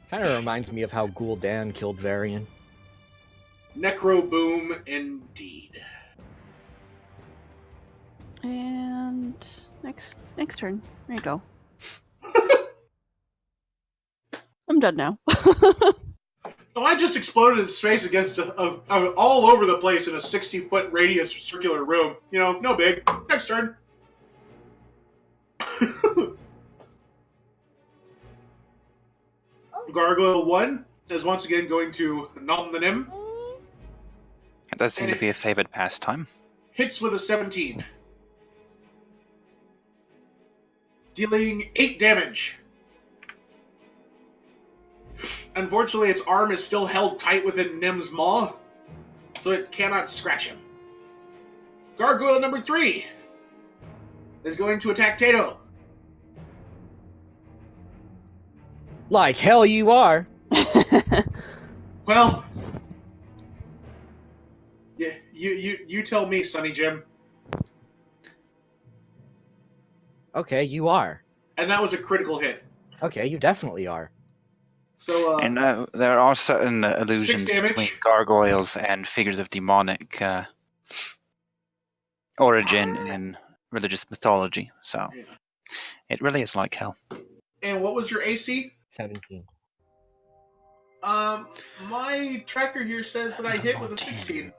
Kind of reminds me of how Gul'dan killed Varian. Necro Boom indeed. And next turn. There you go. I'm done now. Oh, I just exploded in space against all over the place in a 60-foot radius circular room. You know, no big. Next turn. Gargoyle 1 is once again going to nom the nim. It does seem to be a favored pastime. Hits with a 17. Dealing 8 damage. Unfortunately, its arm is still held tight within Nim's maw, so it cannot scratch him. Gargoyle number 3 is going to attack Tato. Like hell you are! Well, yeah, you tell me, Sonny Jim. Okay, you are. And that was a critical hit. Okay, you definitely are. So, And there are certain allusions damage. between gargoyles and figures of demonic origin in religious mythology, so Yeah. it really is like hell. And what was your AC? 17. My tracker here says that I hit with a 16.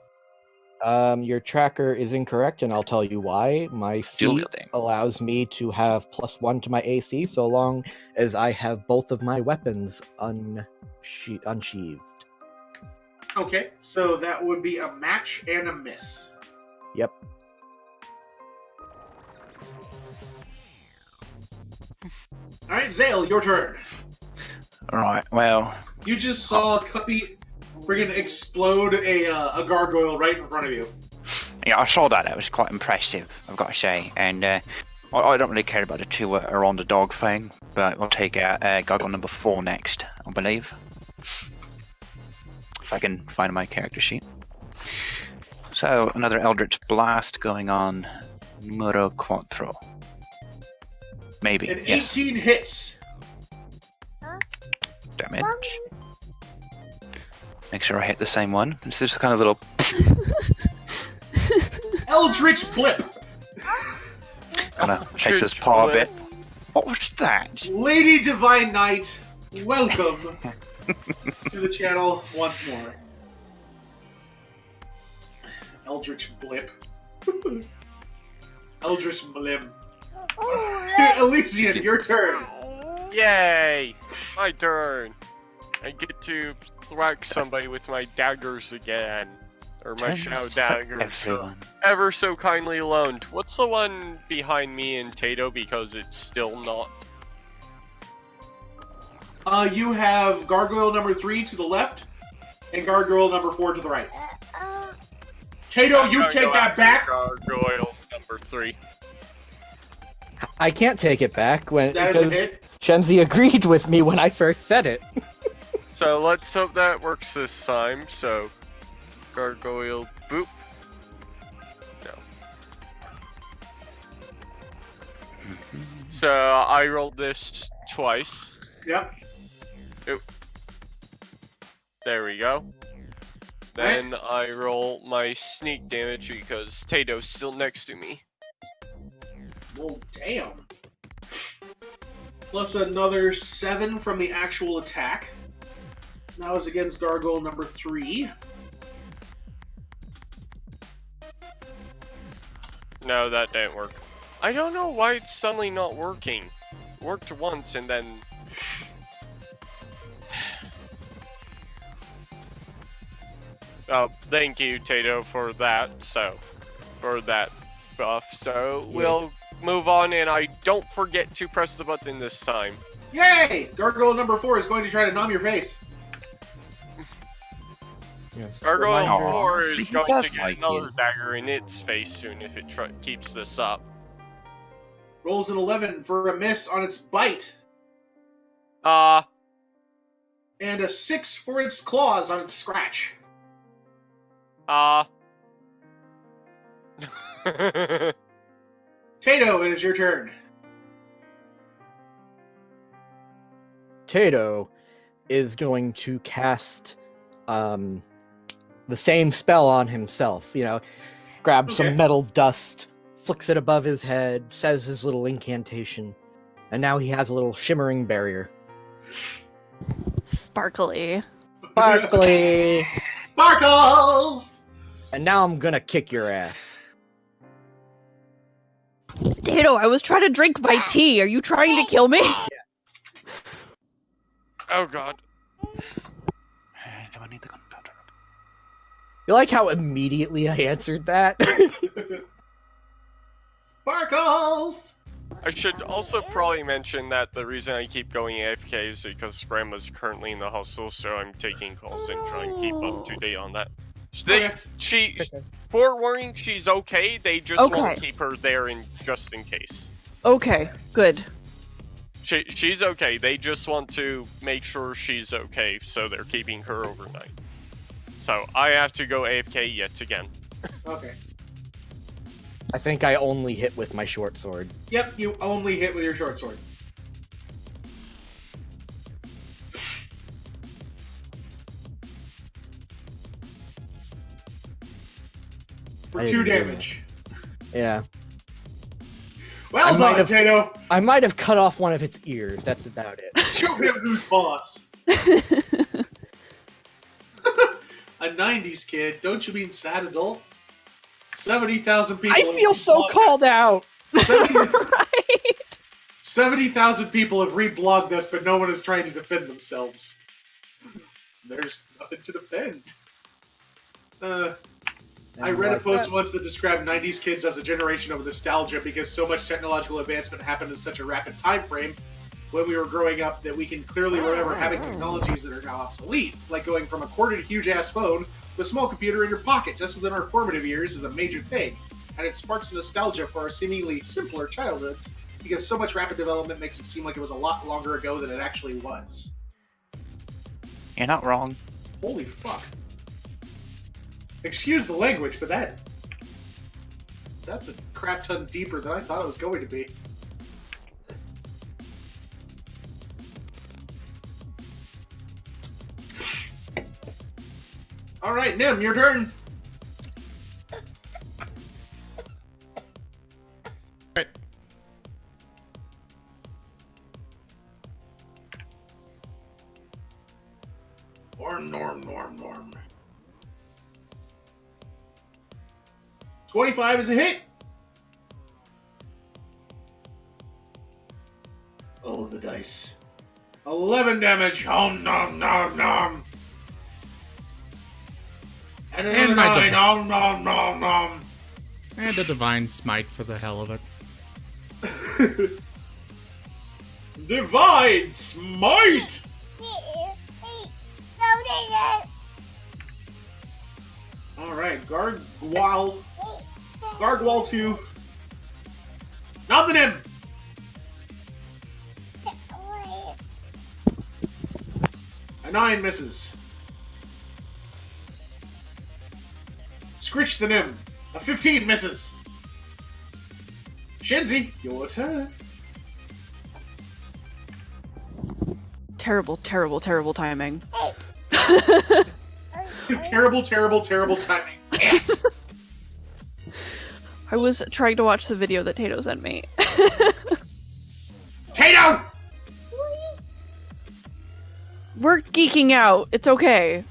Your tracker is incorrect, and I'll tell you why. My Dual feat wielding. allows me to have +1 to my AC so long as I have both of my weapons unsheathed. Okay, so that would be a match and a miss. Yep. Alright, Zale, your turn. Right, well, You just saw Cuppy friggin' explode a gargoyle right in front of you. yeah, I saw that. That was quite impressive, I've got to say. And I don't really care about the two that are on the dog thing, but we'll take out gargoyle number 4 next, I believe. If I can find my character sheet. So, another Eldritch Blast going on Muro Quattro. Maybe, An yes. 18 hits. damage. Make sure I hit the same one. It's just kind of little. Eldritch Blip! Kind of shakes his paw a bit. What was that? Lady Divine Knight, welcome to the channel once more. Eldritch Blip. Eldritch Blim. Elysian, your turn. Yay! My turn. I get to thwack somebody with my daggers again. Or my shadow daggers. Everyone. Ever so kindly loaned. What's the one behind me in Tato because it's still not? You have gargoyle number 3 to the left, and gargoyle number 4 to the right. Tato, you take that back. Gargoyle number 3. I can't take it back That is a because hit. Shenzi agreed with me when I first said it. So let's hope that works this time. So, gargoyle, boop. No. So I rolled this twice. Yep. Oop. There we go. Then I roll my sneak damage because Tato's still next to me. Well, damn. Plus another 7 from the actual attack. That was against gargoyle number 3. No, that didn't work. I don't know why it's suddenly not working. Worked once and then... Oh, thank you, Tato, for that, for that buff. So, we'll move on, and I don't forget to press the button this time. Yay! Gargoyle number 4 is going to try to numb your face. Gargoyle Reminder. 4 is See, he going does to get like another you. dagger in its face soon if it keeps this up. Rolls an 11 for a miss on its bite, Uh, and a 6 for its claws on its scratch. uh... Tato, it is your turn. Tato is going to cast the same spell on himself. You know, grabs Okay. some metal dust, flicks it above his head, says his little incantation, and now he has a little shimmering barrier. Sparkly. Sparkly! Sparkles! And now I'm gonna kick your ass. Tato, I was trying to drink my tea. Are you trying to kill me? Oh god. Do I need the gunpowder? You like how immediately I answered that? Sparkles! I should also probably mention that the reason I keep going AFK is because Grandma's currently in the hostel, so I'm taking calls and trying to keep up to date on that. She forewarning, she's okay, they just want Okay. to keep her there just in case. Okay, good. She's okay, they just want to make sure she's okay, so they're keeping her overnight. So, I have to go AFK yet again. Okay. I think I only hit with my short sword. Yep, you only hit with your short sword. For I 2 didn't do damage. Yeah. Well I might done, have- Tato! I might have cut off one of its ears, that's about it. Show him who's boss. A 90s kid, don't you mean sad adult? 70,000 people. I feel so called out! 70,000 people have reblogged this, but no one is trying to defend themselves. There's nothing to defend. I read a post once that described 90s kids as a generation of nostalgia because so much technological advancement happened in such a rapid time frame when we were growing up that we can clearly remember having technologies that are now obsolete, like going from a quarter to huge-ass phone to a small computer in your pocket just within our formative years is a major thing, and it sparks nostalgia for our seemingly simpler childhoods because so much rapid development makes it seem like it was a lot longer ago than it actually was. You're not wrong. Holy fuck. Excuse the language, but that's a crap ton deeper than I thought it was going to be. Alright, Nim, your turn. Right. Norm. 25 is a hit. Oh, the dice. 11 damage. Oh, nom. And another And my 9. Oh, nom. And a divine smite for the hell of it. Divine smite! Alright, Gargoyle 2. Nothing him! A 9 misses. Scritch the Nim. A 15 misses. Shinzi, your turn. Terrible timing. Terrible timing. I was trying to watch the video that Tato sent me. Tato! We're geeking out. It's okay.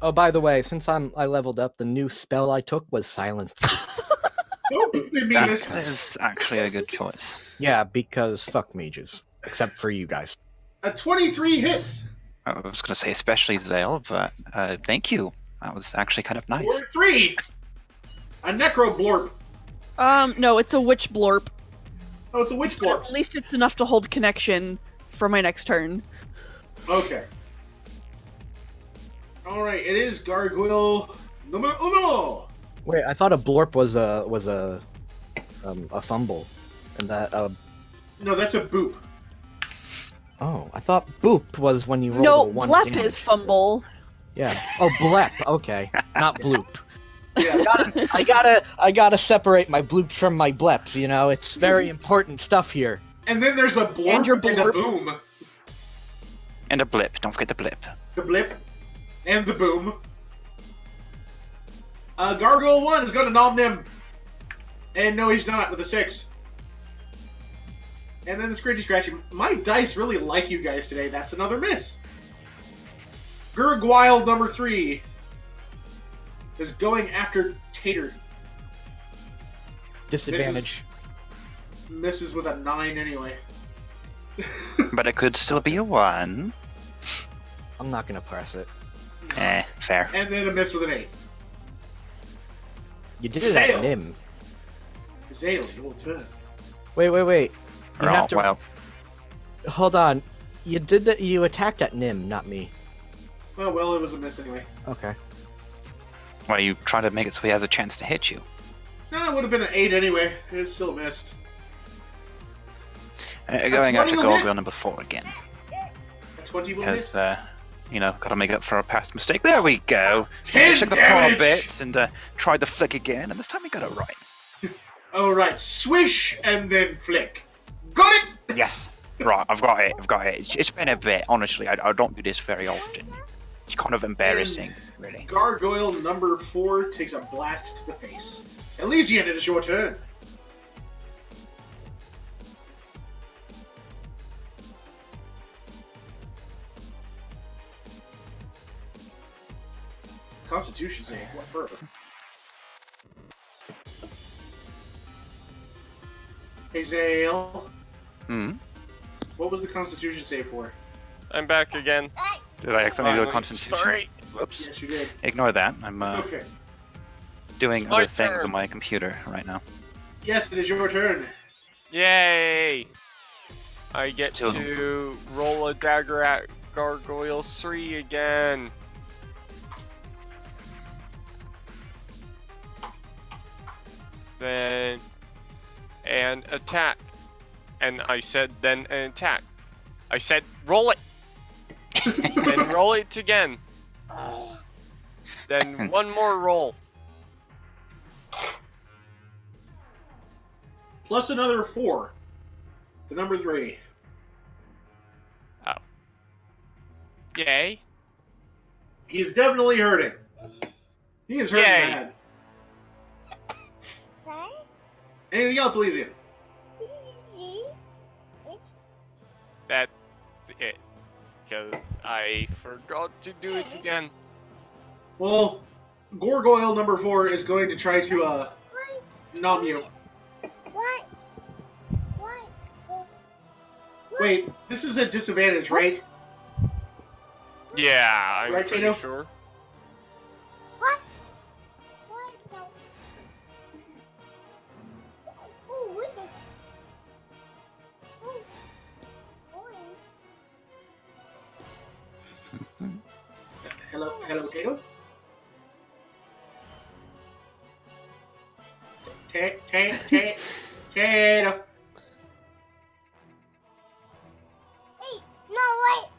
Oh, by the way, since I leveled up, the new spell I took was silence. Nope, they mean That this. is actually a good choice. Yeah, because fuck mages. Except for you guys. A 23 hits. I was going to say especially Zale, but thank you. That was actually kind of nice. Or 3. A necro blorp. No, it's a witch blorp. Oh, it's a witch blorp. At least it's enough to hold connection for my next turn. Okay. Alright, it is Gargoyle numero uno. Wait, I thought a blorp was a fumble, and that No, that's a boop. oh, I thought boop was when you rolled No, a one blep damage. is fumble. Yeah. Oh, blep. Okay, not bloop. Yeah. I gotta separate my bloops from my bleps. You know, it's very important stuff here. And then there's a blorp And your a blorp. boom. And a blip. Don't forget the blip. The blip and the boom. Gargoyle 1 is gonna nom them. And no, he's not with a 6. And then the Scratchy Scratchy. My dice really like you guys today. That's another miss. Gargoyle number 3 is going after Tater. Disadvantage. Misses with a 9 anyway. But it could still be a 1. I'm not gonna press it. Fair. And then a miss with an 8. You did it Fail. at Nim. Zale, your turn. Wait. You Oh, have to. well, Hold on. You did that. You attacked at Nim, not me. Oh, well, it was a miss anyway. Okay. well, you try to make it so he has a chance to hit you. No, it would have been an 8 anyway. It's still missed. Going out to 20 will Gargoyle hit. number 4 again. A 20 will Because, hit. gotta make up for a past mistake. There we go. 10 Took the paw damage! bit and tried the flick again, and this time we got it right. Alright, swish and then flick. Got it! Yes. Right, I've got it. It's been a bit, honestly. I don't do this very often. It's kind of embarrassing, really. Gargoyle number 4 takes a blast to the face. Elysian, it is your turn. Constitution save, what for? Hey Zale, Hmm. what was the Constitution save for? I'm back again. Did I accidentally do a I'm concentration? sorry. Whoops. Yes, you did. Ignore that. I'm Okay. doing It's my other things turn. on my computer right now. Yes, it is your turn. Yay! I get Two. to roll a dagger at Gargoyle 3 again. Then and attack. And I said then an attack. I said roll it. Then roll it again. Then one more roll. Plus another 4. The number 3. Oh. Yay. He's definitely hurting. He is hurting Yay. bad. Anything else, Elysian? That's it. Because I forgot to do it again. Well, Gargoyle number 4 is going to try to, nom you. Wait, this is a disadvantage, right? Yeah, I'm Right, pretty Tato? sure. Hello, Tato? Tato. Hey, no, wait.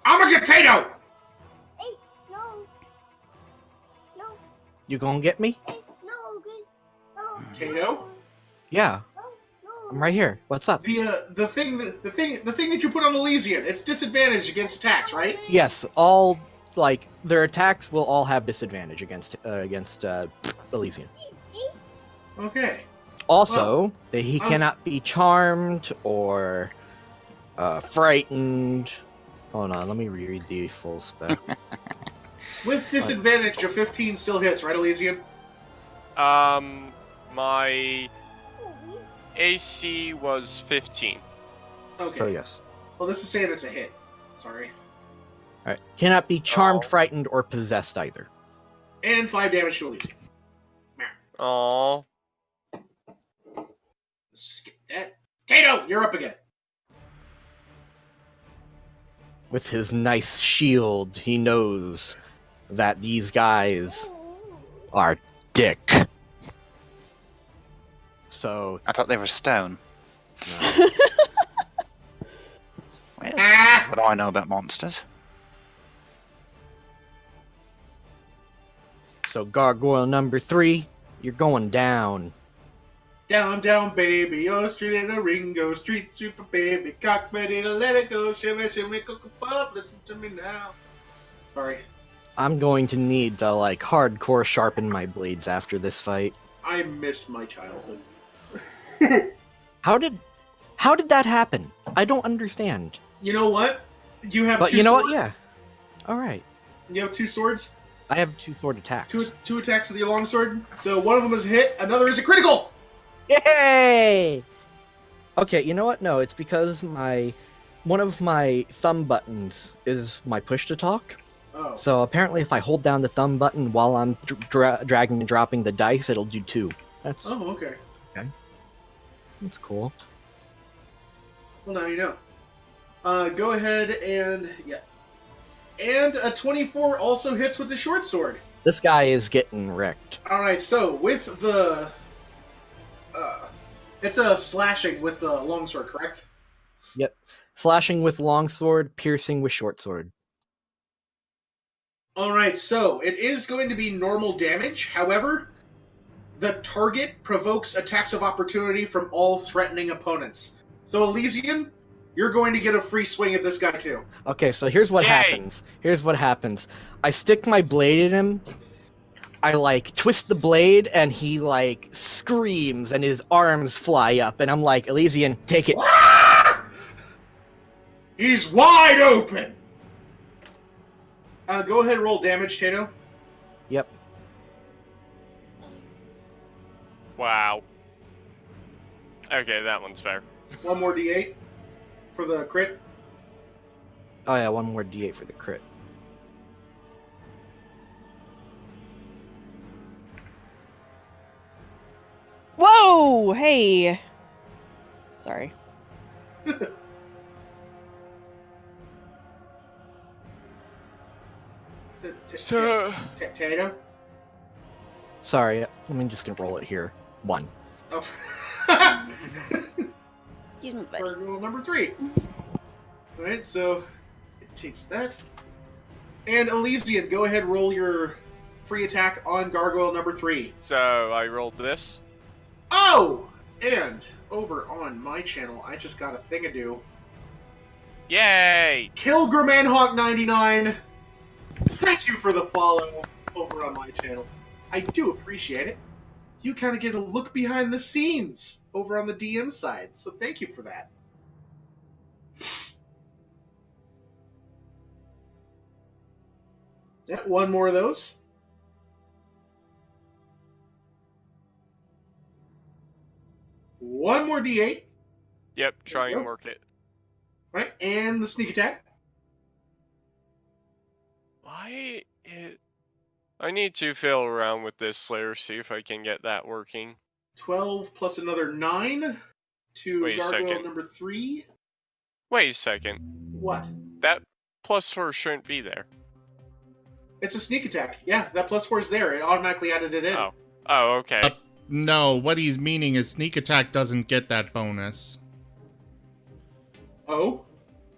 I'm gonna get Tato! Hey, no. No, You gonna get me? hey, no, good. No. Tato? Yeah, No, no. I'm right here. What's up? The thing that you put on Elysian, it's disadvantage against attacks, right? Yes, all like their attacks will all have disadvantage against Elysian. Okay. Also, he I was- cannot be charmed or frightened. Hold on, let me reread the full spec. With disadvantage, a 15 still hits, right, Elysian? My AC was 15. Okay. So yes. Well, this is saying it's a hit. Sorry. All right. Cannot be charmed, Oh. frightened, or possessed either. And 5 damage to Elysian. Aww. Skip that. Tato, you're up again. With his nice shield, he knows that these guys are dick. So, I thought they were stone. no. Well, Ah! that's what I know about monsters. So gargoyle number 3, you're going down. Down, down, baby. Oh, street in a Ringo. Street super baby. Cock ready to let it go. Shimmy, shimmy, cocoa pop. Listen to me now. Sorry. I'm going to need to like hardcore sharpen my blades after this fight. I miss my childhood. How did that happen? I don't understand. You know what? You have But two you know swords? what? Yeah. All right. You have 2 swords? I have 2 sword attacks. Two attacks with your longsword. So one of them is a hit, another is a critical! Yay! Okay, you know what? No, it's because one of my thumb buttons is my push to talk. Oh. So apparently, if I hold down the thumb button while I'm dragging and dropping the dice, it'll do 2. That's Okay. that's cool. Well, now you know. Go ahead and... Yeah. And a 24 also hits with the short sword. This guy is getting wrecked. Alright, so with the... it's a slashing with the longsword, correct? Yep. Slashing with longsword, piercing with short sword. Alright, so it is going to be normal damage. However, the target provokes attacks of opportunity from all threatening opponents. So Elysian, you're going to get a free swing at this guy too. Okay, so here's what Yay! happens. Here's what happens. I stick my blade in him. I like twist the blade, and he like screams, and his arms fly up, and I'm like, Elysian, take it. He's wide open! Go ahead and roll damage, Tato. Yep. Wow. Okay, that one's fair. One more d8 for the crit. Oh yeah, one more d8 for the crit. Whoa! Hey! Sorry. So, Tato? Sorry, I'm just gonna roll it here. 1. Oh. Excuse me, buddy. Gargoyle number 3. Alright, so it takes that. And Elysian, go ahead and roll your free attack on Gargoyle number 3. so I rolled this. Oh! And over on my channel, I just got a thing to do. Yay! Kilgrimanhawk99, thank you for the follow over on my channel. I do appreciate it. You kind of get a look behind the scenes over on the DM side, so thank you for that. Yeah, one more of those. One more D8. Yep, try and work it. Right, and the sneak attack. Why it... I need to fiddle around with this Slayer, see if I can get that working. 12 plus another 9 to Wait a gargoyle second. number 3. Wait a second. What? That +4 shouldn't be there. It's a sneak attack. Yeah, that +4 is there. It automatically added it in. Oh. Oh, okay. No, what he's meaning is sneak attack doesn't get that bonus. Oh?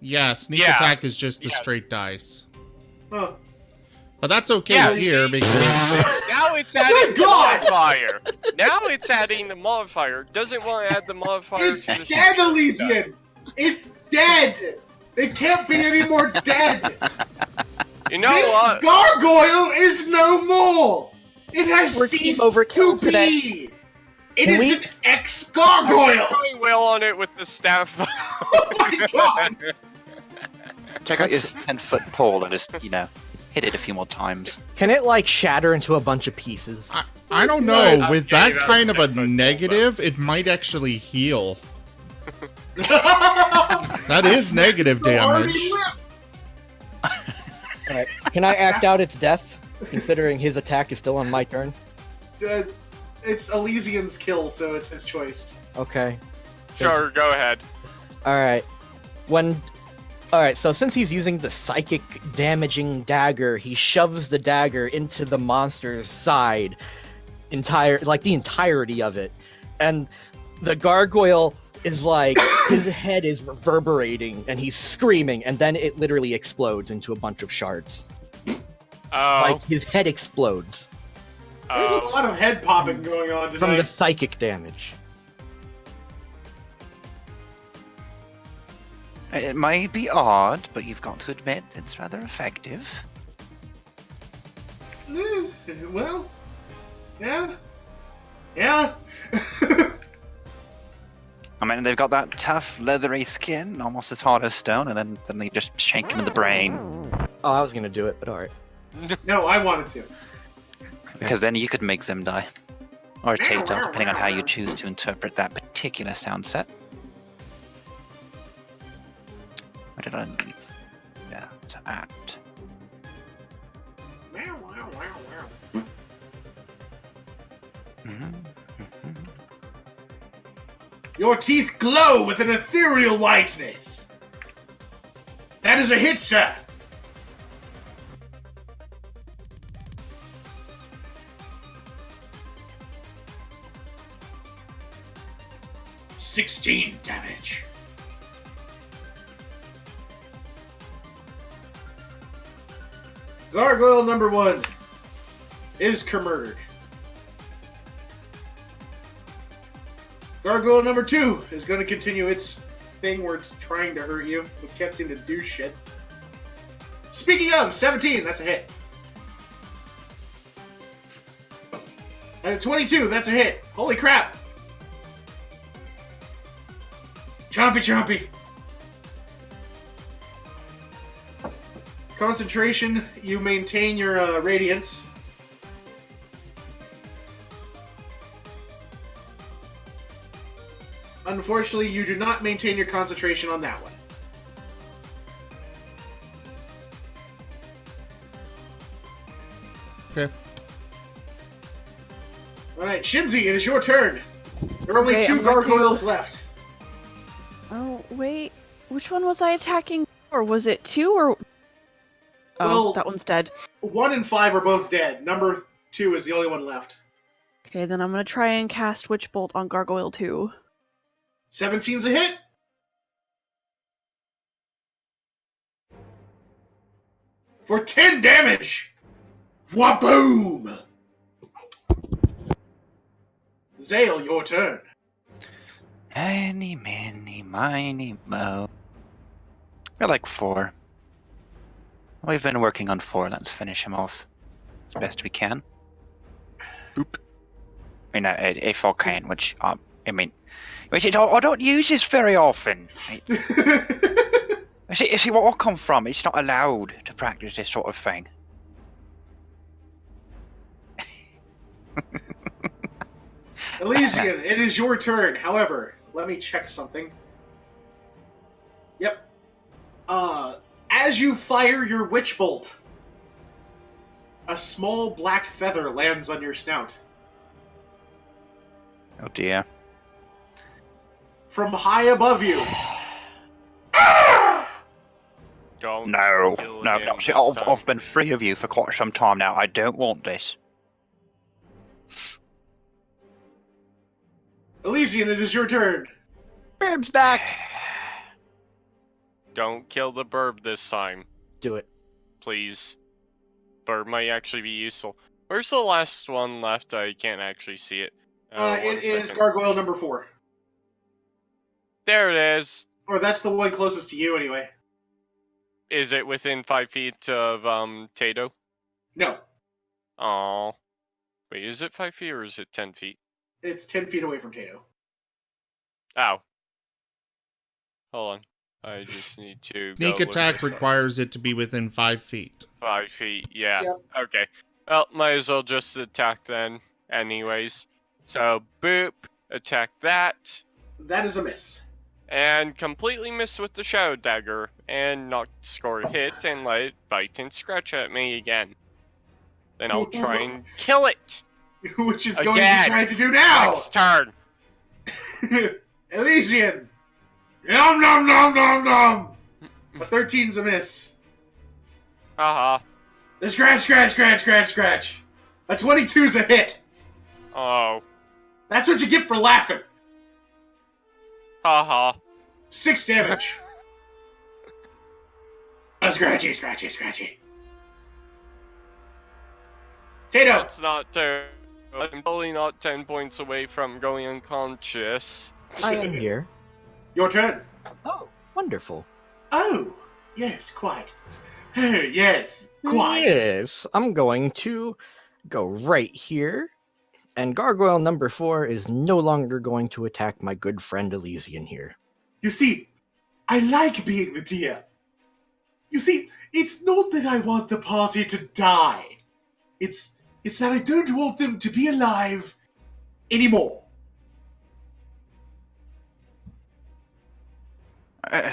Yeah, sneak attack is just the straight dice. Huh. But that's okay Yeah, here because... Now it's adding the modifier. Now it's adding the modifier. Doesn't want to add the modifier It's to the dead, Elysian! It's dead! It can't be any more dead! You know this what? gargoyle is no more! It has We're team ceased overkill to today. be! It is an ex-gargoyle! Going well on it with the staff. Oh my god! Check out his 10-foot pole and just, hit it a few more times. Can it, like, shatter into a bunch of pieces? I don't know. With that that's kind of a definitely negative, it might actually heal. That is negative damage. Alright, can I act out its death, considering his attack is still on my turn? It's Elysian's kill, so it's his choice. Okay. Sure, go ahead. Alright. Alright, so since he's using the psychic damaging dagger, he shoves the dagger into the monster's side. The entirety of it. And the gargoyle is like, his head is reverberating, and he's screaming, and then it literally explodes into a bunch of shards. Oh. Like, his head explodes. There's a lot of head popping going on tonight. From the psychic damage. It might be odd, but you've got to admit it's rather effective. Well, yeah. Yeah. I mean, they've got that tough, leathery skin, almost as hard as stone, and then suddenly just shank him in the brain. Oh, I was gonna do it, but alright. No, I wanted to. Because then you could make them die. Or take them, depending on how you choose to interpret that particular sound set. Where did I leave that at? Your teeth glow with an ethereal whiteness. That is a hit, sir. $16 damage. Gargoyle number 1 is murdered. Gargoyle number 2 is going to continue its thing where it's trying to hurt you, but can't seem to do shit. Speaking of, 17, that's a hit. And a 22, that's a hit. Holy crap. Chompy chompy. Concentration, you maintain your radiance. Unfortunately, you do not maintain your concentration on that one. Okay. Alright, Shinzi, it is your turn. There are only Okay, 2 I'm going to- gargoyles left. Oh, wait. Which one was I attacking? Or was it 2 or... Oh, Well- that one's dead. 1 and 5 are both dead. Number 2 is the only one left. Okay, then I'm gonna try and cast Witch Bolt on Gargoyle 2. 17's a hit. For 10 damage. Waboom! Zale, your turn. Any, miny, miny, mo. We're like 4. We've been working on 4. Let's finish him off as best we can. Boop. I mean, if I can, which I don't use this very often. See what I come from. It's not allowed to practice this sort of thing. Elysian, it is your turn. However, let me check something. Yep. As you fire your witch bolt, a small black feather lands on your snout. Oh dear. From high above you. Don't No. kill No. him See, this time. I've been free of you for quite some time now. I don't want this. Elysian, it is your turn. Burb's back. Don't kill the burb this time, Do it. please. Burb might actually be useful. Where's the last one left? I can't actually see it. One It is second. gargoyle number 4. There it is. Or that's the one closest to you, anyway. Is it within 5 feet of Tato? No, Oh. Wait, is it 5 feet or is it 10 feet? it's 10 feet away from Tato. Ow. Hold on. I just need to Sneak go look attack this up. requires it to be within 5 feet. 5 feet, yeah. Yep. Okay. Well, might as well just attack then, anyways. So, boop, attack that, That is a miss. and completely miss with the Shadow Dagger, and not score a hit, and let it bite and scratch at me again. Then I'll try and kill it! Which is going to Again. be trying to do now! Next turn! Elysian! Nom nom nom nom nom! A 13's a miss. Haha. The scratch. A 22's a hit. Oh. That's what you get for laughing. Haha. 6 damage. A scratchy. Tato! That's not terrible. I'm totally not 10 points away from going unconscious. I am here. Your turn. Oh, wonderful. Oh, yes, quite. Oh, yes, quite. Yes, I'm going to go right here. And gargoyle number 4 is no longer going to attack my good friend Elysian here. You see, I like being the deer. You see, it's not that I want the party to die. It's that I don't want them to be alive anymore.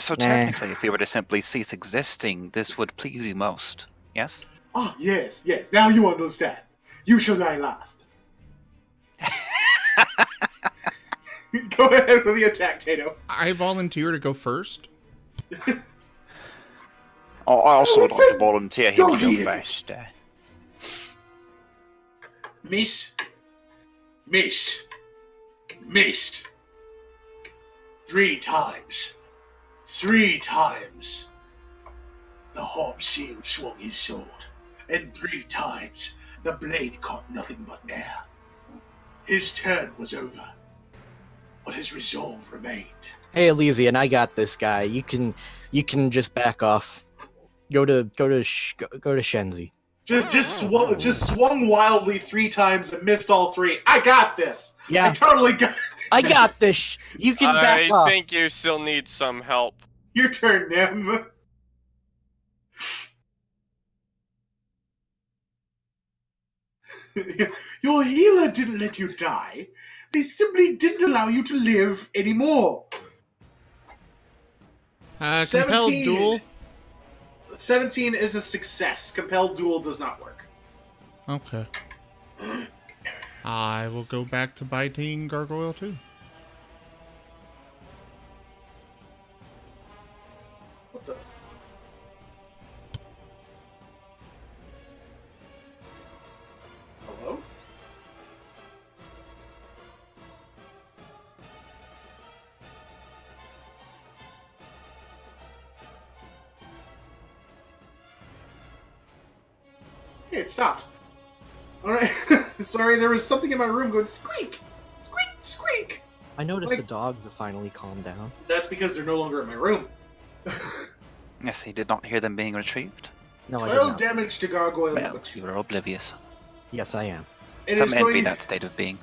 So technically, if we were to simply cease existing, this would please you most. Yes? Ah, yes, now you understand. You shall die last. Go ahead with the attack, Tato. I volunteer to go first. I also would it's like a to volunteer him to doggy, go is it? first. Miss. 3 times. 3 times. The harp shield swung his sword, and 3 times the blade caught nothing but air. His turn was over, but his resolve remained. Hey Elysian, I got this guy. You can just back off. Go to Shenzi. Just swung wildly 3 times and missed all 3. I got this. Yeah. I totally got. I got this. You can back I off. think you still need some help. Your turn, Nim. Your healer didn't let you die. They simply didn't allow you to live anymore. Compelled 17. duel. 17 is a success. Compelled duel does not work. Okay. I will go back to biting Gargoyle too. What the? Hello? Hey, it stopped. Alright. Sorry, there was something in my room going squeak! Squeak! Squeak! I noticed Like- the dogs have finally calmed down. That's because they're no longer in my room. Yes, he did not hear them being retrieved. No, I did 12 not. damage to Gargoyle Well, number 2. you are oblivious. Yes, I am. It Some is envy going... that state of being.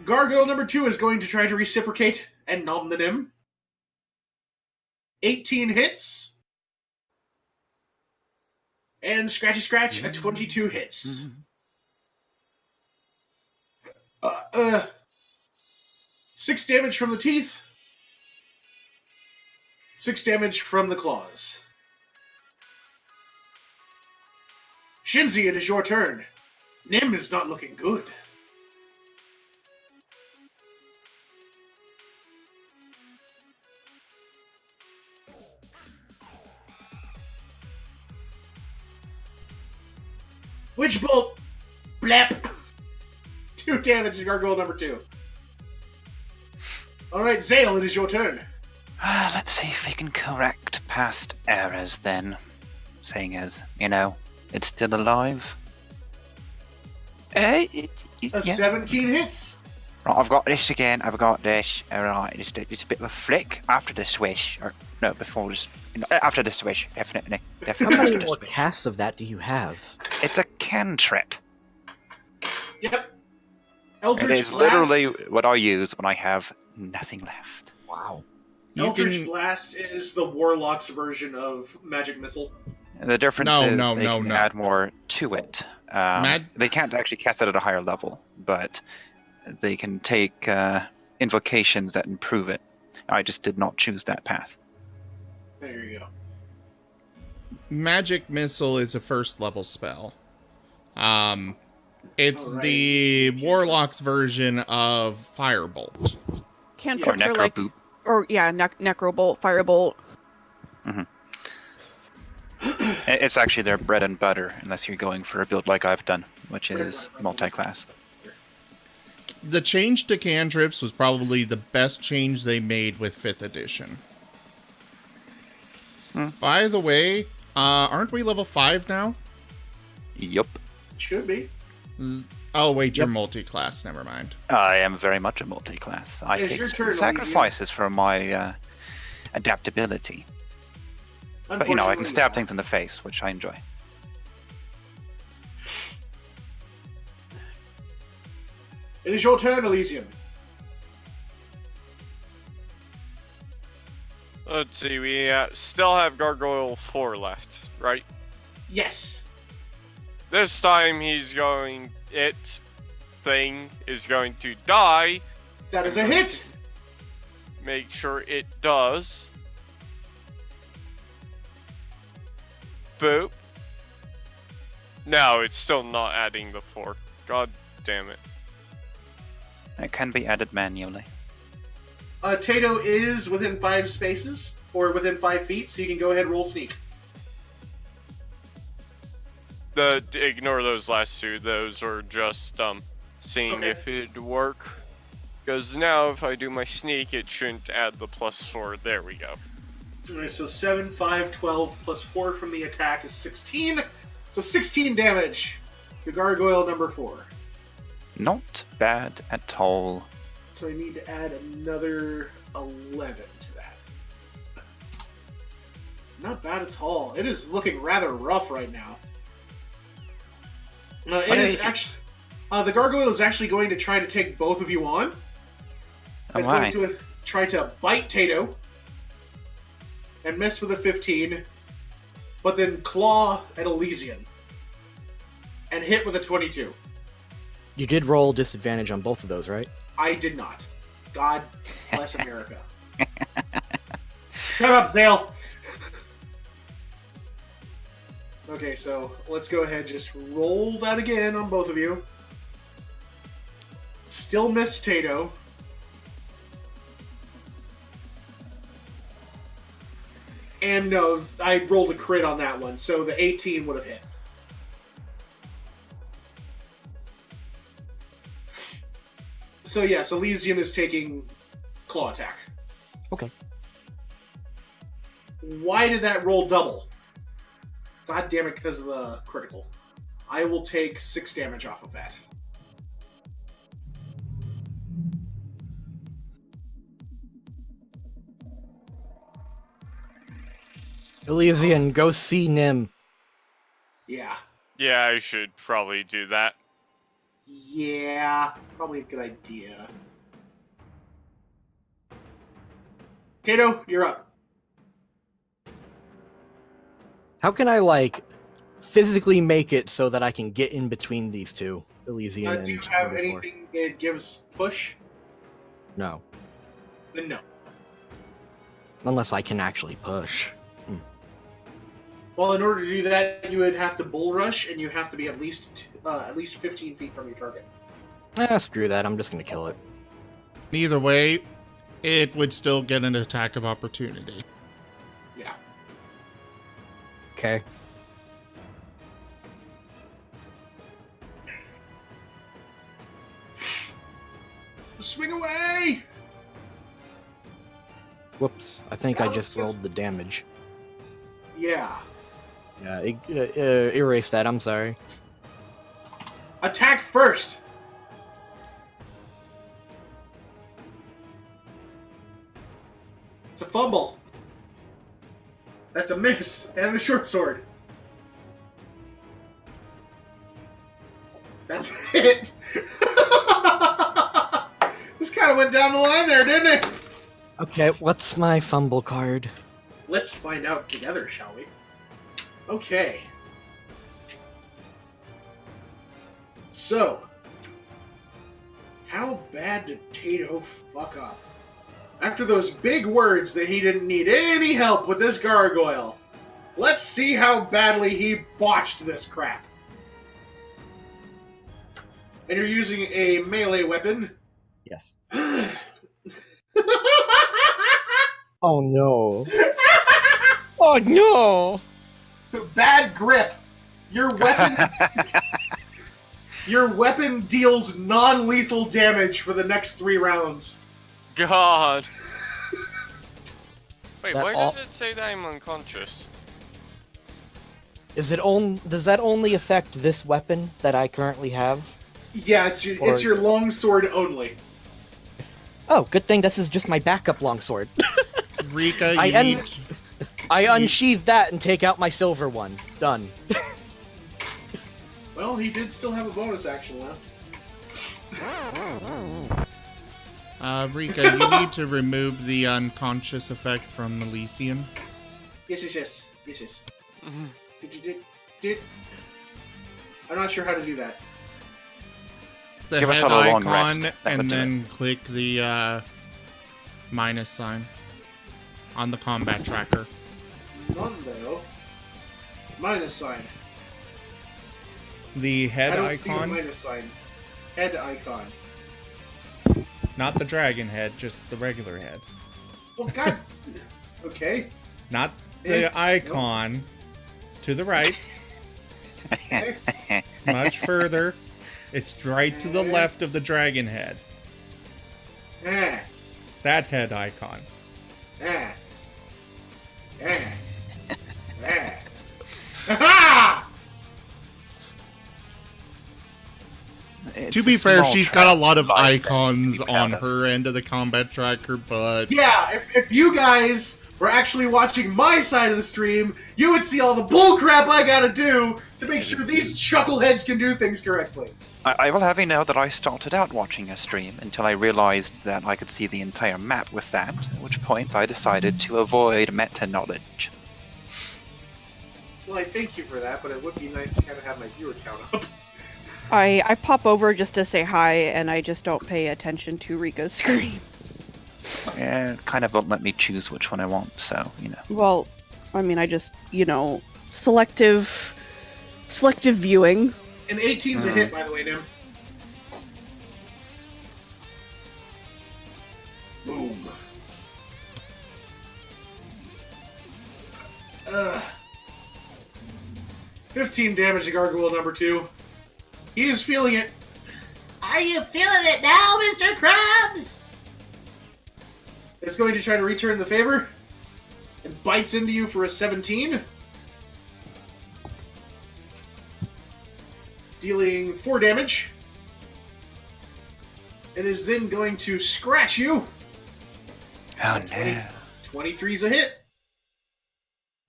Gargoyle number 2 is going to try to reciprocate and nom the nim. 18 hits. And Scratchy Scratch, a 22 hits. 6 damage from the teeth. 6 damage from the claws. Shinzi, it is your turn. Nim is not looking good. Witch Bolt! Blap! 2 damage to Gargoyle number 2. Alright, Zale, it is your turn. Let's see if we can correct past errors then. Seeing as, it's still alive. A Yeah. 17 hits. Right, I've got this again. I've got this. Alright, just a bit of a flick after the swish. Or, no, before this. After the swish, definitely. How Definitely many after the more swish. casts of that do you have? It's a cantrip. Yep. It Eldritch is Blast. literally what I use when I have nothing left. Wow. You Eldritch can... Blast is the Warlock's version of Magic Missile. And the difference No, is no, they no, can no. add more to it. They can't actually cast it at a higher level, but they can take invocations that improve it. I just did not choose that path. There you go. Magic Missile is a first level spell. It's Alright. the Warlock's version of Firebolt. Or Cantrips are Necro like, Boot. or yeah, Necrobolt, Firebolt. It's actually their bread and butter, unless you're going for a build like I've done, which is multi-class. The change to cantrips was probably the best change they made with 5th edition. By the way, aren't we level 5 now? Yup. Should be. Oh, wait, you're multi-class. Never mind. I am very much a multi-class. I It's take your turn, sacrifices for my adaptability. But, I can Unfortunately, stab things in the face, which I enjoy. It is your turn, Elysium. Let's see, we still have Gargoyle 4 left, right? Yes. This time thing is going to die. That is a hit. Make sure it does. Boop. No, it's still not adding the 4. God damn it. It can be added manually. Tato is within 5 spaces, or within 5 feet, so you can go ahead and roll sneak. Ignore those last 2. Those are just seeing if it'd work. Because now if I do my sneak, it shouldn't add the +4. There we go. Alright, so 7, 5, 12, plus 4 from the attack is 16. So 16 damage to Gargoyle number 4. Not bad at all. So I need to add another 11 to that. Not bad at all. It is looking rather rough right now. It is actually... the Gargoyle is actually going to try to take both of you on. It's going to try to bite Tato. And miss with a 15. But then claw at Elysian. And hit with a 22. You did roll disadvantage on both of those, right? I did not. God bless America. Shut up, Zale! Okay, so let's go ahead and just roll that again on both of you. Still missed Tato. And no, I rolled a crit on that one, so the 18 would have hit. So yes, Elysian is taking claw attack. Okay. Why did that roll double? God damn it, because of the critical. I will take 6 damage off of that. Elysian, go see Nim. Yeah. Yeah, I should probably do that. Yeah, probably a good idea. Tato, you're up. How can I, like, physically make it so that I can get in between these two? Elysian and Do you have 44. anything that gives push? No. Then no. Unless I can actually push. Well, in order to do that, you would have to bull rush, and you have to be at least 15 feet from your target. Screw that. I'm just gonna kill it. Either way, it would still get an attack of opportunity. Yeah. Okay. Swing away! Whoops. I think I just rolled the damage. Yeah. Yeah, erase that. I'm sorry. Attack first! It's a fumble. That's a miss. And the short sword. That's it. This kind of went down the line there, didn't it? Okay, what's my fumble card? Let's find out together, shall we? Okay. So, how bad did Tato fuck up? After those big words that he didn't need any help with this gargoyle, let's see how badly he botched this crap. And you're using a melee weapon. Yes. Oh no. Oh no! Bad grip. Your weapon deals non-lethal damage for the next 3 rounds. God. Wait, That why all- did it say that I'm unconscious? Does that only affect this weapon that I currently have? Yeah, it's your longsword only. Oh, good thing this is just my backup longsword. Rika, you I need... I unsheathe that and take out my silver one. Done. Well, he did still have a bonus action left. Rika, you need to remove the unconscious effect from Elysian. Yes. I'm not sure how to do that. The Give us head a long icon, rest. That would and do then click the minus sign on the combat tracker. Mondo. Minus sign. The head I don't see the icon, minus sign. Head icon. not the dragon head, just the regular head. Well, God. Okay. Not the icon. To the right, Okay. much further. It's right to the left of the dragon head. Ah. That head icon. Ah. Ah. Ah. Ha! To be fair, she's got a lot of icons on her end of the combat tracker, but Yeah, if you guys were actually watching my side of the stream, you would see all the bullcrap I gotta do to make sure these chuckleheads can do things correctly. I will have you know that I started out watching a stream until I realized that I could see the entire map with that, at which point I decided to avoid meta knowledge. Well, I thank you for that, but it would be nice to kind of have my viewer count up. I pop over just to say hi, and I just don't pay attention to Rika's screen. Yeah, it kind of won't let me choose which one I want, so, you know. Well, I mean, I just, selective viewing. And 18's a hit, by the way, Nim. Boom. 15 damage to gargoyle number 2. He is feeling it. Are you feeling it now, Mr. Krabs? It's going to try to return the favor. And bites into you for a 17. Dealing 4 damage. It is then going to scratch you. Oh no. 23's a hit.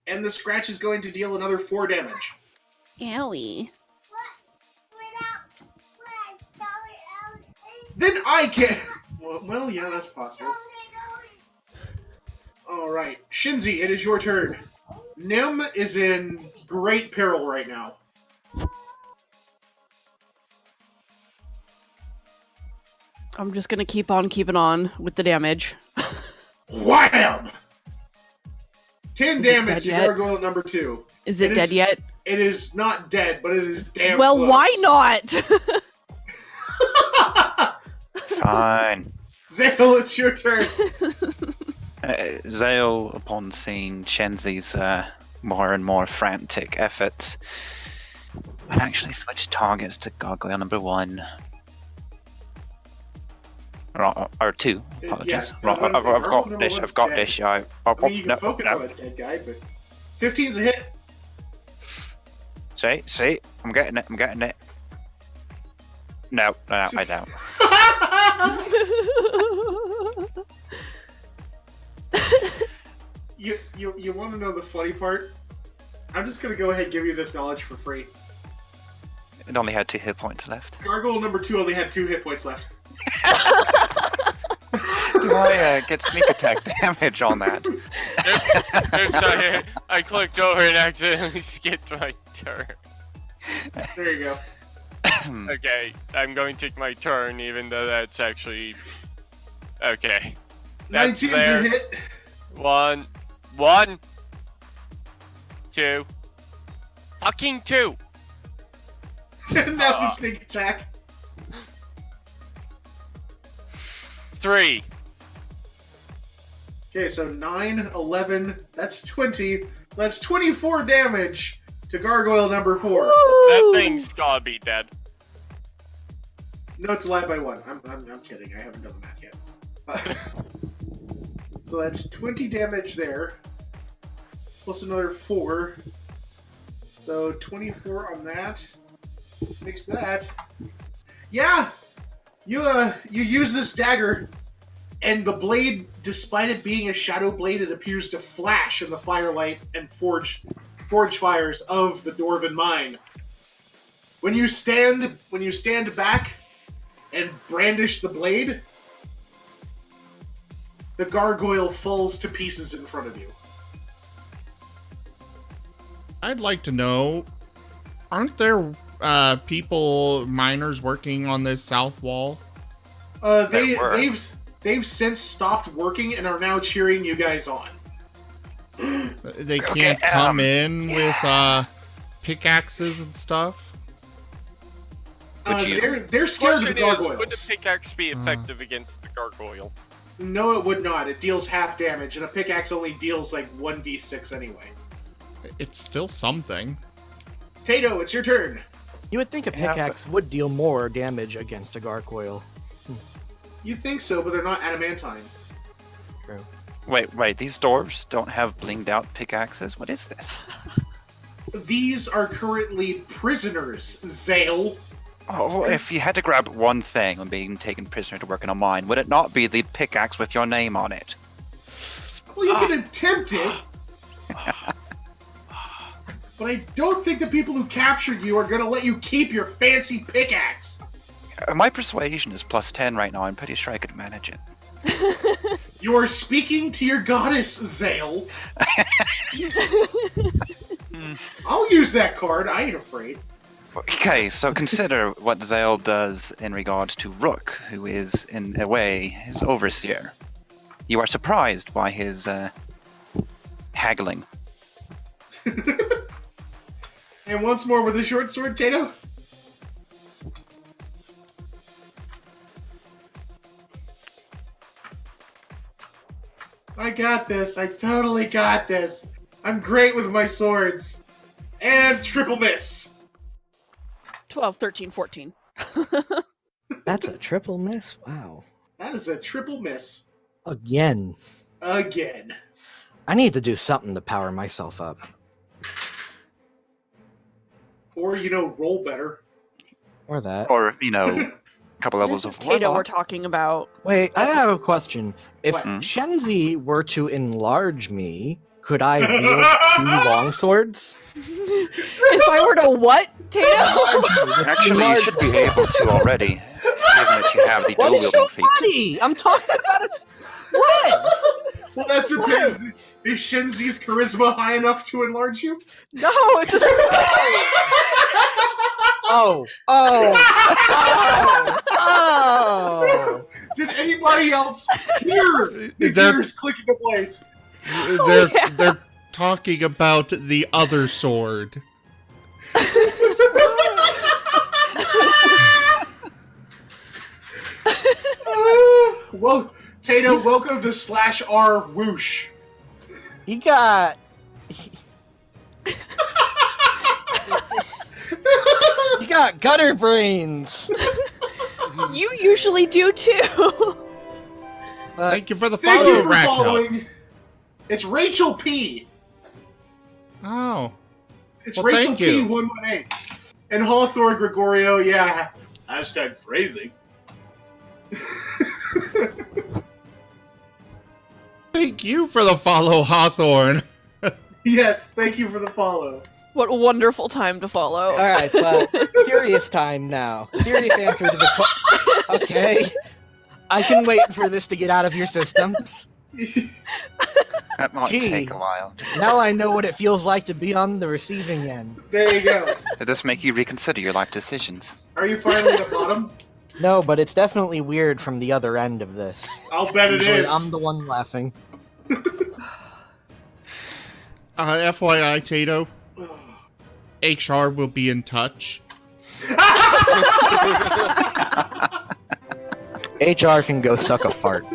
and the scratch is going to deal another 4 damage. Owie. Then I can... Well, yeah, that's possible. Alright, Shinzi, it is your turn. Nim is in great peril right now. I'm just gonna keep on keeping on with the damage. Wham! 10 Is it damage dead to yet? Gargoyle number 2. Is it dead yet? It is not dead, but it is damn Well, close. why not? Fine. Zale, it's your turn. Zale, upon seeing Shenzi's more and more frantic efforts, would actually switch targets to Gargoyle number 1. Or 2, apologies. Yeah, I was gonna say, I've Gargoyle got number this, one's I've got dead. this. I mean, you can focus no. on a dead guy, but 15's a hit. See, I'm getting it. No, I don't. You want to know the funny part? I'm just gonna go ahead and give you this knowledge for free. It only had 2 hit points left. Gargoyle number 2 only had 2 hit points left. Do I get sneak attack damage on that? Oops, I clicked over and accidentally skipped my turn. There you go. Okay, I'm going to take my turn, even though that's actually... Okay. That's 19's there. a hit. 1, 2. Fucking 2! Now the sneak attack. 3. Okay, so 9, 11, that's 20. That's 24 damage to Gargoyle number 4. That thing's gotta be dead. No, it's alive by 1. I'm kidding. I haven't done the math yet. So that's 20 damage there. Plus another 4. So 24 on that. Mix that. Yeah! You use this dagger, and the blade, despite it being a shadow blade, it appears to flash in the firelight and forge fires of the Dwarven mine. When you stand back and brandish the blade, the gargoyle falls to pieces in front of you. I'd like to know, aren't there miners working on this south wall? They've since stopped working and are now cheering you guys on. They can't come in with pickaxes and stuff? They're scared of the Question is, gargoyles. would the pickaxe be effective against the gargoyle? No, it would not. It deals half damage, and a pickaxe only deals like 1d6 anyway. It's still something. Tato, it's your turn. You would think a pickaxe would deal more damage against a gargoyle. You think so, but they're not adamantine. True. Wait, these dwarves don't have blinged out pickaxes? What is this? These are currently prisoners, Zale. Oh, if you had to grab one thing when being taken prisoner to work in a mine, would it not be the pickaxe with your name on it? Well, you can attempt it. But I don't think the people who captured you are going to let you keep your fancy pickaxe. My persuasion is +10 right now. I'm pretty sure I could manage it. You are speaking to your goddess, Zale. I'll use that card. I ain't afraid. Okay, so consider what Zale does in regards to Rook, who is, in a way, his overseer. You are surprised by his haggling. And once more with a short sword, Tato. I got this. I totally got this. I'm great with my swords. And triple miss. 12, 13, 14. That's a triple miss? Wow. That is a triple miss. Again. Again. I need to do something to power myself up. Or, roll better. Or that. Or, a couple levels This is of Tato we're warlock. talking about. Wait, I have a question. If What? Shenzi were to enlarge me, Could I wield 2 longswords? If I were to what, Tato? Actually, you should be able to already, given that you have the What dual is so wielding feat. funny? I'm talking about it. What? Well, that's okay. Is Shinzi's charisma high enough to enlarge you? No, it's just. Oh. Did anybody else hear the They're- gears click into place? They're talking about the other sword. Well, Tato, welcome to /R whoosh. He got. You got gutter brains. You usually do too. But Thank you for the Thank follow, you for Racknell. following. It's Rachel P. Oh. It's Well, Rachel thank you. P118. And Hawthorne Gregorio, yeah. Hashtag phrasing. Thank you for the follow, Hawthorne. Yes, thank you for the follow. What a wonderful time to follow. all right, but serious time now. Serious answer to the question. Okay, I can wait for this to get out of your systems. That might Gee. take a while. Now I know what it feels like to be on the receiving end. There you go. It does make you reconsider your life decisions. Are you finally at the bottom? No, but it's definitely weird from the other end of this. I'll bet it Usually is. I'm the one laughing. FYI, Tato, HR will be in touch. HR can go suck a fart.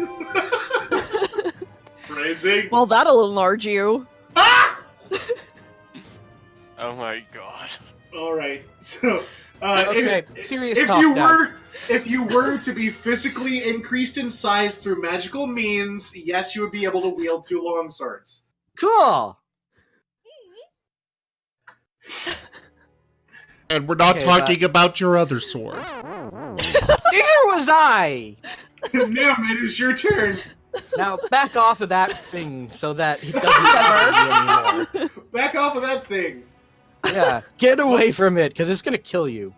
Phrasing. Well, that'll enlarge you. Oh my god. All right. So, Okay, serious if talk you now. if you were to be physically increased in size through magical means, yes, you would be able to wield 2 longswords. Cool. And we're not Okay, talking about your other sword. Neither was I. Nim, it is your turn. Now back off of that thing so that he doesn't bother you anymore. Back off of that thing. Yeah, get away from it because it's gonna kill you.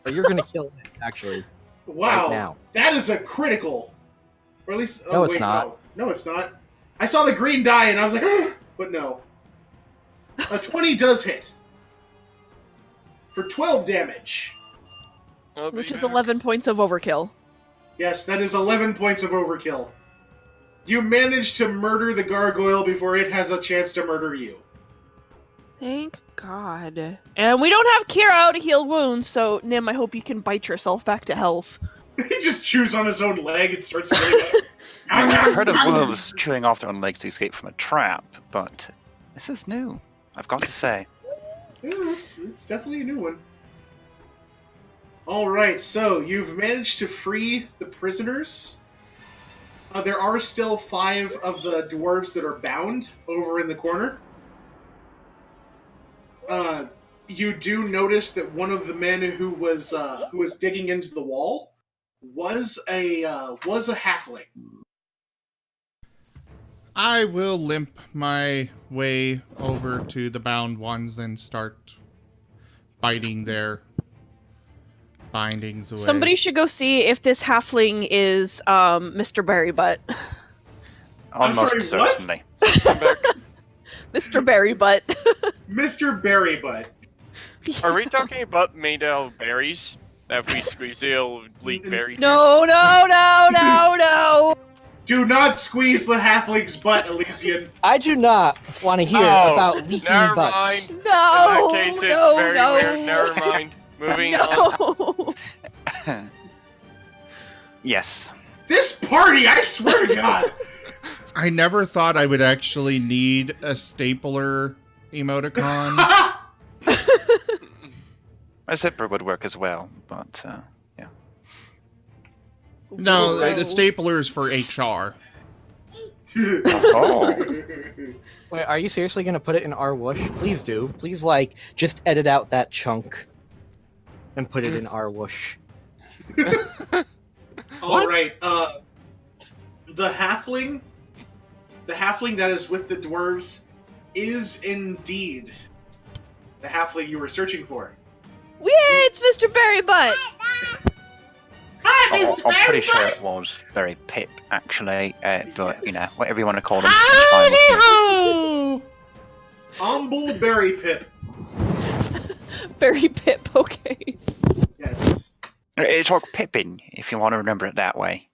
Or you're gonna kill it actually. Wow. Right now. That is a critical. Or at least. No, Oh, it's wait, not. No, it's not. I saw the green die and I was like, but no. A 20 does hit. For 12 damage. I'll be Which is back. 11 points of overkill. Yes, that is 11 points of overkill. You managed to murder the gargoyle before it has a chance to murder you. Thank God. And we don't have Kira to heal wounds, so Nim, I hope you can bite yourself back to health. He just chews on his own leg and starts spitting it. I've heard of wolves chewing off their own legs to escape from a trap, but this is new, I've got to say. Yeah, it's definitely a new one. Alright, so you've managed to free the prisoners. There are still 5 of the dwarves that are bound over in the corner. You do notice that one of the men who was digging into the wall was a halfling. I will limp my way over to the bound ones and start biting their bindings away. Somebody should go see if this halfling is Mr. Berrybutt. Almost sorry, what? certainly. I'm back. Mr. Berrybutt. Mr. Berrybutt. Are we talking about made out of berries? That if we squeeze it, it'll leak berry No, no, no, no, no. Do not squeeze the halfling's butt, Elysian. I do not want to hear Oh, about leaking never butts. mind. No, In that case, it's no, very no. weird. Never mind. Moving on. No. Yes. This party, I swear to God. I never thought I would actually need a stapler emoticon. A zipper would work as well, but yeah. No, Right. the stapler is for HR. Oh. Wait, are you seriously gonna put it in R whoosh? Please do. Please, like, just edit out that chunk and put it in R whoosh. All right. The halfling that is with the dwarves, is indeed the halfling you were searching for. Yay, it's Mr. Berry Butt! Hi, I'm Mr. pretty sure Berry it was very Pip, actually, but, you know, Yes. whatever you want to call him. it's fine with me. Howdy-ho! Humble Berry Pip. Berry Pip, okay. Yes. It's like Pippin, if you want to remember it that way.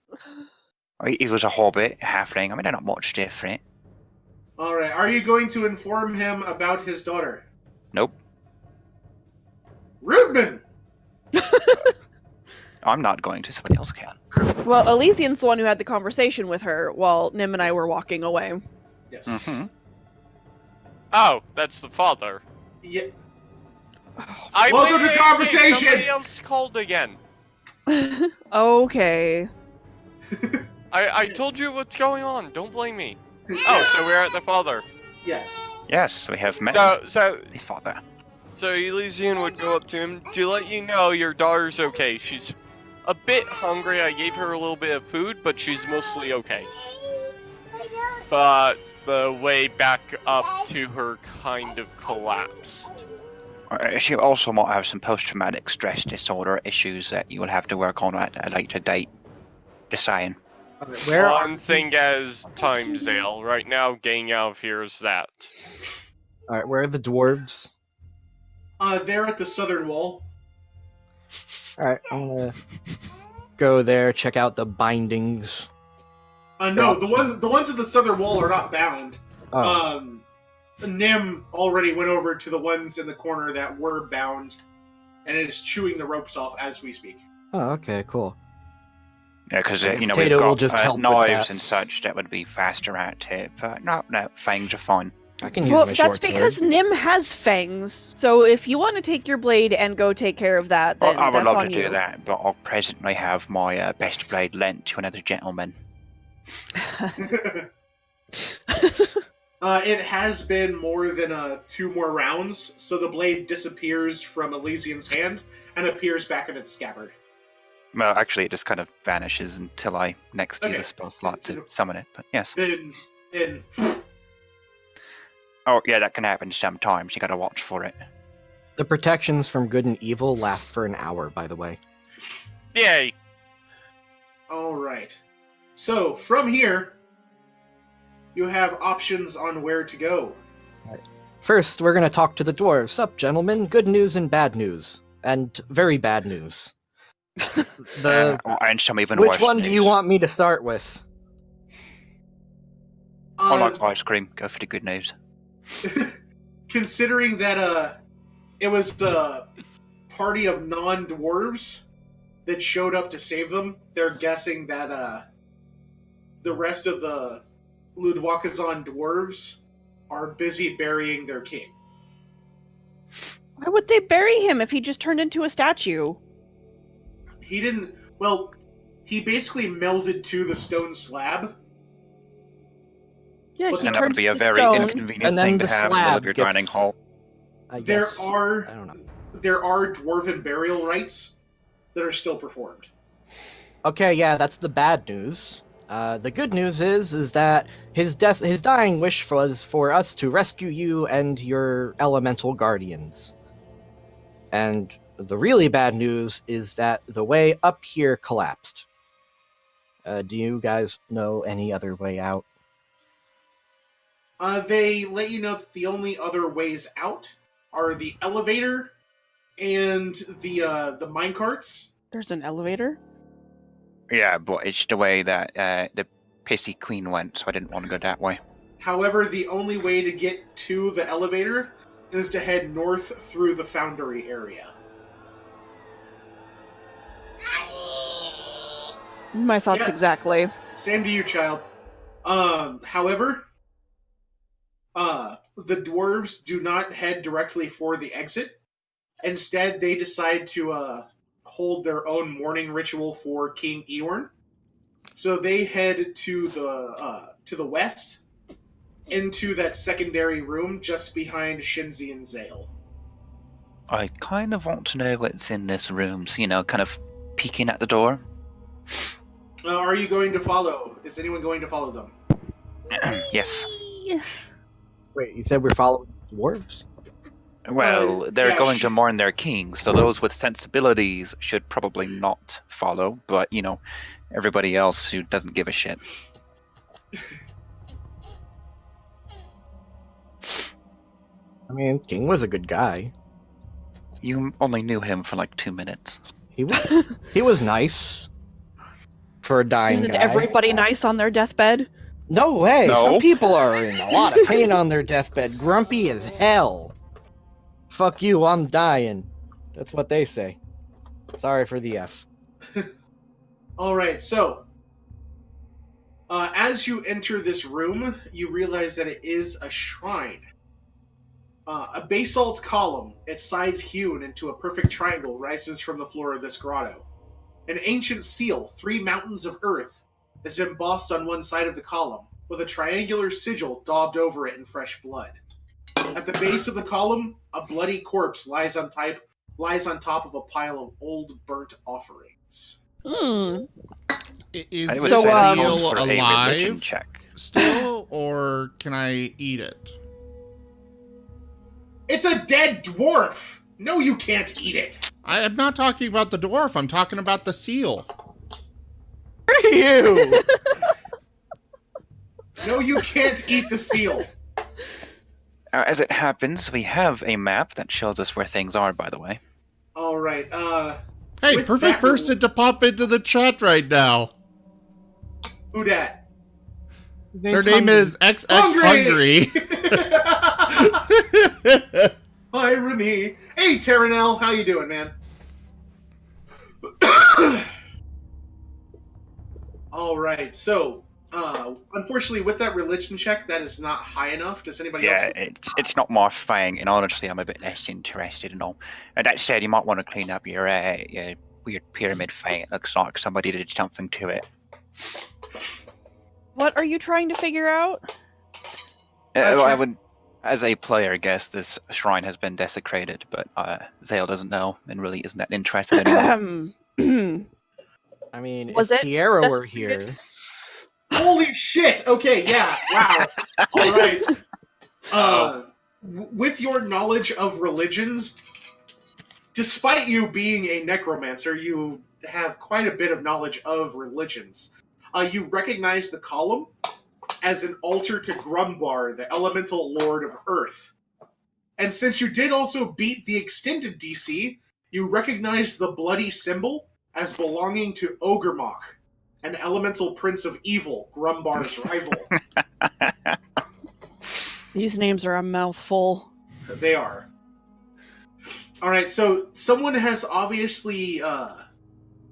He was a hobbit, a halfling. I mean, they're not much different. All right. Are you going to inform him about his daughter? Nope. Rootman! I'm not going to. Somebody else can. Well, Elysian's the one who had the conversation with her while Nim and I were walking away. Yes. Mm-hmm. Oh, that's the father. Yeah. Welcome to conversation! Somebody else called again. Okay. I told you what's going on. Don't blame me. Oh, so we're at the father. Yes. Yes, we have met So the father. Elysian would go up to him to let you know your daughter's okay. She's a bit hungry. I gave her a little bit of food, but she's mostly okay. But the way back up to her kind of collapsed. She also might have some post-traumatic stress disorder issues that you will have to work on at a later date. Just saying. Where are One thing as Timesdale. Right now, getting out of here is that. Alright, where are the dwarves? They're at the southern wall. Alright, I'm gonna go there, check out the bindings. No, the ones at the southern wall are not bound. Oh, Nim already went over to the ones in the corner that were bound, and is chewing the ropes off as we speak. oh okay, cool. Yeah, because, I guess you know, Tato we've will got just help with knives that. and such that would be faster at tip. No, fangs are fine. I can use Well, my that's short because sword. Nim has fangs, so if you want to take your blade and go take care of that, then I would that's love on to you. do that, but I'll presently have my best blade lent to another gentleman. It has been more than 2 more rounds, so the blade disappears from Elysian's hand and appears back in its scabbard. Well, actually, it just kind of vanishes until I next use Okay. a spell slot to summon it, but yes. Then, Oh, yeah, that can happen sometimes. You gotta watch for it. The protections from good and evil last for an hour, by the way. Yay! all right. So from here, you have options on where to go. First, we're gonna talk to the dwarves. Sup, gentlemen? Good news and bad news. And very bad news. And some even Which worse one do you news. want me to start with? I like ice cream. Go for the good news. Considering that it was the party of non-dwarves that showed up to save them, they're guessing that the rest of the Ludwakazan dwarves are busy burying their king. Why would they bury him if he just turned into a statue? He didn't... Well, he basically melded to the stone slab. Yeah, But he And that turned would be a into very stone. inconvenient And then thing to the have in the middle of slab your gets- dining hall. I There guess. are I don't know. there are dwarven burial rites that are still performed. Okay, yeah, that's the bad news. The good news is that his dying wish was for us to rescue you and your elemental guardians. And the really bad news is that the way up here collapsed. Do you guys know any other way out? They let you know that the only other ways out are the elevator and the minecarts. There's an elevator? Yeah, but it's the way that the pissy queen went, so I didn't want to go that way. However, the only way to get to the elevator is to head north through the foundry area. My thoughts Yeah. exactly. Same to you, child. However, the dwarves do not head directly for the exit. Instead, they decide to hold their own mourning ritual for King Eorn. So they head to the west, into that secondary room just behind Shinzi and Zale. I kind of want to know what's in this room, so, you know, kind of peeking at the door. Are you going to follow? Is anyone going to follow them? Yes. Wait, you said we're following dwarves? Well, they're yeah, going to mourn their king, so those with sensibilities should probably not follow, but, everybody else who doesn't give a shit. I mean, King was a good guy. You only knew him for like 2 minutes. He was nice for a dying Isn't guy. everybody nice on their deathbed? No way. No. Some people are in a lot of pain on their deathbed, grumpy as hell. Fuck you, I'm dying. That's what they say. Sorry for the F. Alright, so as you enter this room, you realize that it is a shrine. A basalt column, its sides hewn into a perfect triangle, rises from the floor of this grotto. An ancient seal, 3 mountains of earth, is embossed on one side of the column, with a triangular sigil daubed over it in fresh blood. At the base of the column, a bloody corpse lies on top of a pile of old burnt offerings. Hmm. Is I this would So, say that seal calls for a religion alive check. still, or can I eat it? It's a dead dwarf! No, you can't eat it! I am not talking about the dwarf, I'm talking about the seal. You! No, you can't eat the seal! As it happens, we have a map that shows us where things are, by the way. Alright, Hey, With perfect that person to pop into the chat right now. who dat? Their name is XX Hungry. Irony. Hey, Terranel, how you doing, man? Alright, so, unfortunately, with that religion check, that is not high enough. Does anybody else? Yeah, it's not my thing, and honestly, I'm a bit less interested and all. And that said, you might want to clean up your weird pyramid thing. It looks like somebody did something to it. What are you trying to figure out? I would, as a player, guess this shrine has been desecrated, but Zale doesn't know and really isn't that interested anymore. I mean, Was if it Kiera were desecrated? here... Holy shit! Okay, yeah, wow. Alright. With your knowledge of religions, despite you being a necromancer, you have quite a bit of knowledge of religions. You recognize the column as an altar to Grumbar, the elemental lord of Earth. And since you did also beat the extended DC, you recognize the bloody symbol as belonging to Ogremok, an elemental prince of evil, Grumbar's rival. These names are a mouthful. They are. Alright, so someone has obviously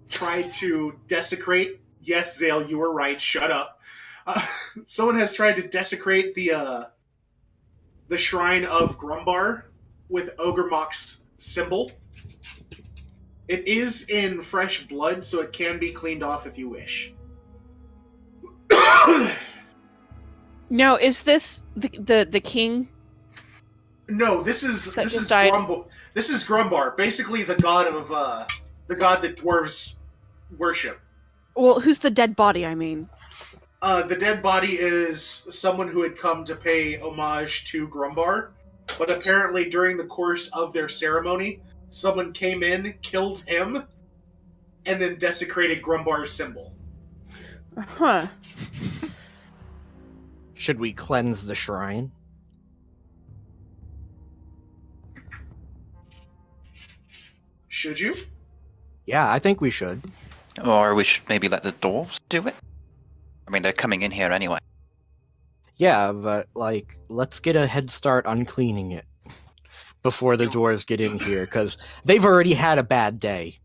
tried to desecrate... Yes, Zale, you were right, shut up. Someone has tried to desecrate the shrine of Grumbar with Ogremok's symbol. It is in fresh blood, so it can be cleaned off if you wish. Now, is this the king? No, this is That this just is died. Grumbar. This is Grumbar, basically the god that dwarves worship. Well, who's the dead body, I mean? The dead body is someone who had come to pay homage to Grumbar, but apparently during the course of their ceremony, someone came in, killed him, and then desecrated Grumbar's symbol. Huh. Should we cleanse the shrine? Should you? Yeah, I think we should. Or we should maybe let the dwarves do it? I mean, they're coming in here anyway. Yeah, but, like, let's get a head start on cleaning it before the dwarves get in here, because they've already had a bad day.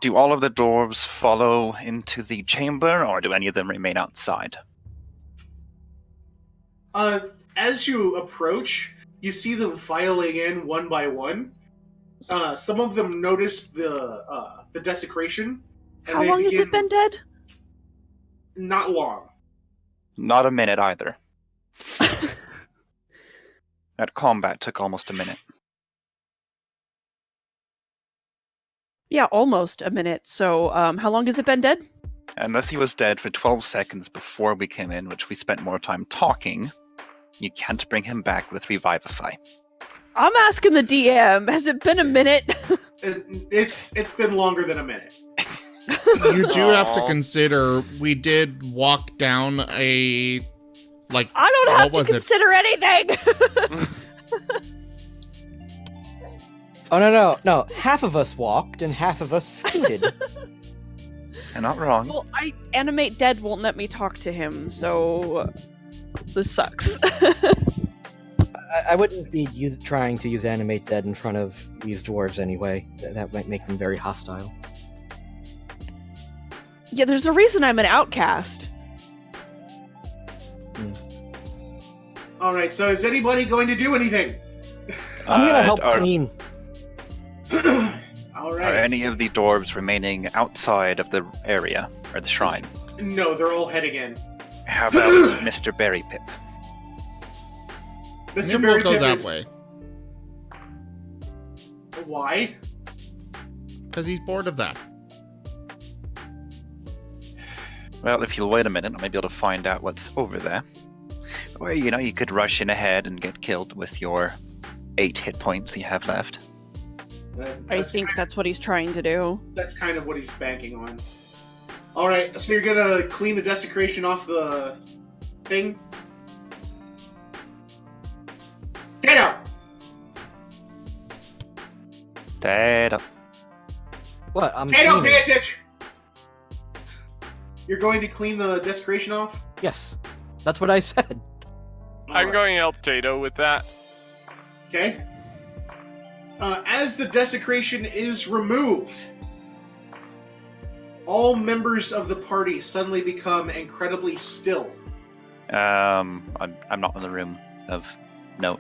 Do all of the dwarves follow into the chamber, or do any of them remain outside? As you approach, you see them filing in one by one. Some of them notice the desecration. And How they long has begin... it been dead? Not long. Not a minute either. That combat took almost a minute. Yeah, almost a minute. So, how long has it been dead? Unless he was dead for 12 seconds before we came in, which we spent more time talking, You can't bring him back with Revivify. I'm asking the DM. Has it been a minute? It's been longer than a minute. You do have to Aw. consider we did walk down a like I don't have what to was it? consider anything. Oh no! Half of us walked and half of us scooted. You're not wrong. Well, Animate Dead won't let me talk to him, so this sucks. I wouldn't be trying to use Animate Dead in front of these dwarves anyway. That might make them very hostile. Yeah, there's a reason I'm an outcast. All right. So is anybody going to do anything? I'm gonna help Are clean. All right. any of the dwarves remaining outside of the area, or the shrine? No, they're all heading in. How about Mr. Berry Pip? Mr. Nim Berry will go Pip that is... way Why? because he's bored of that. Well, if you'll wait a minute, I may be able to find out what's over there. Or, you could rush in ahead and get killed with your 8 hit points you have left. I think that's what he's trying to do. That's kind of what he's banking on. All right, so you're gonna clean the desecration off the thing. Get out! Dead up. What? I'm Get out! cleaning. Pay attention. You're going to clean the desecration off. Yes, that's what I said. I'm going to help Tato with that. Okay. As the desecration is removed, all members of the party suddenly become incredibly still. I'm not in the room of note.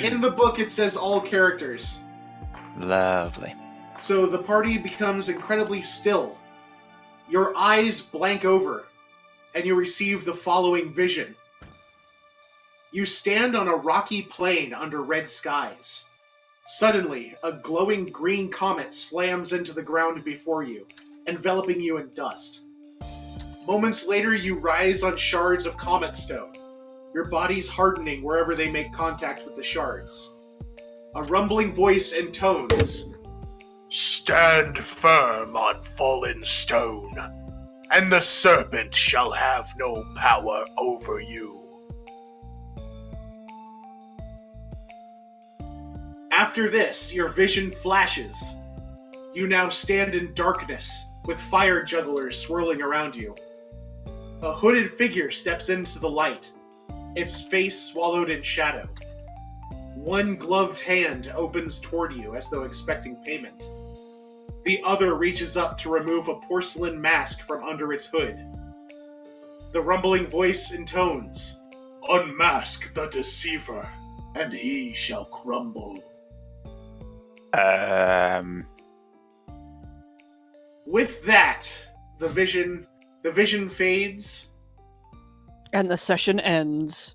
In the book, it says all characters. Lovely. So the party becomes incredibly still. Your eyes blank over, and you receive the following vision. You stand on a rocky plain under red skies. Suddenly, a glowing green comet slams into the ground before you, enveloping you in dust. Moments later, you rise on shards of comet stone, your bodies hardening wherever they make contact with the shards. A rumbling voice intones, "Stand firm on fallen stone, and the serpent shall have no power over you." After this, your vision flashes. You now stand in darkness, with fire jugglers swirling around you. A hooded figure steps into the light, its face swallowed in shadow. One gloved hand opens toward you as though expecting payment. The other reaches up to remove a porcelain mask from under its hood. The rumbling voice intones, "Unmask the deceiver, and he shall crumble." With that, the vision fades, And the session ends.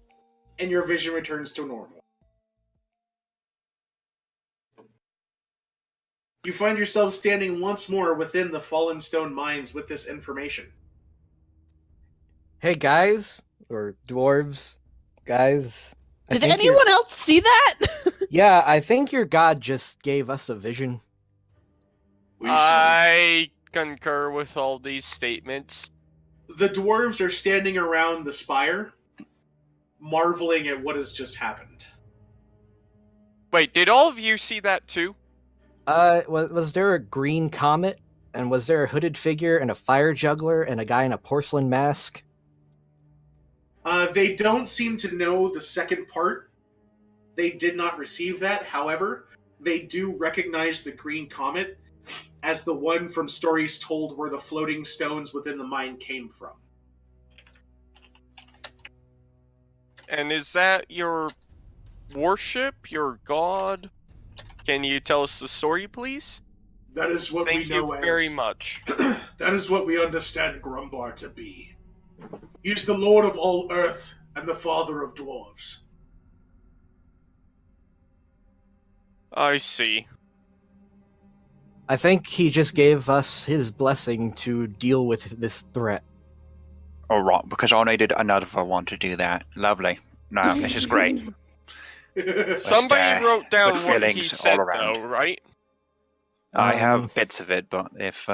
and your vision returns to normal. You find yourself standing once more within the Fallen Stone Mines with this information. Hey guys, or dwarves, guys. I Did think anyone else see that? Yeah, I think your god just gave us a vision. We saw I concur with all these statements. The dwarves are standing around the spire, marveling at what has just happened. Wait, did all of you see that too? Was there a green comet? And was there a hooded figure and a fire juggler and a guy in a porcelain mask? They don't seem to know the second part. They did not receive that. However, they do recognize the green comet as the one from stories told where the floating stones within the mine came from. And is that your worship, your god? Can you tell us the story, please? That is what Thank we know you as... very much. That is what we understand Grumbar to be. He is the Lord of all Earth and the Father of Dwarves. I see. I think he just gave us his blessing to deal with this threat. Alright, because I needed another one to do that. Lovely. No, this is great. Somebody wrote down good what he feelings all said, around. though, right? I have bits of it, but if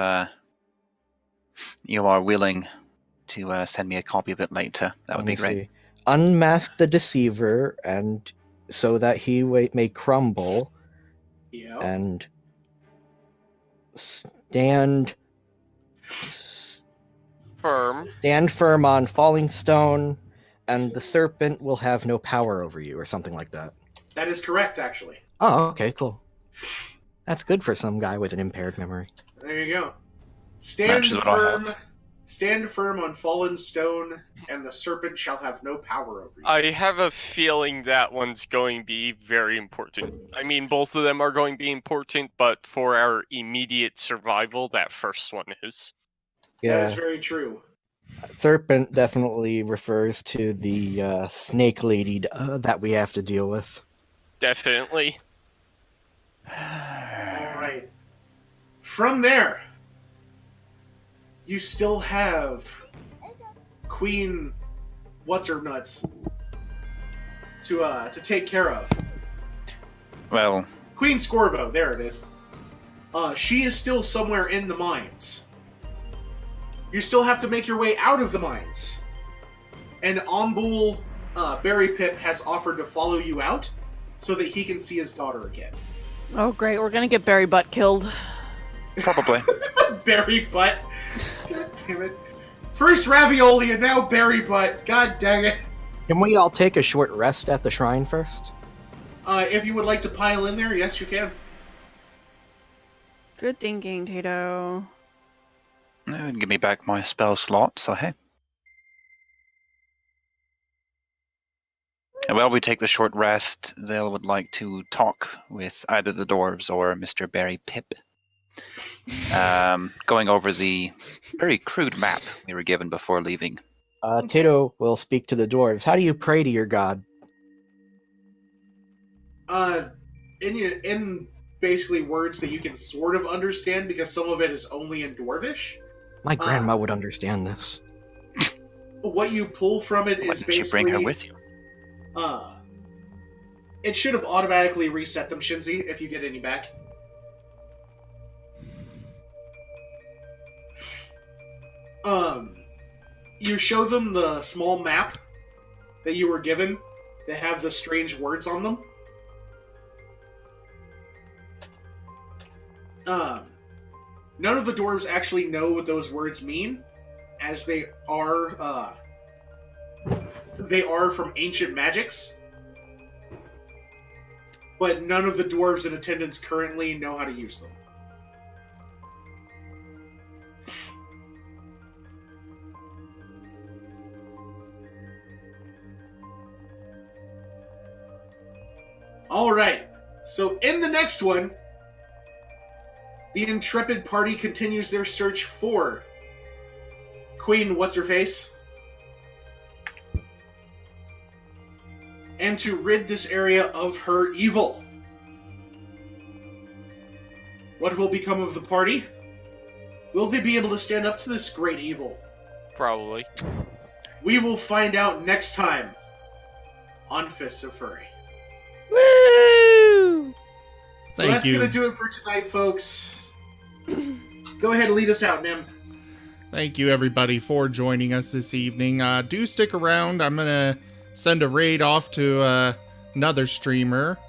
you are willing to send me a copy of it later, that would be great. See. Unmask the deceiver, and so that he may crumble, Yeah. and stand firm on falling stone, and the serpent will have no power over you, or something like that. That is correct, actually. Oh, okay, cool. That's good for some guy with an impaired memory. There you go. Stand firm on fallen stone, and the serpent shall have no power over you. I have a feeling that one's going to be very important. I mean, both of them are going to be important, but for our immediate survival, that first one is. Yeah. That is very true. Serpent definitely refers to the snake lady that we have to deal with. Definitely. Alright. From there, you still have Queen What's-Her-Nuts to take care of. Well, Queen Scorvo, there it is. She is still somewhere in the mines. You still have to make your way out of the mines. And Ombul Berry Pip has offered to follow you out so that he can see his daughter again. Oh, great. We're gonna get Berry Butt killed. probably. Berry Butt. God damn it. First ravioli and now Berry Butt. God dang it. Can we all take a short rest at the shrine first? If you would like to pile in there, yes, you can. Good thinking, Tato. Give me back my spell slot, so hey. And while we take the short rest, Zale would like to talk with either the dwarves or Mr. Berry Pip. Going over the very crude map we were given before leaving. Tato will speak to the dwarves. How do you pray to your god? In basically words that you can sort of understand, because some of it is only in Dwarvish. My grandma would understand this. What you pull from it is basically... you bring her with you? It should have automatically reset them, Shinzi, if you get any back. You show them the small map that you were given that have the strange words on them. None of the dwarves actually know what those words mean, as they are from ancient magics. But none of the dwarves in attendance currently know how to use them. Alright, so in the next one, the intrepid party continues their search for Queen What's-Her-Face, and to rid this area of her evil. What will become of the party? Will they be able to stand up to this great evil? Probably. We will find out next time on Fists of Furry. Woo! So that's going to do it for tonight, folks. Go ahead and lead us out, Nim. Thank you, everybody, for joining us this evening. Do stick around. I'm going to send a raid off to another streamer.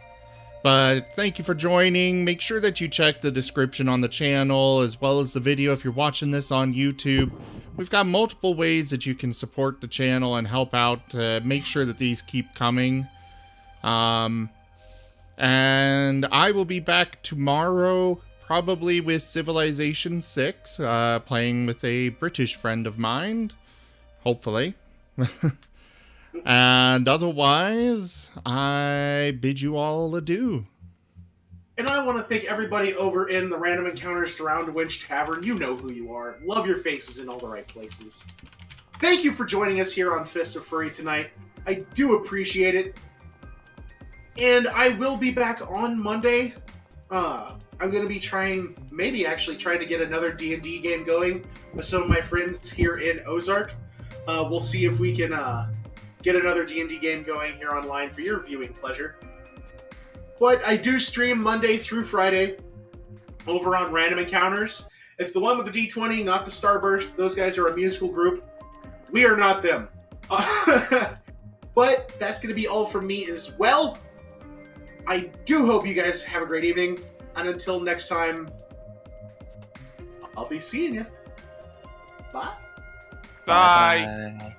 But thank you for joining. Make sure that you check the description on the channel, as well as the video if you're watching this on YouTube. We've got multiple ways that you can support the channel and help out to make sure that these keep coming. And I will be back tomorrow, probably with Civilization 6, playing with a British friend of mine, hopefully. And otherwise, I bid you all adieu. And I want to thank everybody over in the Random Encounters Drowned Winch Tavern. You know who you are. Love your faces in all the right places. Thank you for joining us here on Fists of Furry tonight. I do appreciate it. And I will be back on Monday. I'm going to be trying to get another D&D game going with some of my friends here in Ozark. We'll see if we can get another D&D game going here online for your viewing pleasure. But I do stream Monday through Friday over on Random Encounters. It's the one with the D20, not the Starburst. Those guys are a musical group. We are not them. But that's going to be all from me as well. I do hope you guys have a great evening. And until next time, I'll be seeing you. Bye. Bye. Bye.